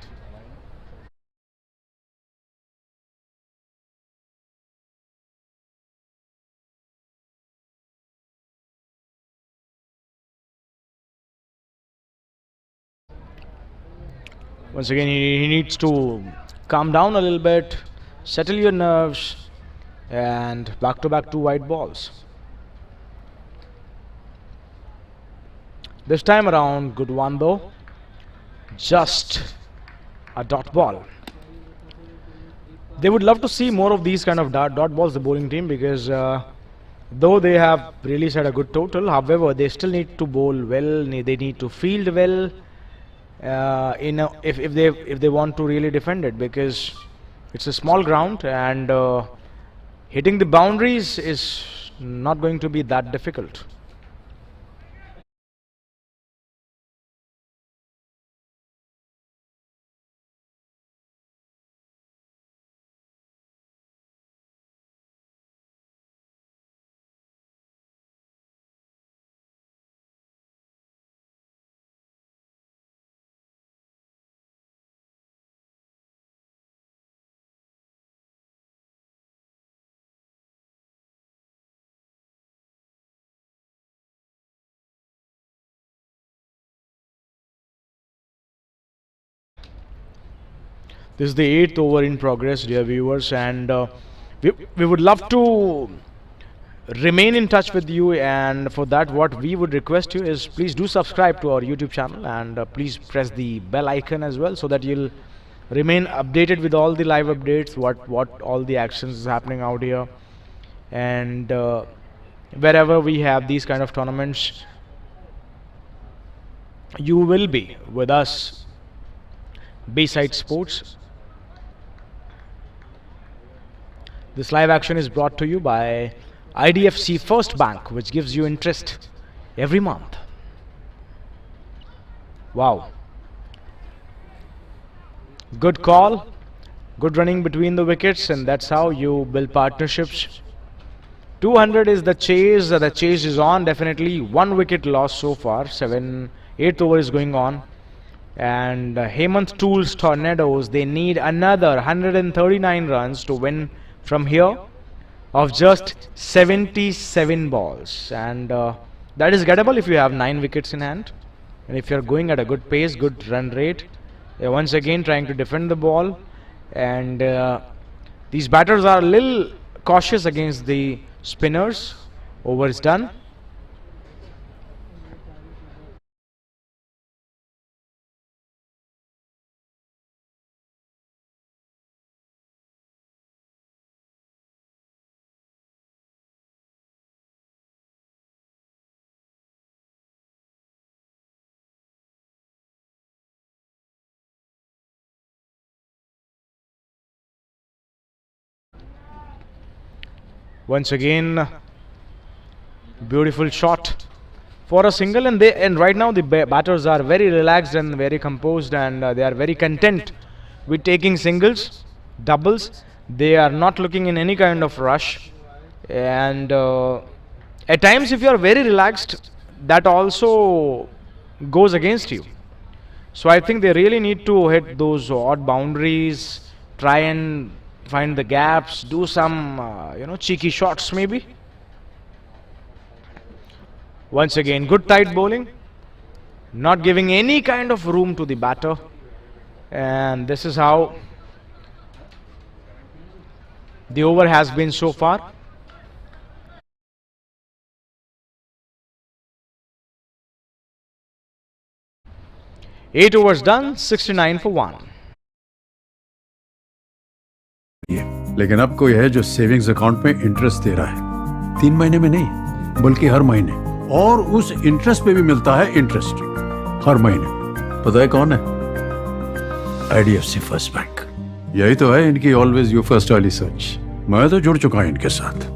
Once again, he needs to calm down a little bit, settle your nerves, and back to back 2 white balls. This time around, good one though. Just a dot ball. They would love to see more of these kind of dot balls, the bowling team, because though they have really set a good total, however, they still need to bowl well. They need to field well. If they want to really defend it, because it's a small ground and hitting the boundaries is not going to be that difficult. This is the 8th over in progress, dear viewers, and we would love to remain in touch with you, and for that what we would request you is please do subscribe to our YouTube channel, and please press the bell icon as well, so that you'll remain updated with all the live updates, what all the actions is happening out here, and wherever we have these kind of tournaments, you will be with us. Bayside Sports. This live action is brought to you by IDFC First Bank, which gives you interest every month. Wow. Good call. Good running between the wickets, and that's how you build partnerships. 200 is the chase. The chase is on. Definitely 1 wicket loss so far. 8th over is going on. And Hemant Tools Tornadoes, they need another 139 runs to win from here of just 77 balls, and that is gettable if you have 9 wickets in hand, and if you are going at a good pace, good run rate. Once again trying to defend the ball, and these batters are a little cautious against the spinners. Over is done. Once again, Beautiful shot for a single, and right now the batters are very relaxed and very composed, and they are very content with taking singles, doubles. They are not looking in any kind of rush, and at times if you are very relaxed, that also goes against you. So I think they really need to hit those odd boundaries, try and find the gaps, do some cheeky shots maybe. Once again, good tight bowling, not giving any kind of room to the batter, and this is how the over has been so far. Eight overs done, 69 for 1. लेकिन अब कोई है जो savings account में interest दे रहा है, 3 महीने में नहीं बल्कि हर महीने, और उस इंटरेस्ट पे भी मिलता है इंटरेस्ट हर महीने। पता है कौन है? IDFC first bank. यही तो है इनकी ऑलवेज यू फर्स्ट वाली सोच। मैं तो जुड़ चुका हूं इनके साथ,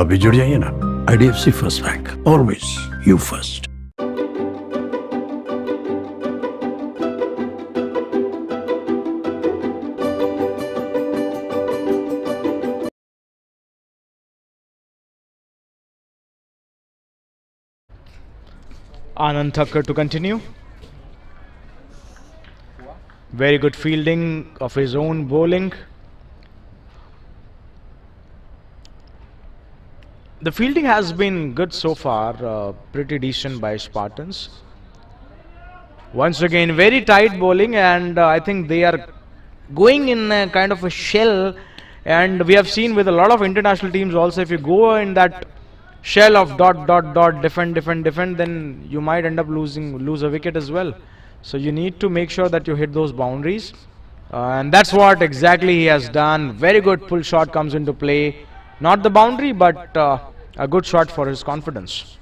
अभी जुड़ जाइए ना। IDFC first bank, always you first. Anand Thakkar to continue. Very good fielding of his own bowling. The fielding has been good so far, pretty decent by Spartans. Once again, very tight bowling, and I think they are going in a kind of a shell. And we have seen with a lot of international teams also, if you go in that shell of dot dot dot defend, then you might end up lose a wicket as well. So you need to make sure that you hit those boundaries, and that's what exactly he has done. Very good pull shot comes into play, not the boundary, but a good shot for his confidence.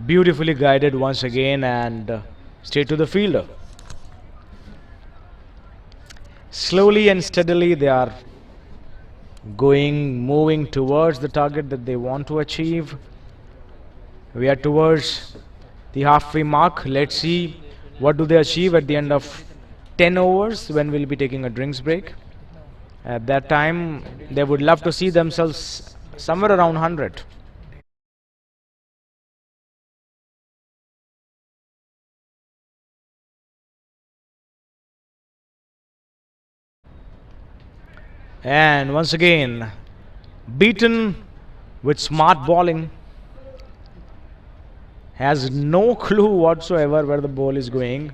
Beautifully guided once again, and straight to the fielder. Slowly and steadily they are moving towards the target that they want to achieve. We are towards the halfway mark. Let's see what do they achieve at the end of 10 overs when we'll be taking a drinks break. At that time they would love to see themselves somewhere around 100. And once again, beaten with smart bowling. Has no clue whatsoever where the ball is going,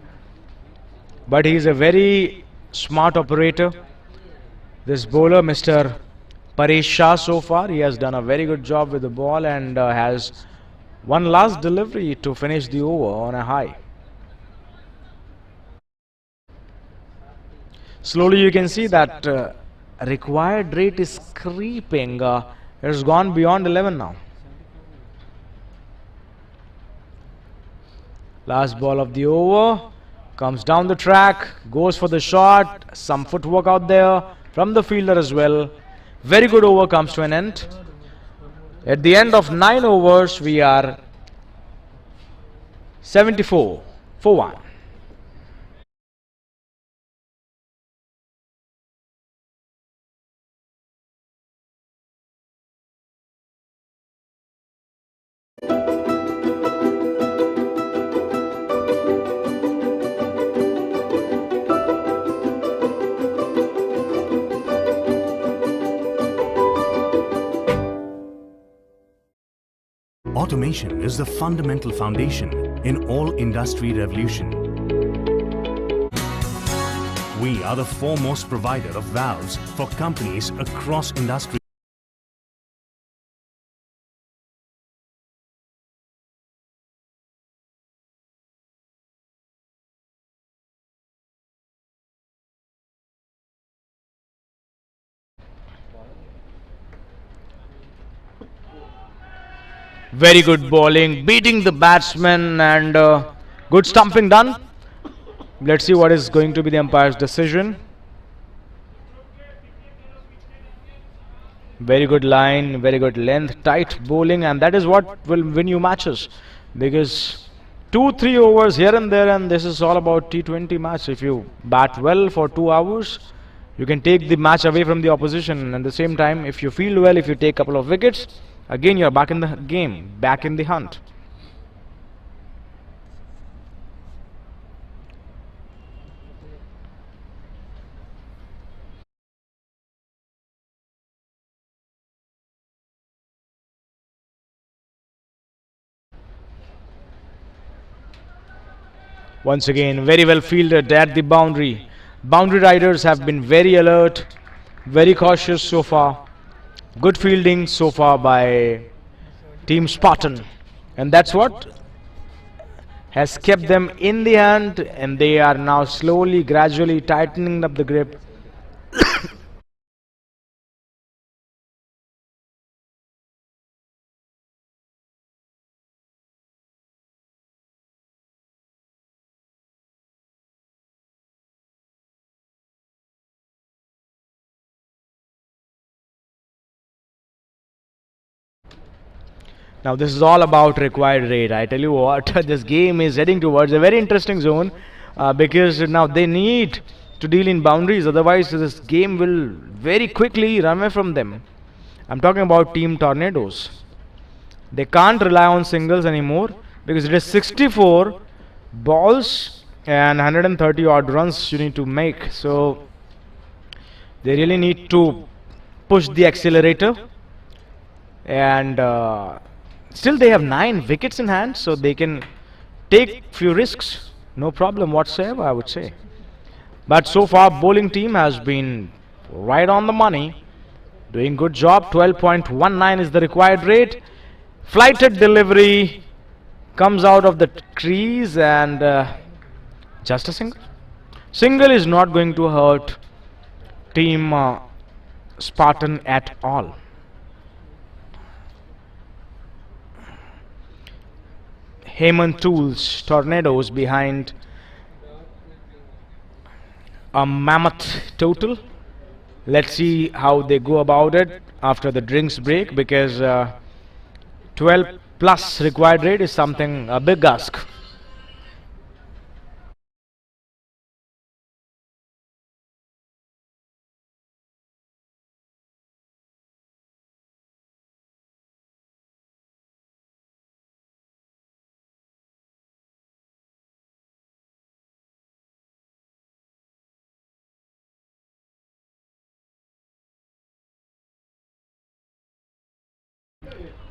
but he is a very smart operator. This bowler, Mr. Paresh Shah, so far he has done a very good job with the ball, and has one last delivery to finish the over on a high. Slowly you can see that required rate is creeping. It has gone beyond 11 now. Last ball of the over, comes down the track, goes for the shot, some footwork out there from the fielder as well. Very good over comes to an end. At the end of 9 overs, we are 74 for 1. Automation is the fundamental foundation in all industry revolution. We are the foremost provider of valves for companies across industry. Very good bowling, beating the batsman, and good stumping done. Let's see what is going to be the umpire's decision. Very good line, very good length, tight bowling, and that is what will win you matches. Because 2-3 overs here and there, and this is all about T20 match. If you bat well for 2 hours, you can take the match away from the opposition. And at the same time, if you field well, if you take a couple of wickets, again you're back in the game, back in the hunt. Once again, very well fielded at the boundary. Boundary riders have been very alert, very cautious so far. Good fielding so far by Team Spartan. And that's what has kept them in the hand, and they are now slowly, gradually tightening up the grip. Now this is all about required rate. I tell you what, this game is heading towards a very interesting zone, because now they need to deal in boundaries, otherwise this game will very quickly run away from them. I'm talking about Team Tornadoes. They can't rely on singles anymore, because it is 64 balls and 130 odd runs you need to make. So they really need to push the accelerator, and still they have 9 wickets in hand, so they can take few risks, no problem whatsoever, I would say. But so far bowling team has been right on the money, doing good job. 12.19 is the required rate. Flighted delivery comes out of the crease, and just a single. Single is not going to hurt Team Spartan at all. Hemant Tools, Tornadoes behind a mammoth total. Let's see how they go about it after the drinks break, because 12 plus required rate is something a big ask.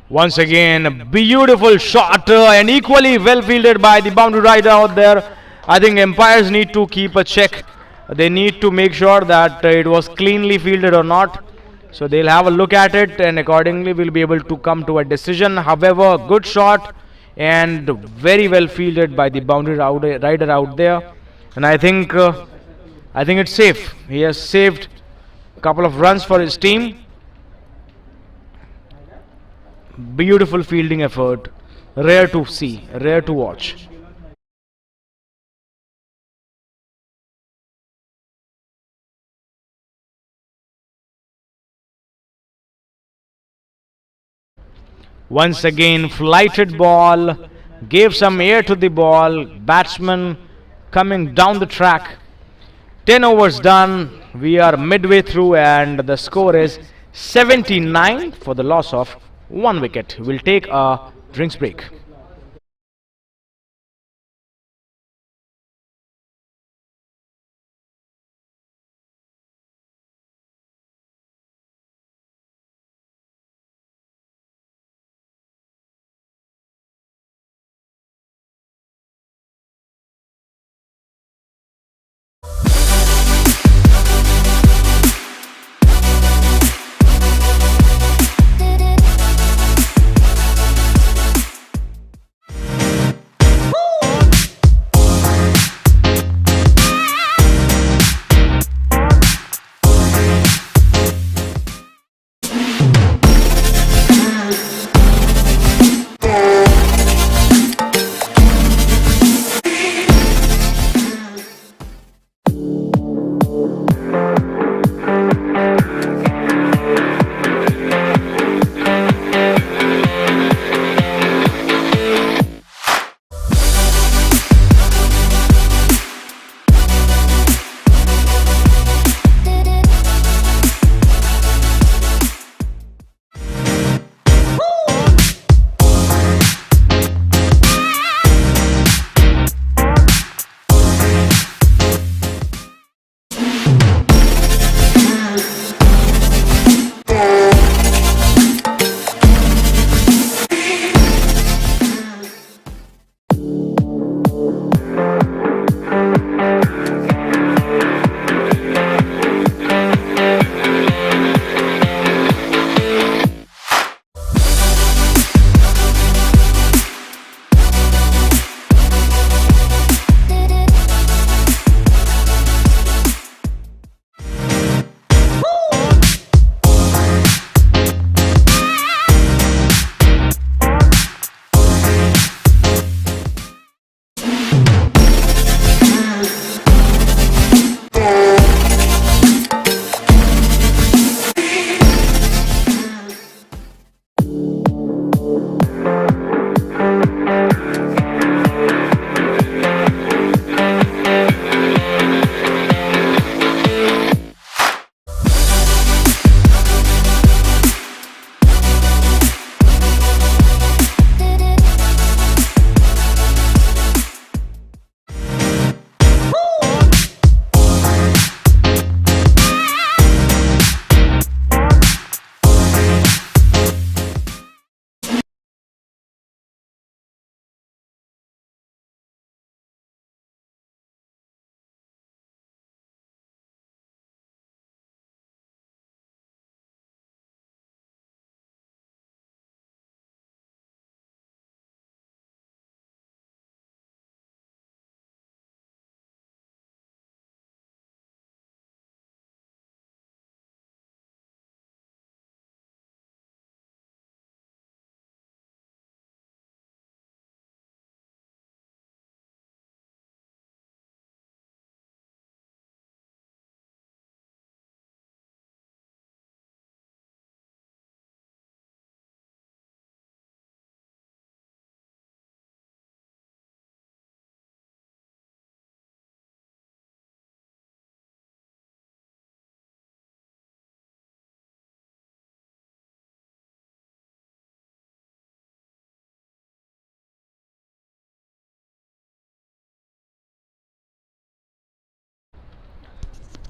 Once again, a beautiful shot, and equally well fielded by the boundary rider out there. I think umpires need to keep a check. They need to make sure that it was cleanly fielded or not. So they'll have a look at it, and accordingly we'll be able to come to a decision. However, good shot and very well fielded by the boundary rider out there. And I think it's safe. He has saved a couple of runs for his team. Beautiful fielding effort, rare to see, rare to watch. Once again, flighted ball, gave some air to the ball, batsman coming down the track. 10 overs done, we are midway through, and the score is 79 for the loss of 1 wicket. We'll take a drinks break.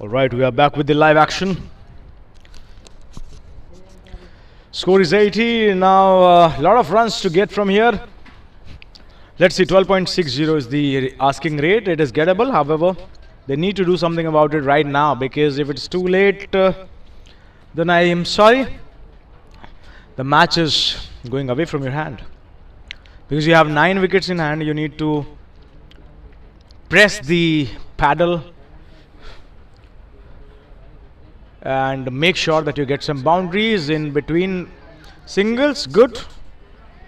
Alright, we are back with the live action. Score is 80. Now a lot of runs to get from here. Let's see, 12.60 is the asking rate. It is gettable. However, they need to do something about it right now, because if it's too late, then I am sorry. The match is going away from your hand. Because you have 9 wickets in hand, you need to press the paddle and make sure that you get some boundaries in between singles. Good,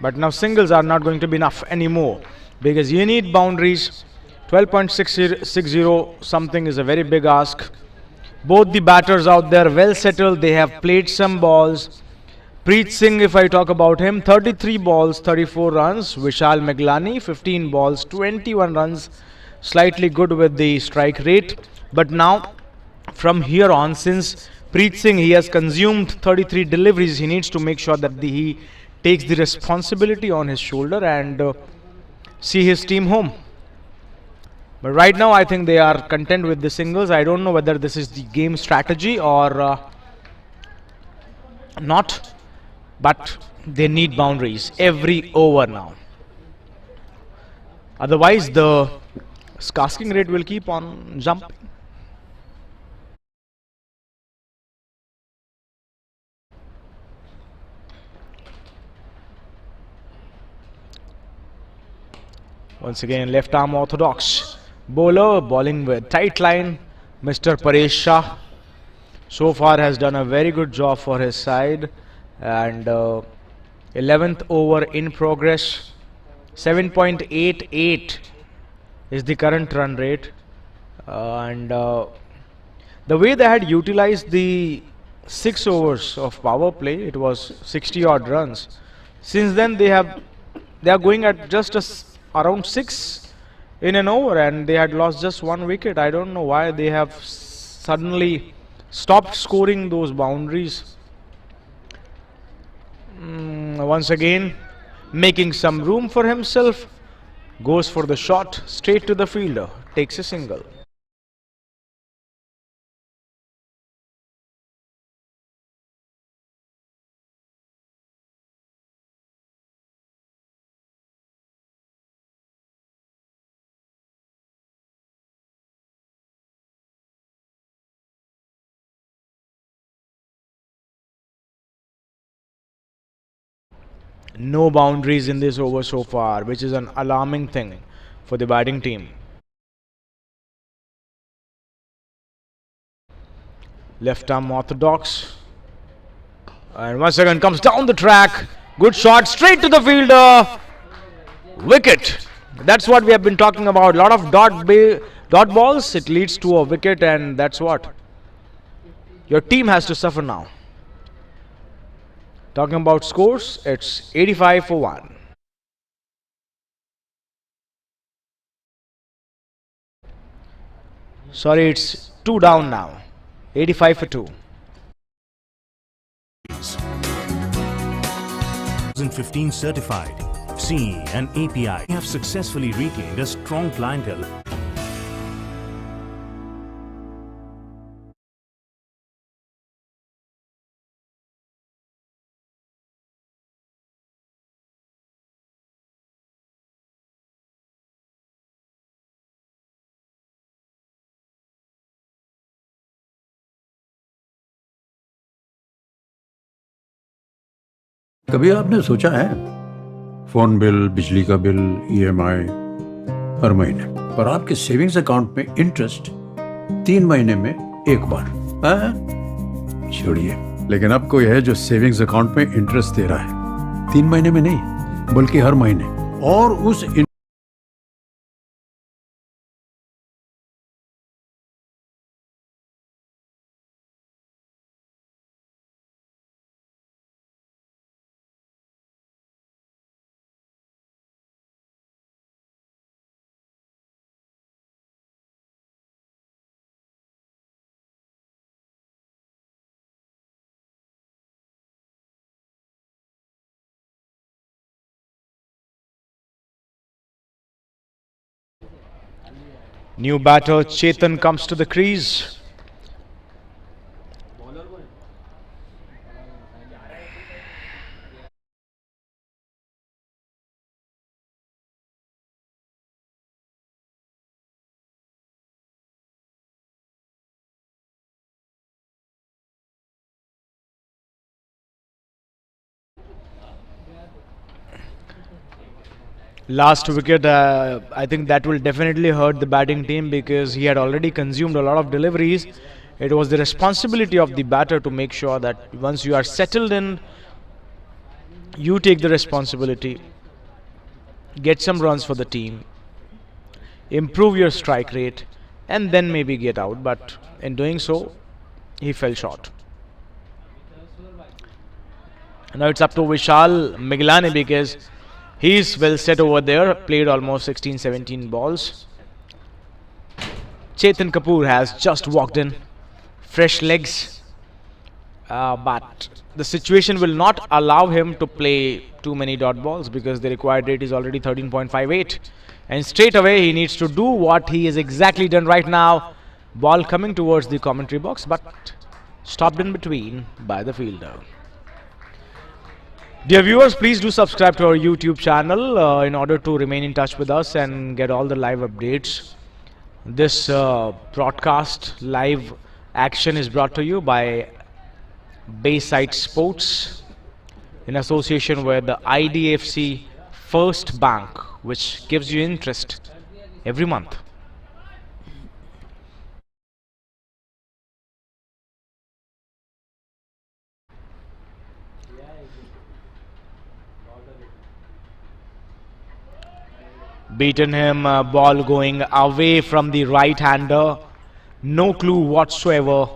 but now singles are not going to be enough anymore, because you need boundaries. 12.60 something is a very big ask. Both the batters out there well settled, they have played some balls. Preet Singh, if I talk about him, 33 balls, 34 runs. Vishal Meglani, 15 balls, 21 runs. Slightly good with the strike rate. But now, from here on, since Preet Singh, he has consumed 33 deliveries, he needs to make sure that he takes the responsibility on his shoulder and see his team home. But right now, I think they are content with the singles. I don't know whether this is the game strategy or not. But they need boundaries every over now. Otherwise, the asking rate will keep on jumping. Once again, left arm orthodox bowler bowling with tight line. Mr. Paresh Shah so far has done a very good job for his side. And 11th over in progress. 7.88 is the current run rate. And the way they had utilized the 6 overs of power play, it was 60 odd runs. Since then they are going at just around 6 in an over, and they had lost just 1 wicket. I don't know why they have suddenly stopped scoring those boundaries. Once again, making some room for himself, goes for the shot straight to the fielder, takes a single. No boundaries in this over so far, which is an alarming thing for the batting team. Left arm orthodox, and once again comes down the track. Good shot straight to the fielder. Wicket. That's what we have been talking about. A lot of dot balls. It leads to a wicket, and that's what your team has to suffer now. Talking about scores, it's 85 for 1. Sorry, it's 2 down now. 85 for 2. 2015 certified CE and API have successfully retained a strong clientele. कभी आपने सोचा है phone bill, बिजली का bill, EMI हर महीने, पर आपके savings account में इंटरेस्ट 3 महीने में एक बार? छोड़िए, लेकिन अब कोई है जो सेविंग्स अकाउंट में इंटरेस्ट दे रहा है 3 महीने में नहीं, बल्कि हर महीने, और उस New batter Chetan comes to the crease. last wicket, I think that will definitely hurt the batting team because he had already consumed a lot of deliveries. It was the responsibility of the batter to make sure that once you are settled in, you take the responsibility, get some runs for the team, improve your strike rate, and then maybe get out. But in doing so, he fell short. Now it's up to Vishal Miglani because he's well set over there, played almost 16-17 balls. Chetan Kapoor has just walked in, fresh legs, but the situation will not allow him to play too many dot balls because the required rate is already 13.58, and straight away he needs to do what he has exactly done right now. Ball coming towards the commentary box, but stopped in between by the fielder. Dear viewers, please do subscribe to our YouTube channel in order to remain in touch with us and get all the live updates. This broadcast live action is brought to you by Bayside Sports in association with the IDFC First Bank, which gives you interest every month. Beaten him, ball going away from the right hander. No clue whatsoever.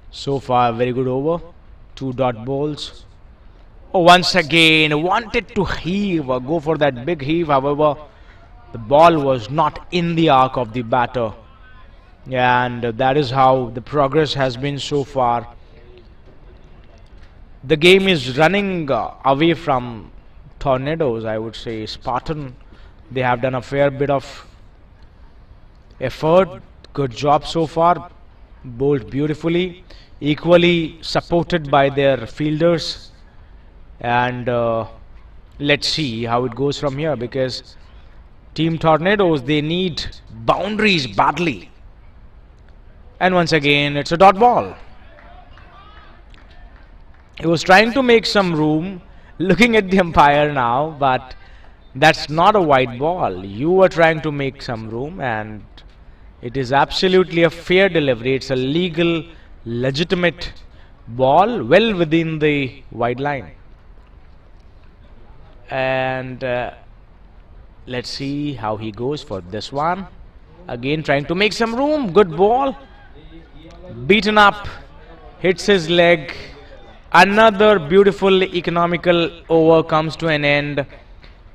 So far, very good over. 2 dot balls. Oh, once again, wanted to heave, go for that big heave. However, the ball was not in the arc of the batter. And that is how the progress has been so far. The game is running away from Tornadoes, I would say. Spartan, they have done a fair bit of effort. Good job so far. Bowled beautifully. Equally supported by their fielders. And let's see how it goes from here, because Team Tornadoes, they need boundaries badly. And once again, it's a dot ball. He was trying to make some room, looking at the umpire now, but that's not a wide ball. You were trying to make some room, and it is absolutely a fair delivery. It's a legal, legitimate ball, well within the wide line. And let's see how he goes for this one. Again trying to make some room. Good ball. Beaten up. Hits his leg. Another beautiful economical over comes to an end.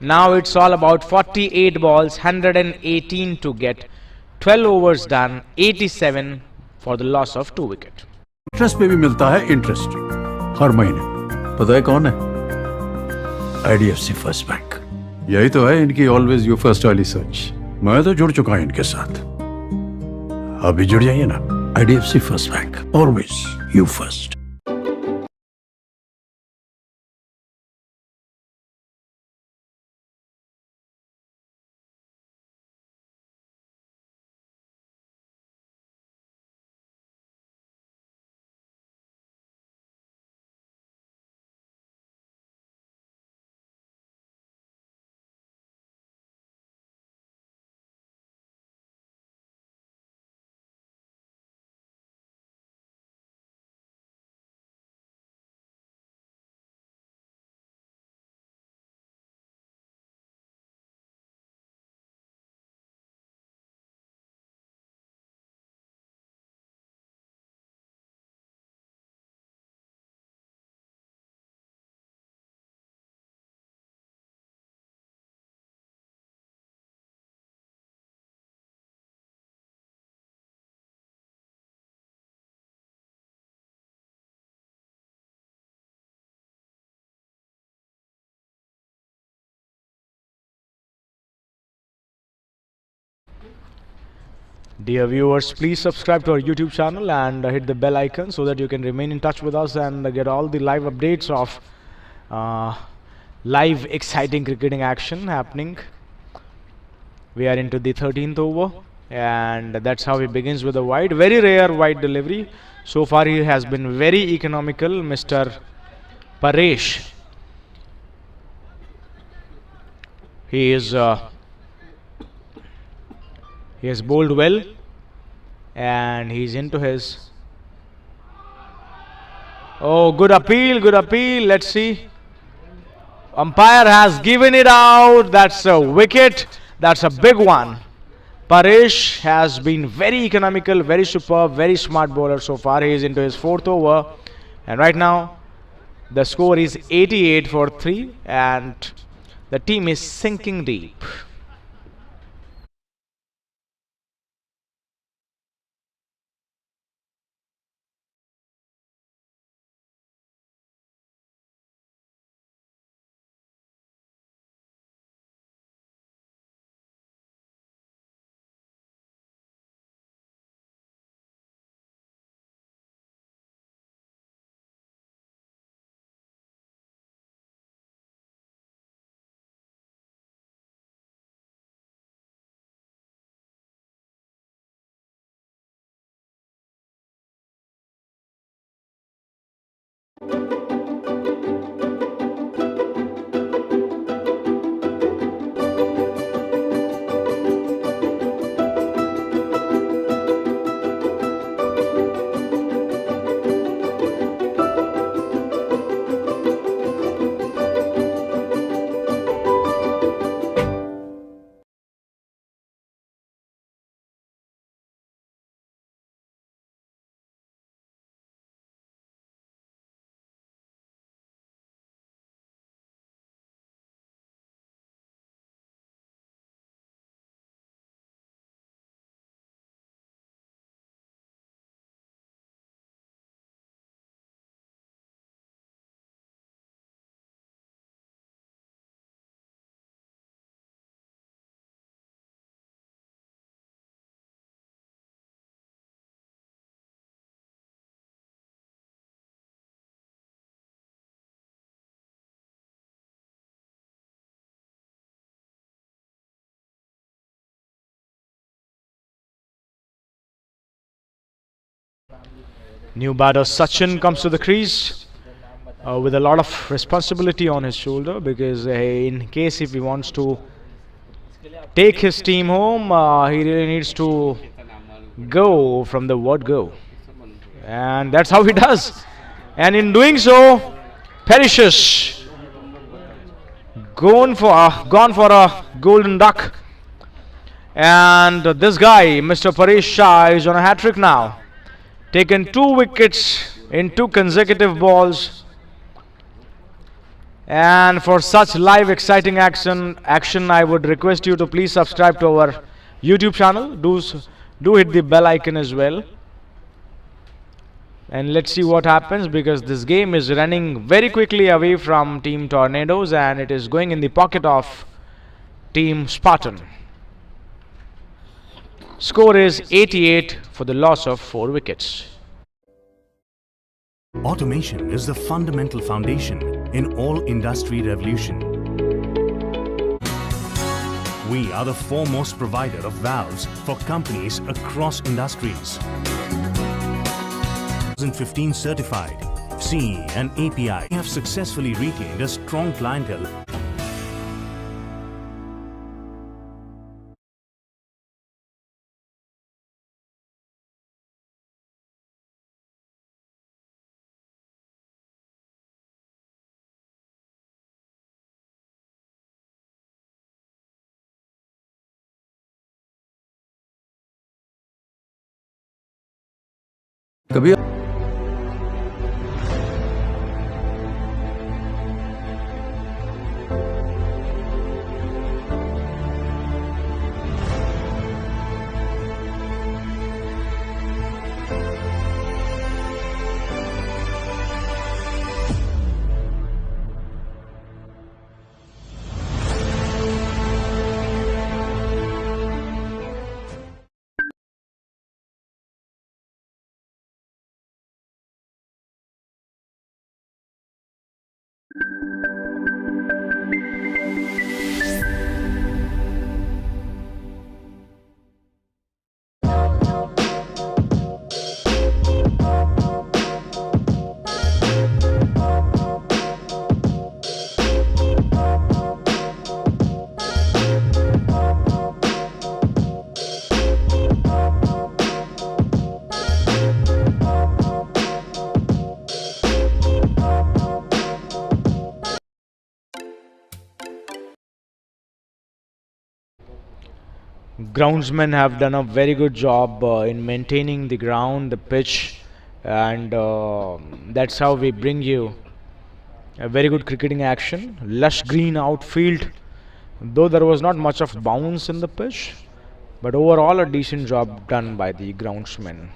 Now it's all about 48 balls, 118 to get. 12 overs done, 87 for the loss of 2 wickets. Interest पे भी मिलता है interest हर महीने। पता है कौन है? IDFC first bank. यही तो है इनकी ऑलवेज यू फर्स्ट वाली सोच। मैं तो जुड़ चुका हूं इनके साथ, अभी जुड़ जाइए ना। IDFC first bank, always you first. Dear viewers, please subscribe to our YouTube channel and hit the bell icon so that you can remain in touch with us and get all the live updates of live exciting cricketing action happening We are into the 13th over, and that's how he begins with a wide. Very rare wide delivery. So far, he has been very economical, Mr. Paresh. He has bowled well, and he's into his. Oh, good appeal, good appeal. Let's see. Umpire has given it out. That's a wicket. That's a big one. Paresh has been very economical, very superb, very smart bowler so far. He is into his 4th over, and right now the score is 88 for 3, and the team is sinking deep. New batter Sachin comes to the crease with a lot of responsibility on his shoulder, because in case if he wants to take his team home, he really needs to go from the word go, and that's how he does. And in doing so, perishes gone for a golden duck. And this guy, Mr. Paresh Shah, is on a hat trick now. Taken 2 wickets in 2 consecutive balls. And for such live exciting action, I would request you to please subscribe to our YouTube channel. Do hit the bell icon as well. And let's see what happens, because this game is running very quickly away from Team Tornadoes, and it is going in the pocket of Team Spartan. Score is 88 for the loss of 4 wickets. Automation is the fundamental foundation in all industry revolution. We are the foremost provider of valves for companies across industries. 2015 certified, CE and API. We have successfully retained a strong clientele कभी groundsmen have done a very good job in maintaining the ground, the pitch, and that's how we bring you a very good cricketing action. Lush green outfield, though there was not much of bounce in the pitch, but overall a decent job done by the groundsmen.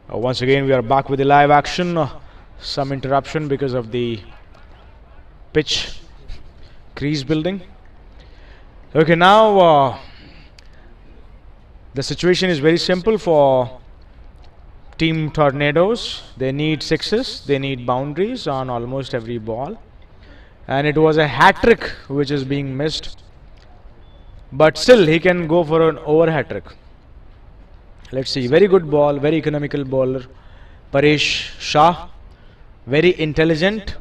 Once again, we are back with the live action. Some interruption because of the pitch crease building. Okay, now the situation is very simple for Team Tornadoes. They need sixes, they need boundaries on almost every ball, and it was a hat trick which is being missed, but still he can go for an over hat trick. Let's see, very good ball, very economical bowler, Paresh Shah, very intelligent,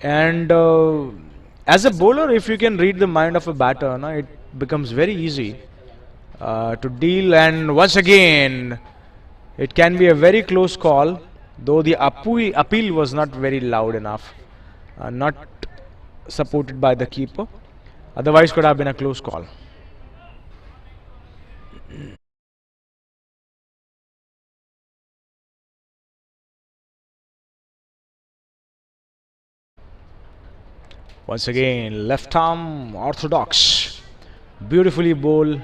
and as a bowler, if you can read the mind of a batter, it becomes very easy to deal. And once again, it can be a very close call, though the appeal was not very loud enough, not supported by the keeper. Otherwise, could have been a close call. Once again, left arm orthodox, beautifully bowled,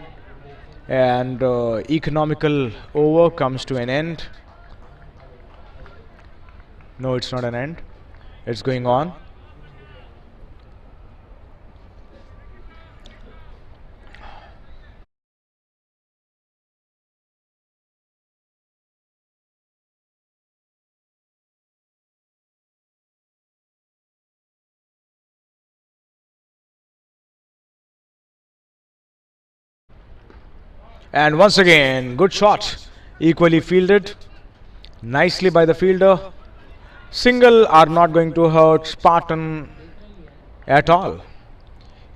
and economical over comes to an end. No, it's not an end, it's going on. And once again, good shot, equally fielded, nicely by the fielder. Single are not going to hurt Spartan at all.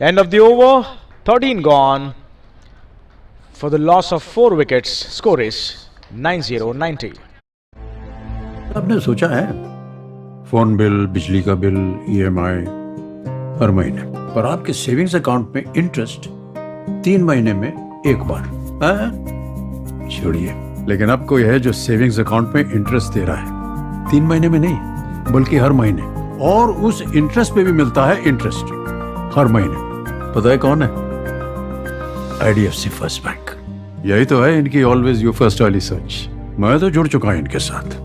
End of the over, 13 gone for the loss of 4 wickets. Score is 90-90. आपने सोचा है phone bill, बिजली का bill, EMI हर महीने, पर आपके savings account में interest 3 महीने में एक बार। छोड़िए, लेकिन अब कोई है जो सेविंग्स अकाउंट में इंटरेस्ट दे रहा है 3 महीने में नहीं, बल्कि हर महीने, और उस इंटरेस्ट पे भी मिलता है इंटरेस्ट हर महीने। पता है कौन है? IDFC first bank. यही तो है इनकी ऑलवेज यू फर्स्ट वाली सोच। मैं तो जुड़ चुका हूं इनके साथ,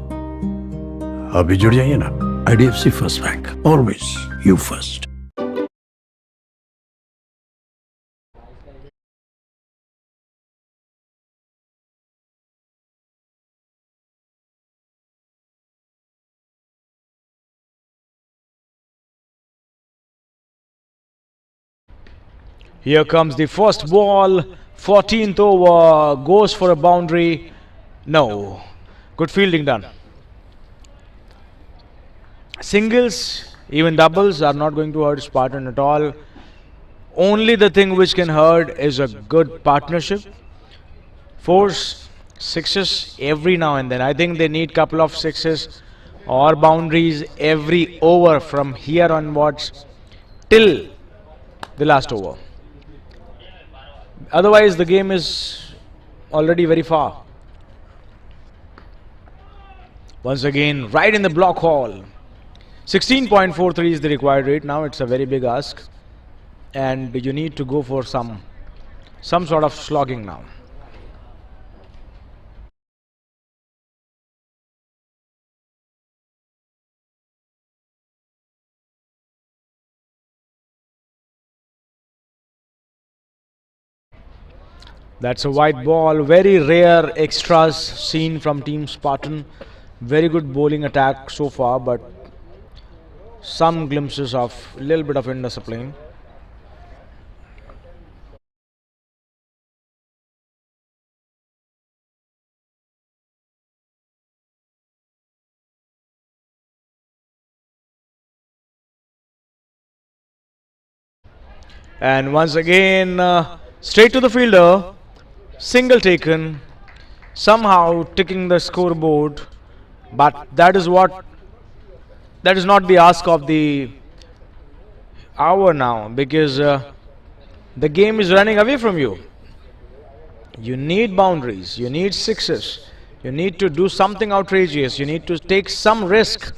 अभी जुड़ जाइए ना। IDFC first bank, always you first. Here comes the first ball, 14th over, goes for a boundary. No, good fielding done. Singles, even doubles are not going to hurt Spartan at all. Only the thing which can hurt is a good partnership. 4s, 6s every now and then. I think they need couple of 6s or boundaries every over from here onwards till the last over. Otherwise, the game is already very far. Once again, right in the block hole. 16.43 is the required rate. Now it's a very big ask, and you need to go for some sort of slogging now. That's a white ball. Very rare extras seen from Team Spartan. Very good bowling attack so far, but some glimpses of a little bit of indiscipline. And once again, straight to the fielder. Single taken. Somehow ticking the scoreboard. But that is not the ask of the hour now, because the game is running away from you. You need boundaries. You need sixes. You need to do something outrageous. You need to take some risk.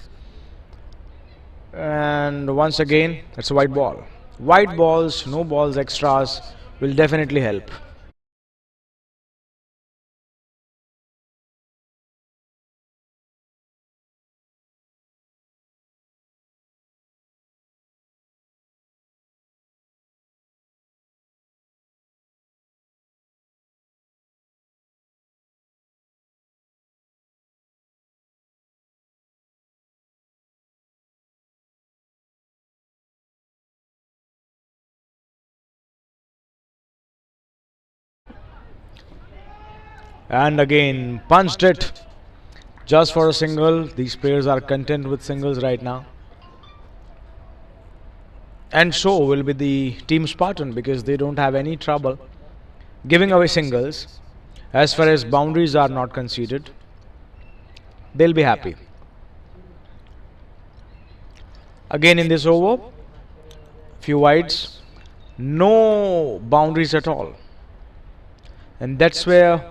And once again, it's a white ball. White balls, no balls, extras will definitely help. And again, punched it just for a single. These players are content with singles right now. And so will be the Team Spartan, because they don't have any trouble giving away singles. As far as boundaries are not conceded, they'll be happy. Again in this over, few wides, no boundaries at all. And that's where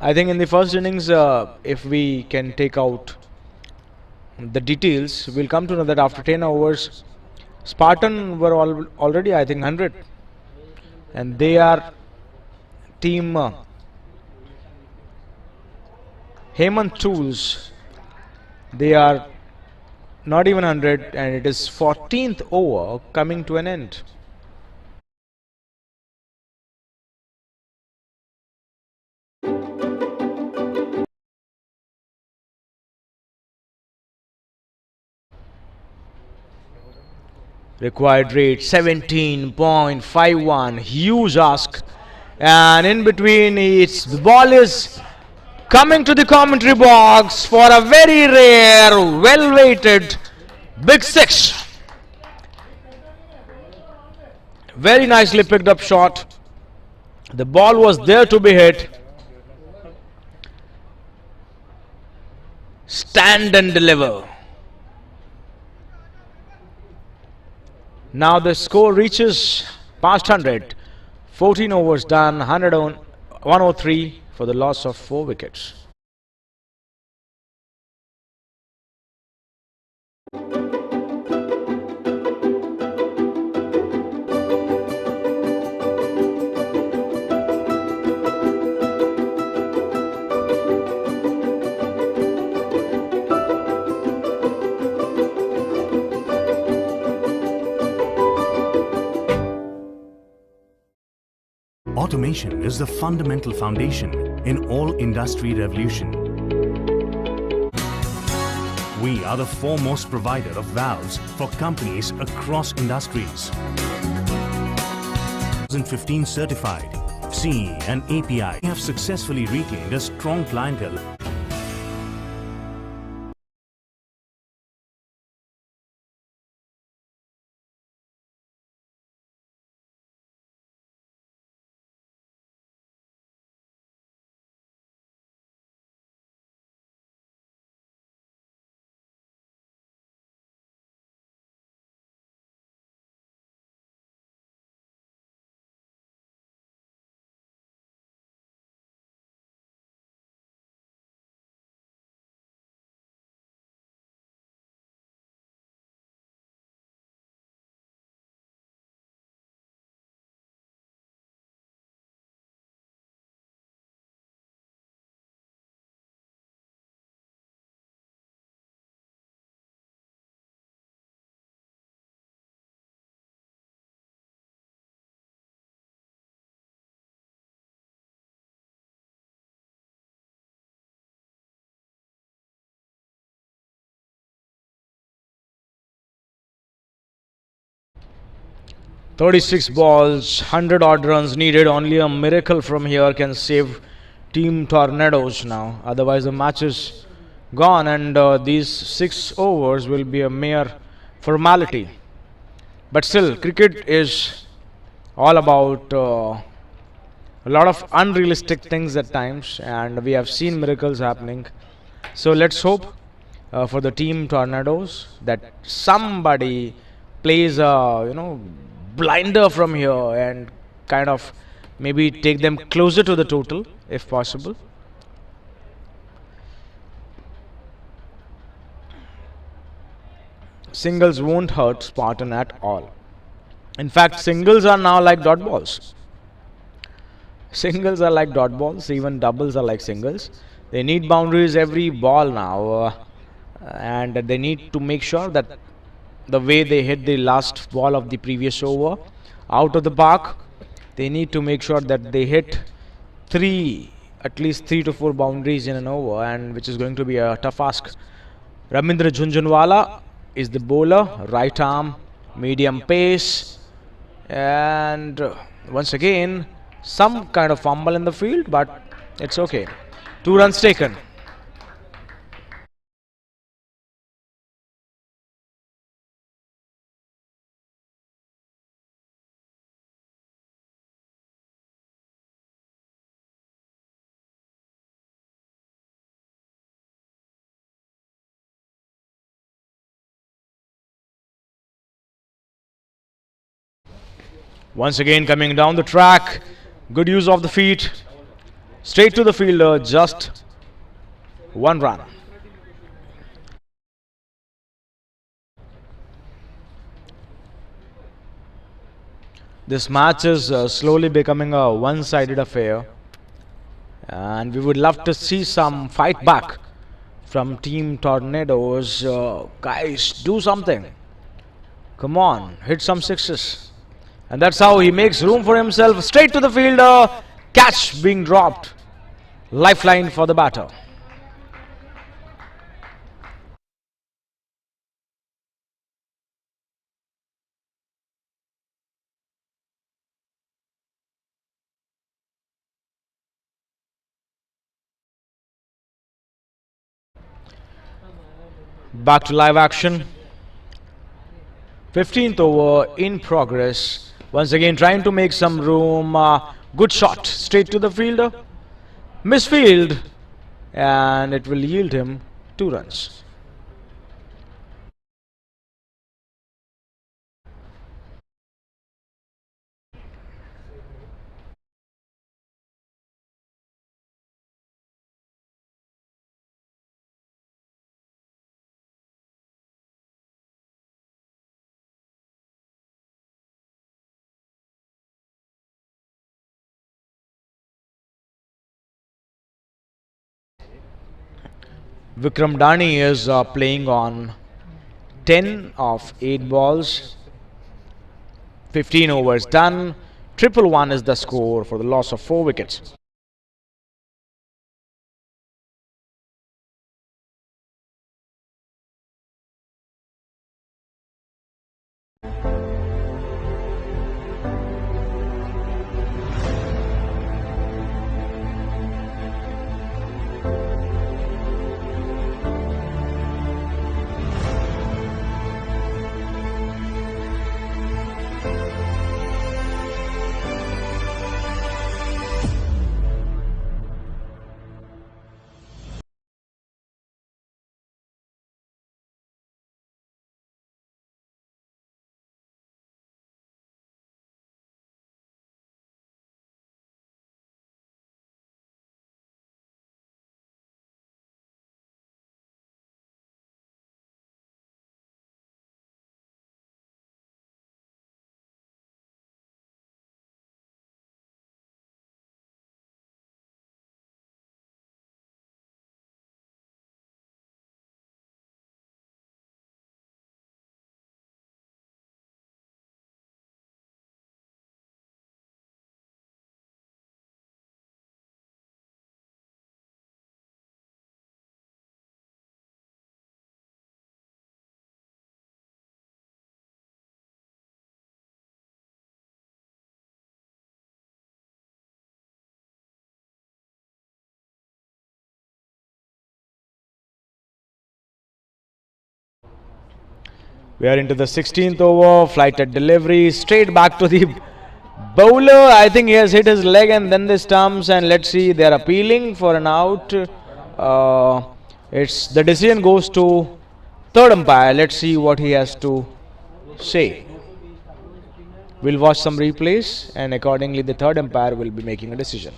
I think in the first innings, if we can take out the details, we'll come to know that after 10 overs, Spartan were already, I think, 100. And they are Team Hemant Tools. They are not even 100, and it is 14th over coming to an end. Required rate 17.51, huge ask. And in between, the ball is coming to the commentary box for a very rare, well weighted big six. Very nicely picked up shot. The ball was there to be hit. Stand and deliver. Now the score reaches past 100. 14 overs done, 103 for the loss of 4 wickets. Automation is the fundamental foundation in all industry revolution. We are the foremost provider of valves for companies across industries. 2015 certified, CE and API. We have successfully retained a strong clientele 36 balls, 100 odd runs needed. Only a miracle from here can save Team Tornadoes now. Otherwise, the match is gone, and these 6 overs will be a mere formality. But still, cricket is all about a lot of unrealistic things at times, and we have seen miracles happening. So let's hope for the Team Tornadoes that somebody plays a blinder from here and kind of maybe take them closer to the total if possible. Singles won't hurt Spartan at all. In fact, singles are now like dot balls. Singles are like dot balls, even doubles are like singles. They need boundaries every ball now, and they need to make sure that the way they hit the last ball of the previous over out of the park, they need to make sure that they hit at least 3 to 4 boundaries in an over, and which is going to be a tough ask. Ravindra Jhunjhunwala is the bowler, right arm, medium pace, and once again some kind of fumble in the field, but it's okay. 2 runs taken. Once again coming down the track, good use of the feet, straight to the fielder, just 1 run. This match is slowly becoming a one-sided affair, and we would love to see some fight back from Team Tornadoes. Guys, do something. Come on, hit some sixes. And that's how he makes room for himself. Straight to the fielder. Catch being dropped. Lifeline for the batter. Back to live action. 15th over in progress. Once again trying to make some room. Good shot straight to the fielder. Misfield, and it will yield him 2 runs. Vikram Dani is playing on 10 of 8 balls. 15 overs done. 111 is the score for the loss of 4 wickets. We are into the 16th over. Flight at delivery. Straight back to the bowler. I think he has hit his leg and then the stumps. And let's see, they are appealing for an out. It's the decision goes to third umpire. Let's see what he has to say. We'll watch some replays, and accordingly the third umpire will be making a decision.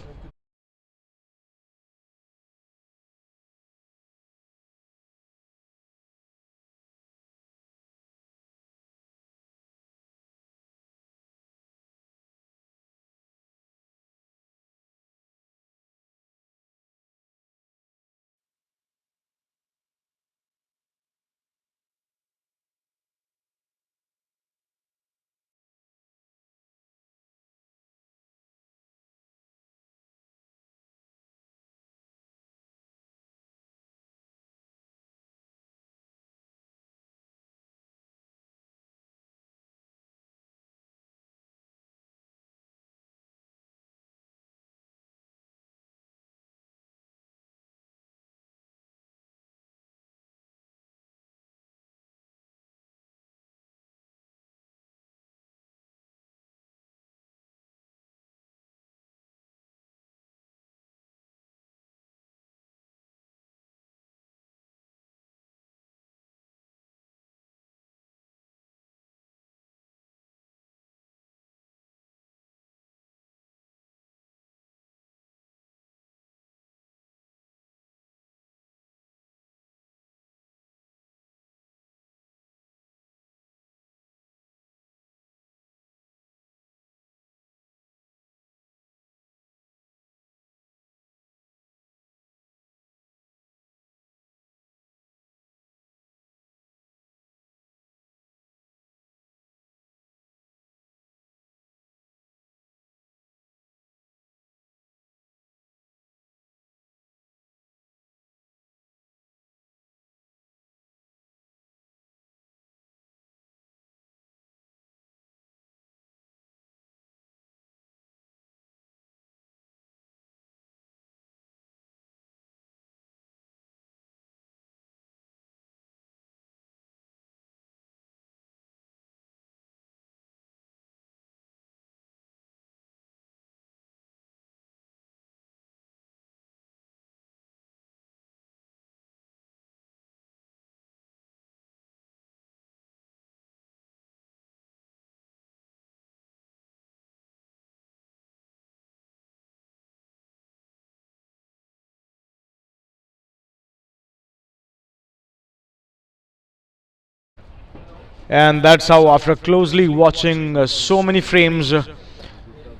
And that's how, after closely watching so many frames,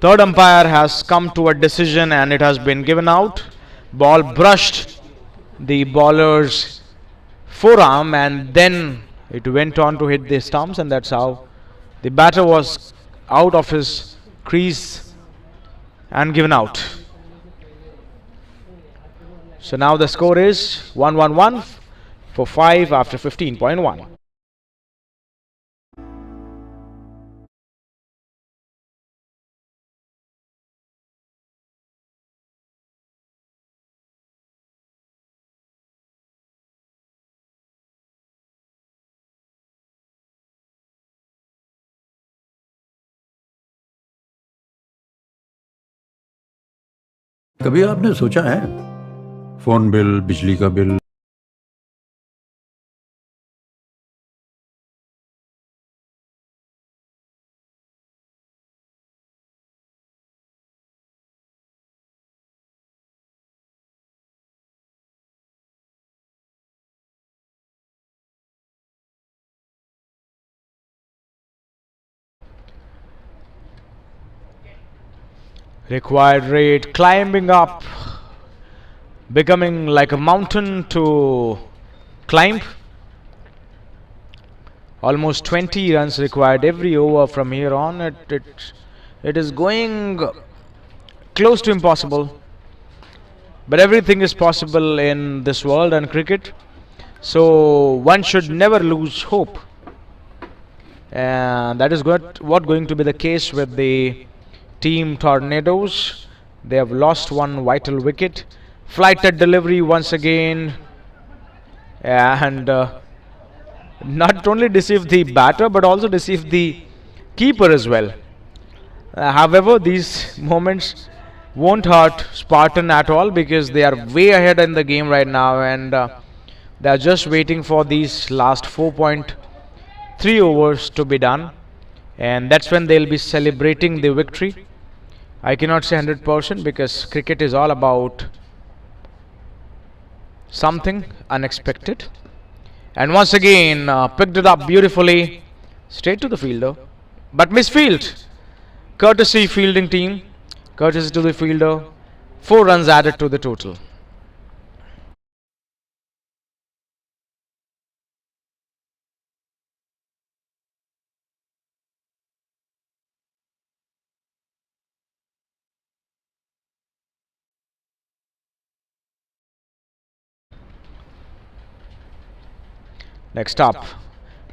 third umpire has come to a decision and it has been given out. Ball brushed the bowler's forearm and then it went on to hit the stumps, and that's how the batter was out of his crease and given out. So now the score is 1-1-1 for 5 after 15.1. कभी आपने सोचा है phone bill, बिजली का bill, Required rate climbing up, becoming like a mountain to climb. Almost 20 runs required every over from here on. It is going close to impossible, but everything is possible in this world and cricket, so one should never lose hope, and that is what going to be the case with the Team Tornadoes. They have lost one vital wicket. Flight at delivery once again, and not only deceived the batter but also deceived the keeper as well. However, these moments won't hurt Spartan at all because they are way ahead in the game right now, and they are just waiting for these last 4.3 overs to be done, and that's when they'll be celebrating the victory. I cannot say 100% because cricket is all about something unexpected. And once again, picked it up beautifully, straight to the fielder, but misfield. Courtesy fielding team, courtesy to the fielder, 4 runs added to the total. Next up,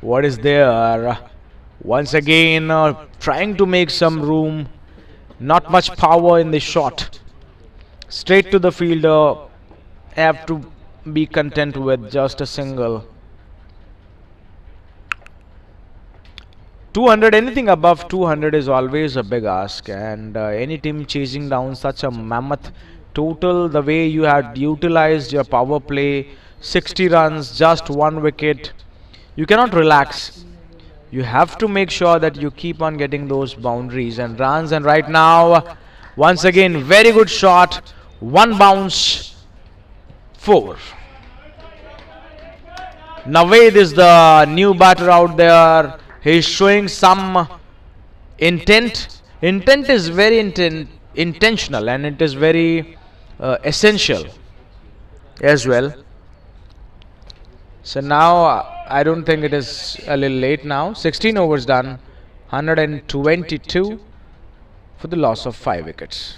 what is there? Once again, trying to make some room. Not much power in the shot. Straight to the fielder. Have to be content with just a single. 200, anything above 200 is always a big ask, and any team chasing down such a mammoth total, the way you had utilized your power play, 60 runs, just 1 wicket, you cannot relax. You have to make sure that you keep on getting those boundaries and runs. And right now, once again, very good shot, 1 bounce, 4. Naved is the new batter out there. He's showing some intent. Intent is very intentional, and it is very essential as well. So now I don't think it is a little late now. 16 overs done, 122 for the loss of 5 wickets.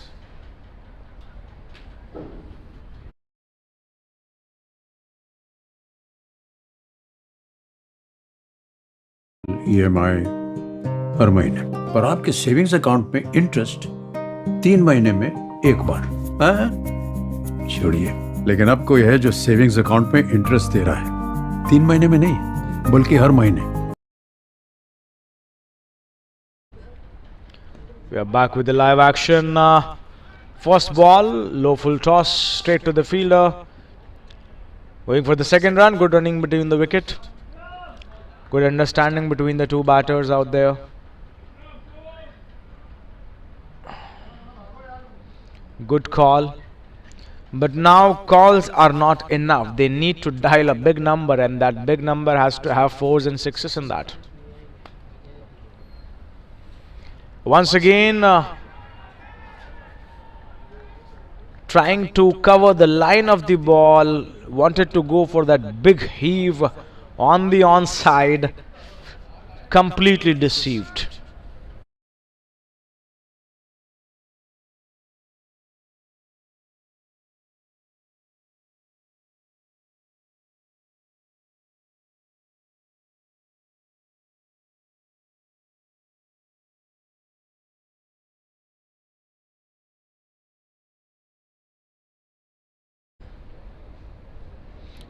EMI हर महीने, पर आपके savings account में interest 3 महीने में एक बार। छोड़िए, लेकिन अब कोई है जो सेविंग्स अकाउंट में इंटरेस्ट दे रहा है, 3 महीने में नहीं बल्कि हर महीने। We are back with the live action. First ball, low full toss, straight to the fielder. Going for the second run, good running between the wicket. Good understanding between the two batters out there. Good call. But now calls are not enough. They need to dial a big number, and that big number has to have 4s and 6s in that. Once again, trying to cover the line of the ball, wanted to go for that big heave on the onside, completely deceived.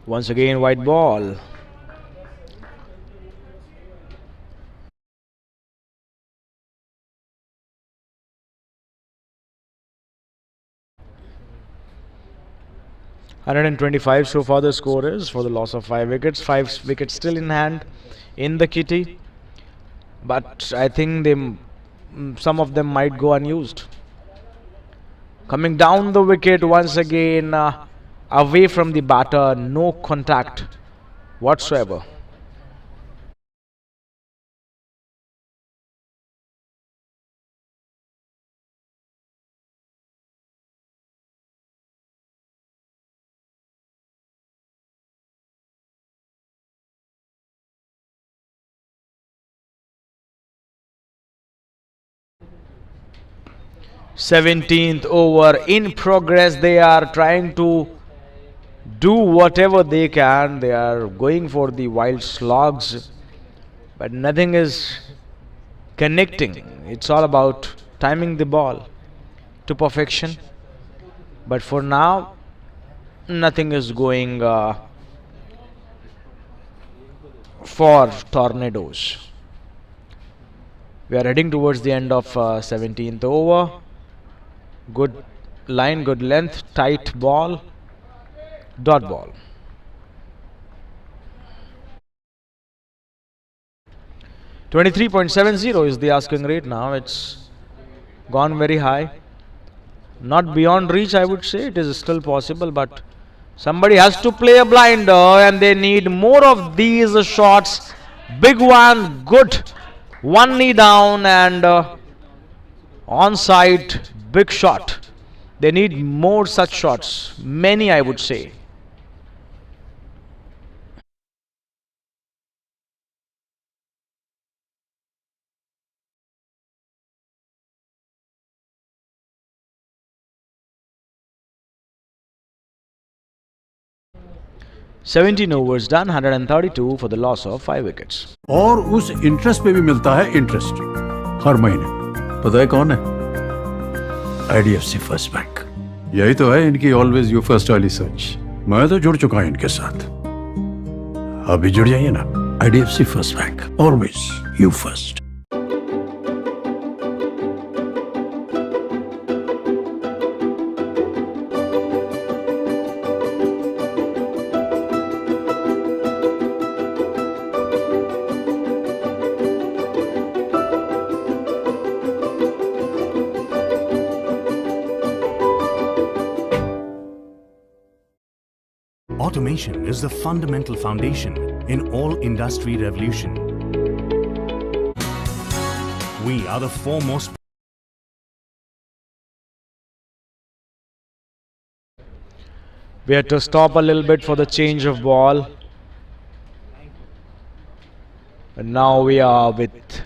Once again, white ball. $125 so far the score is for the loss of 5 wickets. 5 wickets still in hand in the kitty, but I think some of them might go unused. Coming down the wicket once again, away from the batter, no contact whatsoever. Seventeenth over in progress. They are trying to do whatever they can. They are going for the wild slogs, but nothing is connecting. It's all about timing the ball to perfection. But for now, nothing is going for Tornadoes. We are heading towards the end of 17th over. Good line, good length, tight ball, dot ball. $23.70 is the asking rate now. It's gone very high. Not beyond reach, I would say. It is still possible, but somebody has to play a blinder, and they need more of these shots. Big one, good. One knee down and onside, big shot. They need more such shots. Many, I would say. $17 overs done, 132 for the loss of 5 wickets. और उस interest पे भी मिलता है interest हर महीने। पता है कौन है? IDFC first bank. यही तो है इनकी ऑलवेज यू फर्स्ट वाली सोच। मैं तो जुड़ चुका हूं इनके साथ। अभी जुड़ जाइए ना। IDFC first bank, always you first. Automation is the fundamental foundation in all industry revolution. We are the foremost. We had to stop a little bit for the change of ball. And now we are with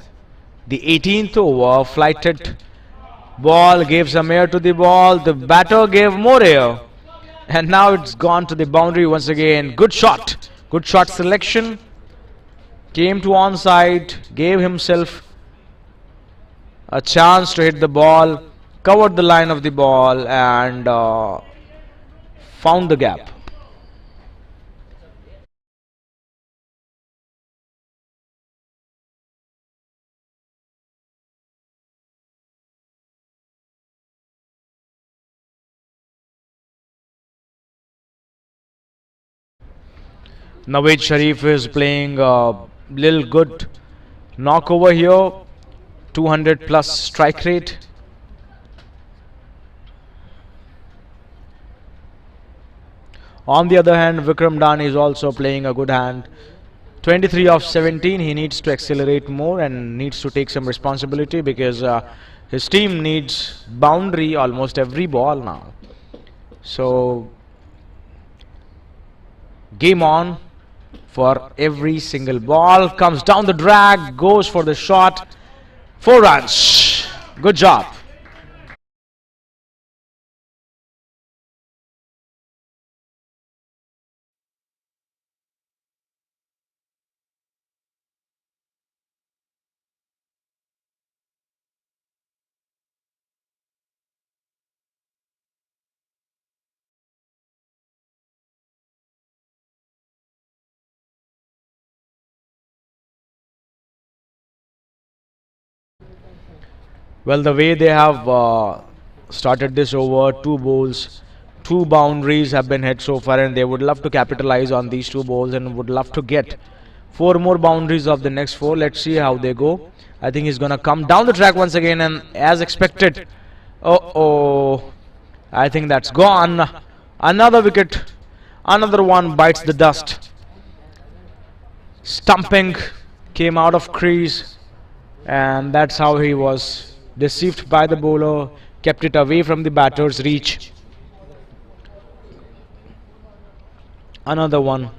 the 18th over. Flighted ball gave some air to the ball. The batter gave more air. And now it's gone to the boundary once again. Good shot. Good shot selection. Came to onside. Gave himself a chance to hit the ball. Covered the line of the ball and found the gap. Nawaz Sharif is playing a little good knock over here. 200 plus strike rate. On the other hand, Vikram Dan is also playing a good hand. 23 of 17. He needs to accelerate more and needs to take some responsibility because his team needs boundary almost every ball now. So, game on for every single ball. Comes down the drag, goes for the shot. 4 runs. Good job. Well, the way they have started this over, 2 bowls, 2 boundaries have been hit so far, and they would love to capitalize on these 2 bowls and would love to get 4 more boundaries of the next 4. Let's see how they go. I think he's going to come down the track once again, and as expected, I think that's gone. Another wicket, another one bites the dust. Stumping came out of crease, and that's how he was deceived by the bowler, kept it away from the batter's reach. Another one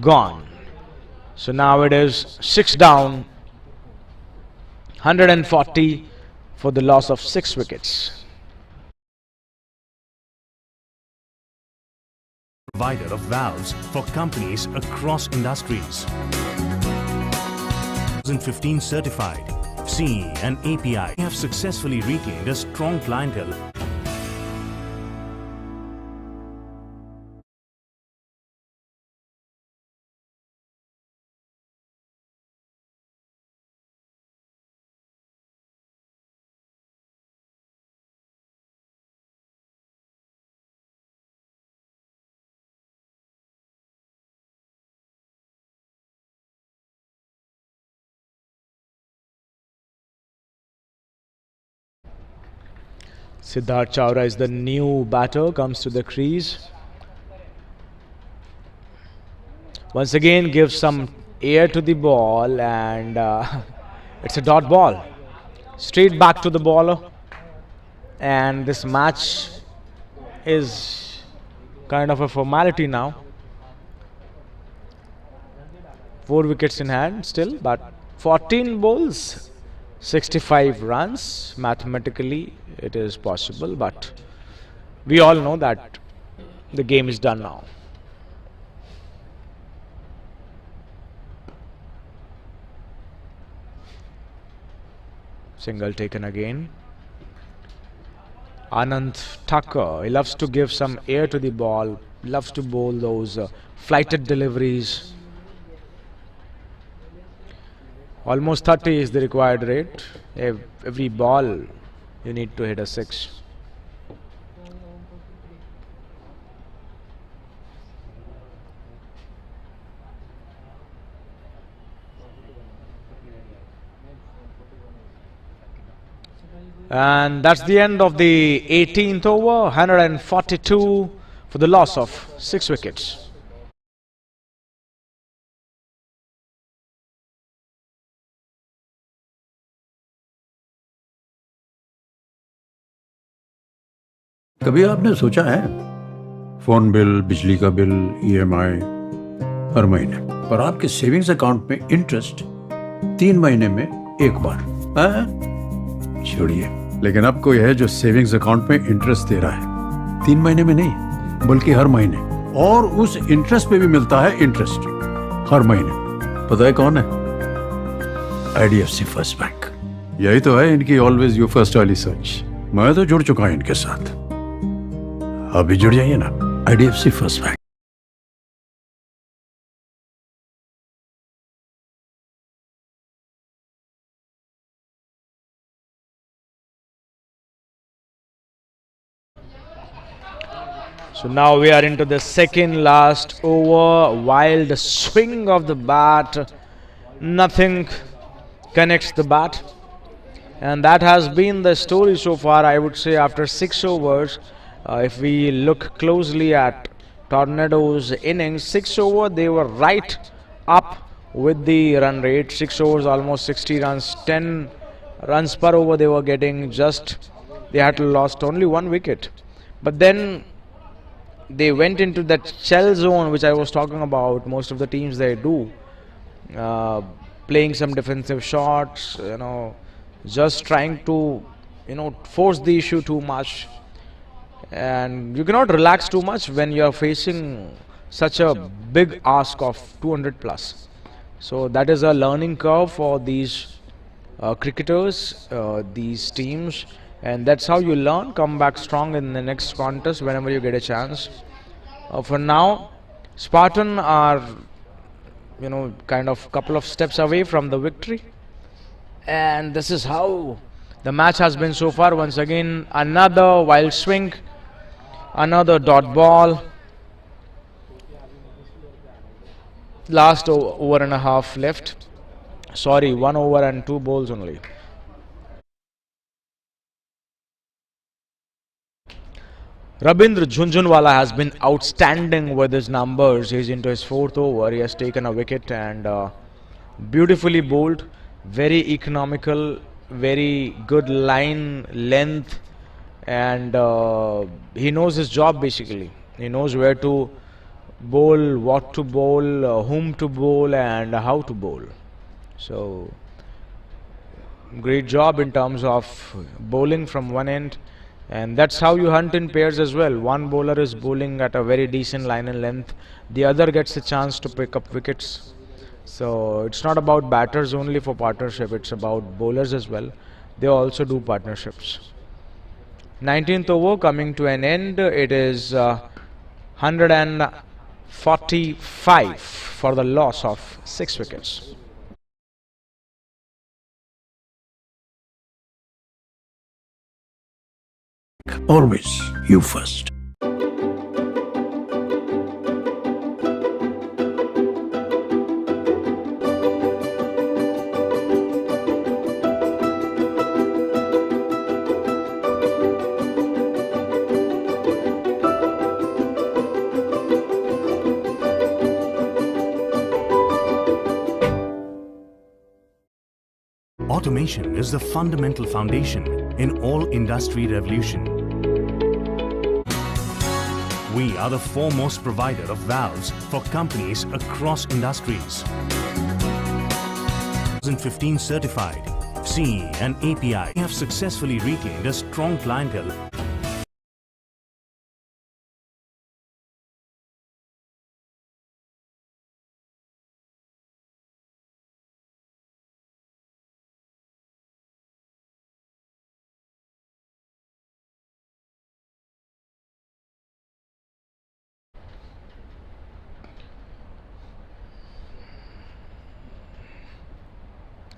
gone. So now it is 6 down, 140 for the loss of 6 wickets. Provider of valves for companies across industries. 2015 certified CE and API have successfully retained a strong clientele Siddharth Chawra is the new batter, comes to the crease. Once again gives some air to the ball, and it's a dot ball. Straight back to the bowler. And this match is kind of a formality now. 4 wickets in hand still, but 14 balls, 65 runs. Mathematically it is possible, but we all know that the game is done now. Single taken again. Anand Thakur, he loves to give some air to the ball, loves to bowl those flighted deliveries. Almost 30 is the required rate. Every ball you need to hit a 6. And that's the end of the 18th over. 142 for the loss of 6 wickets. कभी आपने सोचा है phone bill, बिजली का bill, EMI हर महीने, पर आपके savings account में इंटरेस्ट 3 महीने में एक बार? छोड़िए, लेकिन अब कोई है जो सेविंग्स अकाउंट में इंटरेस्ट दे रहा है 3 महीने में नहीं, बल्कि हर महीने, और उस इंटरेस्ट पे भी मिलता है इंटरेस्ट हर महीने। पता है कौन है? IDFC first bank. यही तो है इनकी ऑलवेज यू फर्स्ट वाली सोच। मैं तो जुड़ चुका हूं इनके साथ, अभी जुड़ जाइए ना, IDFC first bank. So now we are into the second last over. Wild swing of the bat, nothing connects the bat, and that has been the story so far. I would say after 6 overs, if we look closely at Tornado's innings, 6 over they were right up with the run rate. 6 overs, almost 60 runs, 10 runs per over they were getting. Just they had lost only 1 wicket, but then they went into that shell zone which I was talking about. Most of the teams they do, playing some defensive shots, just trying to force the issue too much. And you cannot relax too much when you are facing such a big ask of 200 plus. So that is a learning curve for these cricketers, these teams, and that's how you learn. Come back strong in the next contest whenever you get a chance. For now, Spartans are kind of couple of steps away from the victory, and this is how the match has been so far. Once again, another wild swing, another dot ball. Last over and a half left. Sorry, 1 over and 2 balls only. Rabindra Jhunjhunwala has been outstanding with his numbers. He's into his 4th over. He has taken a wicket and beautifully bowled. Very economical, very good line length, and he knows his job basically. He knows where to bowl, what to bowl, whom to bowl, and how to bowl. So great job in terms of bowling from one end, and that's how you hunt in pairs as well. One bowler is bowling at a very decent line and length, the other gets a chance to pick up wickets. So it's not about batters only for partnership, it's about bowlers as well. They also do partnerships. 19th over coming to an end. It is 145 for the loss of 6 wickets. Always you first. Automation is the fundamental foundation in all industry revolution. We are the foremost provider of valves for companies across industries. 2015 certified, CE and API. We have successfully retained a strong clientele.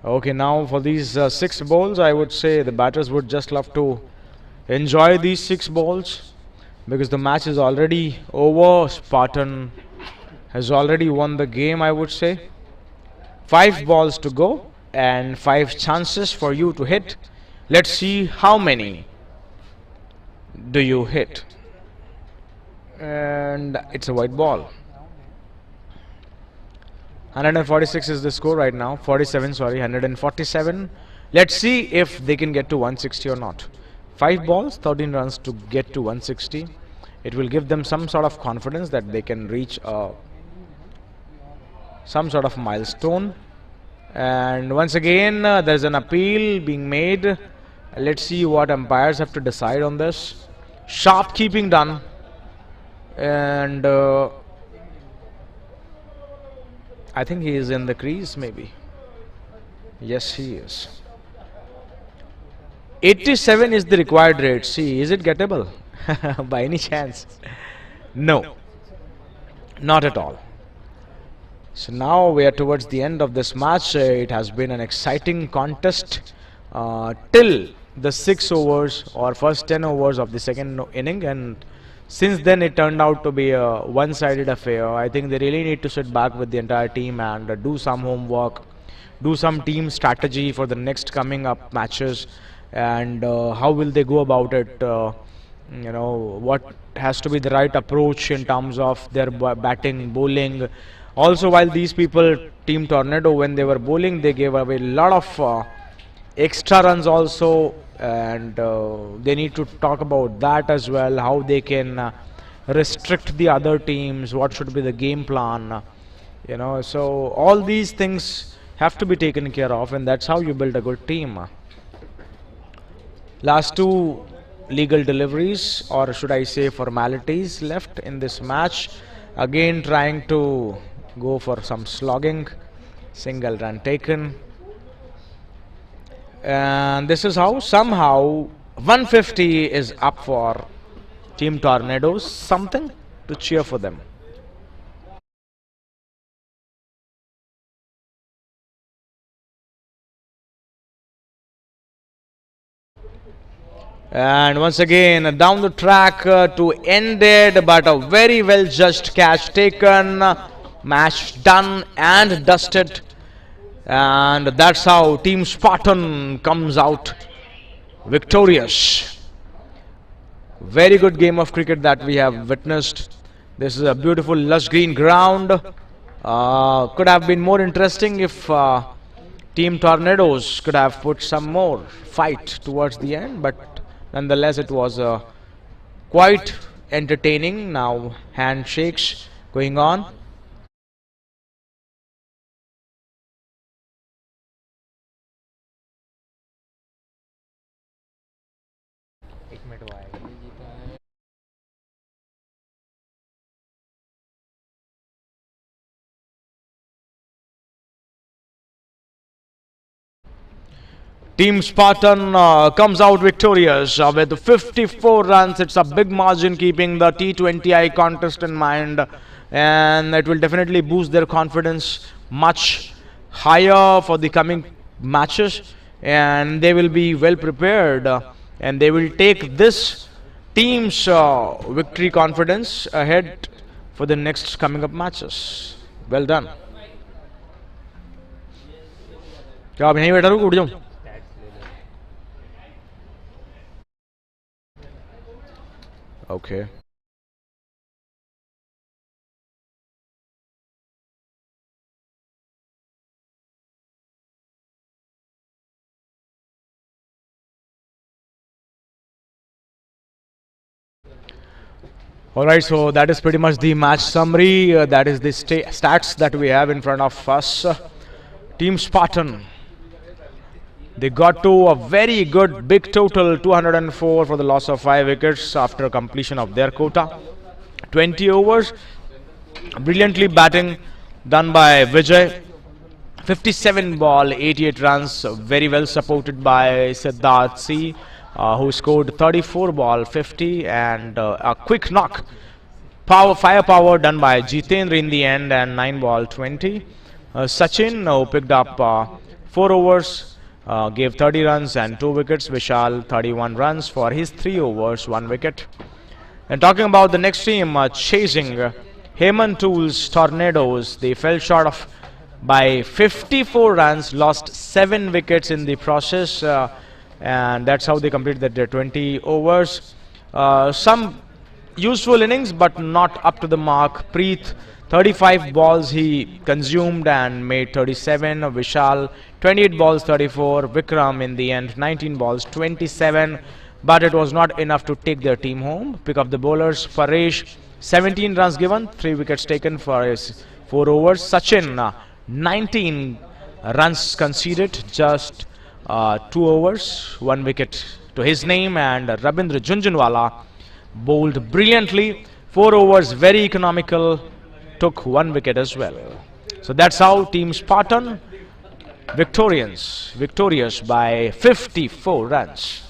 Okay, now for these 6 balls, I would say the batters would just love to enjoy these 6 balls because the match is already over. Spartan has already won the game, I would say. 5 balls to go and 5 chances for you to hit. Let's see how many do you hit. And it's a white ball. 146 is the score right now. 47, sorry, 147. Let's see if they can get to 160 or not. 5 balls, 13 runs to get to 160. It will give them some sort of confidence that they can reach some sort of milestone. And once again, there's an appeal being made. Let's see what umpires have to decide on this. Sharp keeping done. And I think he is in the crease, maybe. Yes, he is. 87 is the required rate. See, is it gettable? By any chance? No. Not at all. So now we are towards the end of this match. It has been an exciting contest till the 6 overs or first 10 overs of the second inning, and since then it turned out to be a one-sided affair. I think they really need to sit back with the entire team and do some homework, do some team strategy for the next coming up matches, and how will they go about it. What has to be the right approach in terms of their batting, bowling. Also, while these people, Team Tornado, when they were bowling, they gave away a lot of extra runs also, and they need to talk about that as well, how they can restrict the other teams, what should be the game plan, so all these things have to be taken care of, and that's how you build a good team. Last 2 legal deliveries, or should I say formalities, left in this match. Again trying to go for some slogging. Single run taken. And this is how somehow 150 is up for Team Tornadoes. Something to cheer for them. And once again down the track to end it, but a very well judged catch taken. Match done and dusted. And that's how Team Spartan comes out victorious. Very good game of cricket that we have witnessed. This is a beautiful lush green ground. Could have been more interesting if Team Tornadoes could have put some more fight towards the end, but nonetheless it was quite entertaining. Now handshakes going on. Team Spartan comes out victorious with 54 runs. It's a big margin, keeping the T20I contest in mind, and it will definitely boost their confidence much higher for the coming matches, and they will be well prepared, and they will take this team's victory confidence ahead for the next coming up matches. Well done. क्या अब यहीं बैठा रहूं, उठ जाऊं? Okay. All right, so that is pretty much the match summary. That is the stats that we have in front of us. Team Spartan, they got to a very good big total 204 for the loss of 5 wickets after completion of their quota. 20 overs, brilliantly batting done by Vijay. 57 ball, 88 runs, very well supported by Siddharth C, who scored 34 ball, 50, and a quick knock. Firepower done by Jitendra in the end, and 9 ball, 20. Sachin, who picked up 4 overs, gave 30 runs and 2 wickets. Vishal, 31 runs for his 3 overs, 1 wicket. And talking about the next team, chasing Hemant Tools Tornadoes, they fell short of by 54 runs, lost 7 wickets in the process, and that's how they completed their 20 overs. Some useful innings, but not up to the mark. Preet, 35 balls he consumed and made 37. Vishal, 28 balls, 34. Vikram in the end, 19 balls, 27. But it was not enough to take their team home. Pick up the bowlers. Paresh, 17 runs given, 3 wickets taken for his 4 overs. Sachin, 19 runs conceded, just 2 overs, 1 wicket to his name. And Rabindra Junjunwala bowled brilliantly, 4 overs, very economical, took 1 wicket as well. So that's how Team Spartan victorious by 54 runs.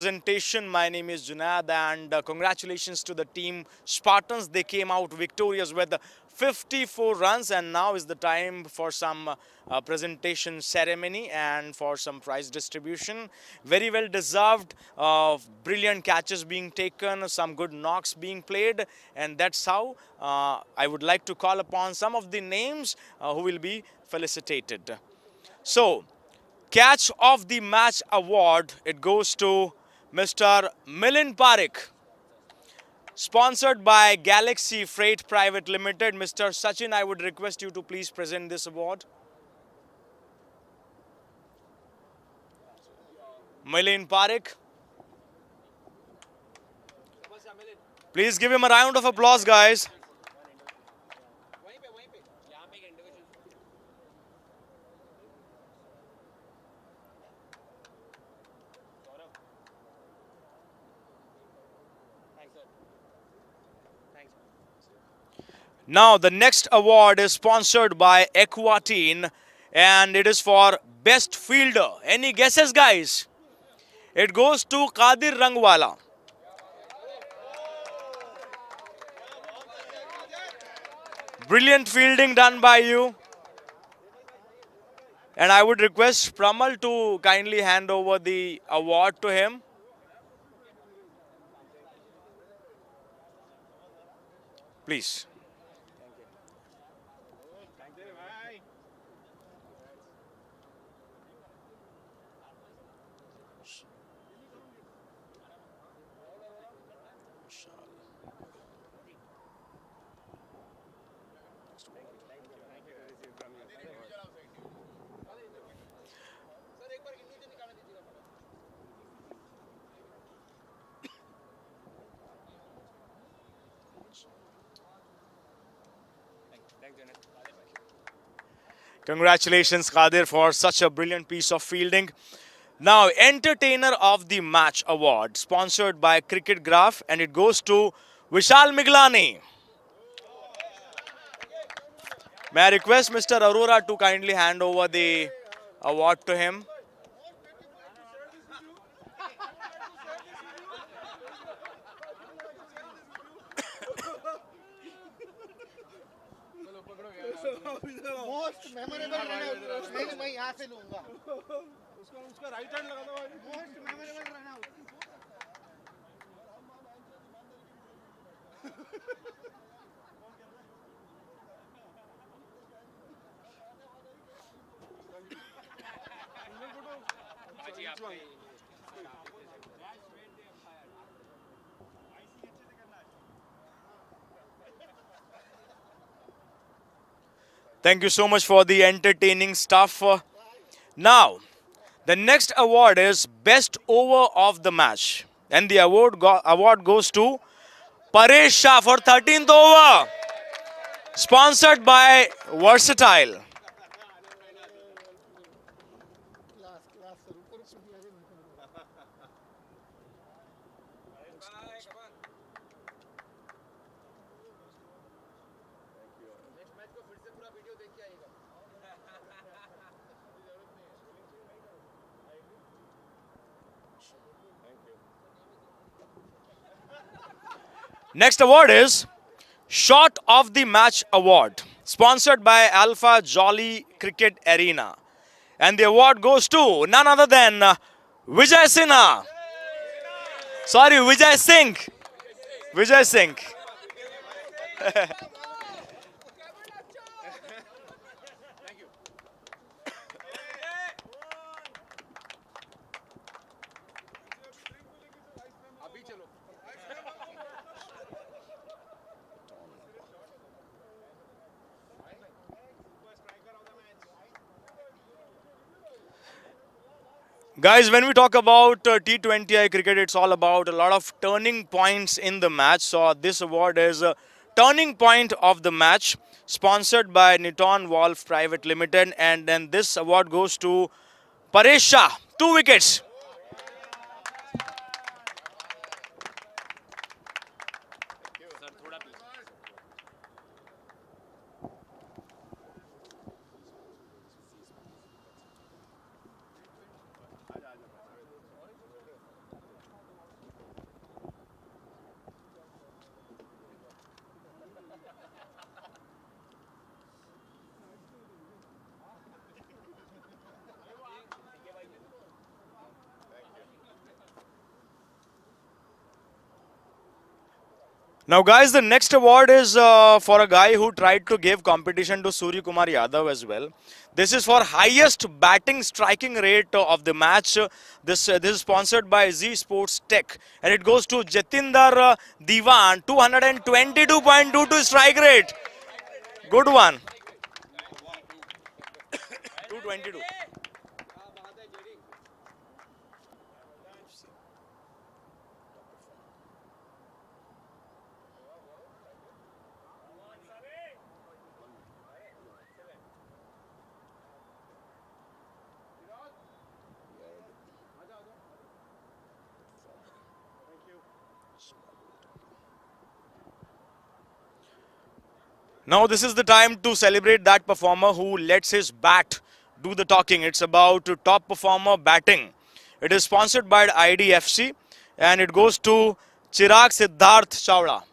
Presentation. My name is Junaid, and congratulations to the team Spartans. They came out victorious with 54 runs, and now is the time for some presentation ceremony and for some prize distribution. Very well deserved. Brilliant catches being taken, some good knocks being played, and that's how I would like to call upon some of the names who will be felicitated. So, Catch of the Match award, it goes to Mr. Milind Parekh, sponsored by Galaxy Freight Private Limited. Mr. Sachin, I would request you to please present this award. Milind Parekh. Please give him a round of applause, guys. Now, the next award is sponsored by Equatine, and it is for Best Fielder. Any guesses, guys? It goes to Qadir Rangwala. Brilliant fielding done by you. And I would request Pramal to kindly hand over the award to him. Please. Congratulations, Qadir, for such a brilliant piece of fielding. Now, Entertainer of the Match award, sponsored by Cricket Graph, and it goes to Vishal Miglani. May I request Mr. Arora to kindly hand over the award to him? Most memorable run out नहीं मैं यहाँ से लूँगा उसका right hand लगा दो most memorable run out Thank you so much for the entertaining stuff. Now, the next award is Best Over of the Match. And the award goes to Paresh Shah for 13th over. Sponsored by Versatile. Next award is Shot of the Match Award, sponsored by Alpha Jolly Cricket Arena. And the award goes to none other than Vijay Sinha. Sorry, Vijay Singh. Vijay Singh. Guys, when we talk about T20I cricket, it's all about a lot of turning points in the match. So this award is a turning point of the match, sponsored by Niton Wolf Private Limited. And then this award goes to Paresh Shah, 2 wickets. Now, guys, the next award is for a guy who tried to give competition to Surya Kumar Yadav as well. This is for highest batting striking rate of the match. This is sponsored by Z Sports Tech, and it goes to Jatinder Diwan, 222.22 strike rate. Good one. 222. Now this is the time to celebrate that performer who lets his bat do the talking. It's about top performer batting. It is sponsored by IDFC and it goes to Chirag Siddharth Chawda.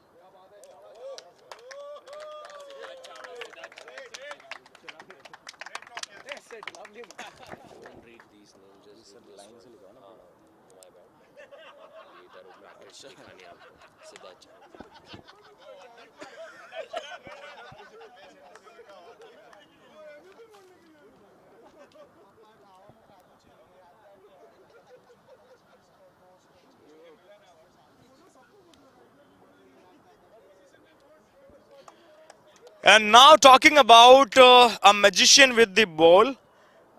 And now talking about a magician with the ball,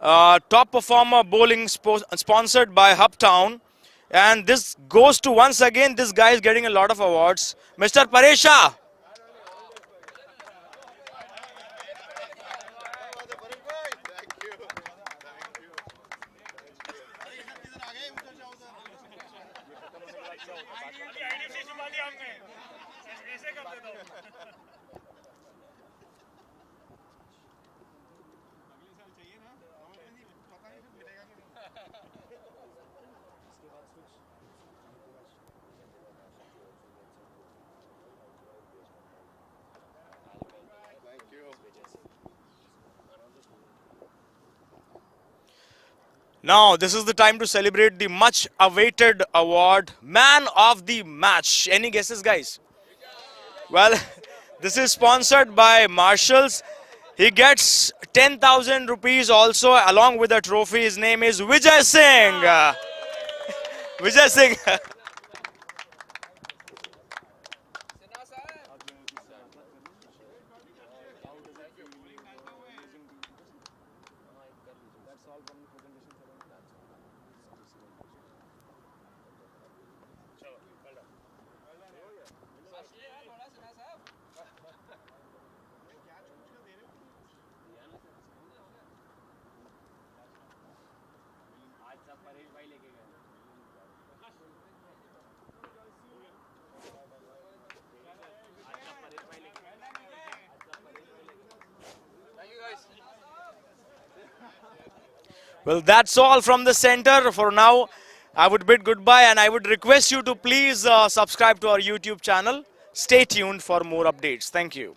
top performer bowling sponsored by Hubtown. And this goes to, once again, this guy is getting a lot of awards, Mr. Paresha. Now, this is the time to celebrate the much awaited award, Man of the Match. Any guesses, guys? Well, this is sponsored by Marshalls. He gets 10,000 rupees also along with a trophy. His name is Vijay Singh. Vijay Singh. Well, that's all from the center for now. I would bid goodbye and I would request you to please subscribe to our YouTube channel. Stay tuned for more updates. Thank you.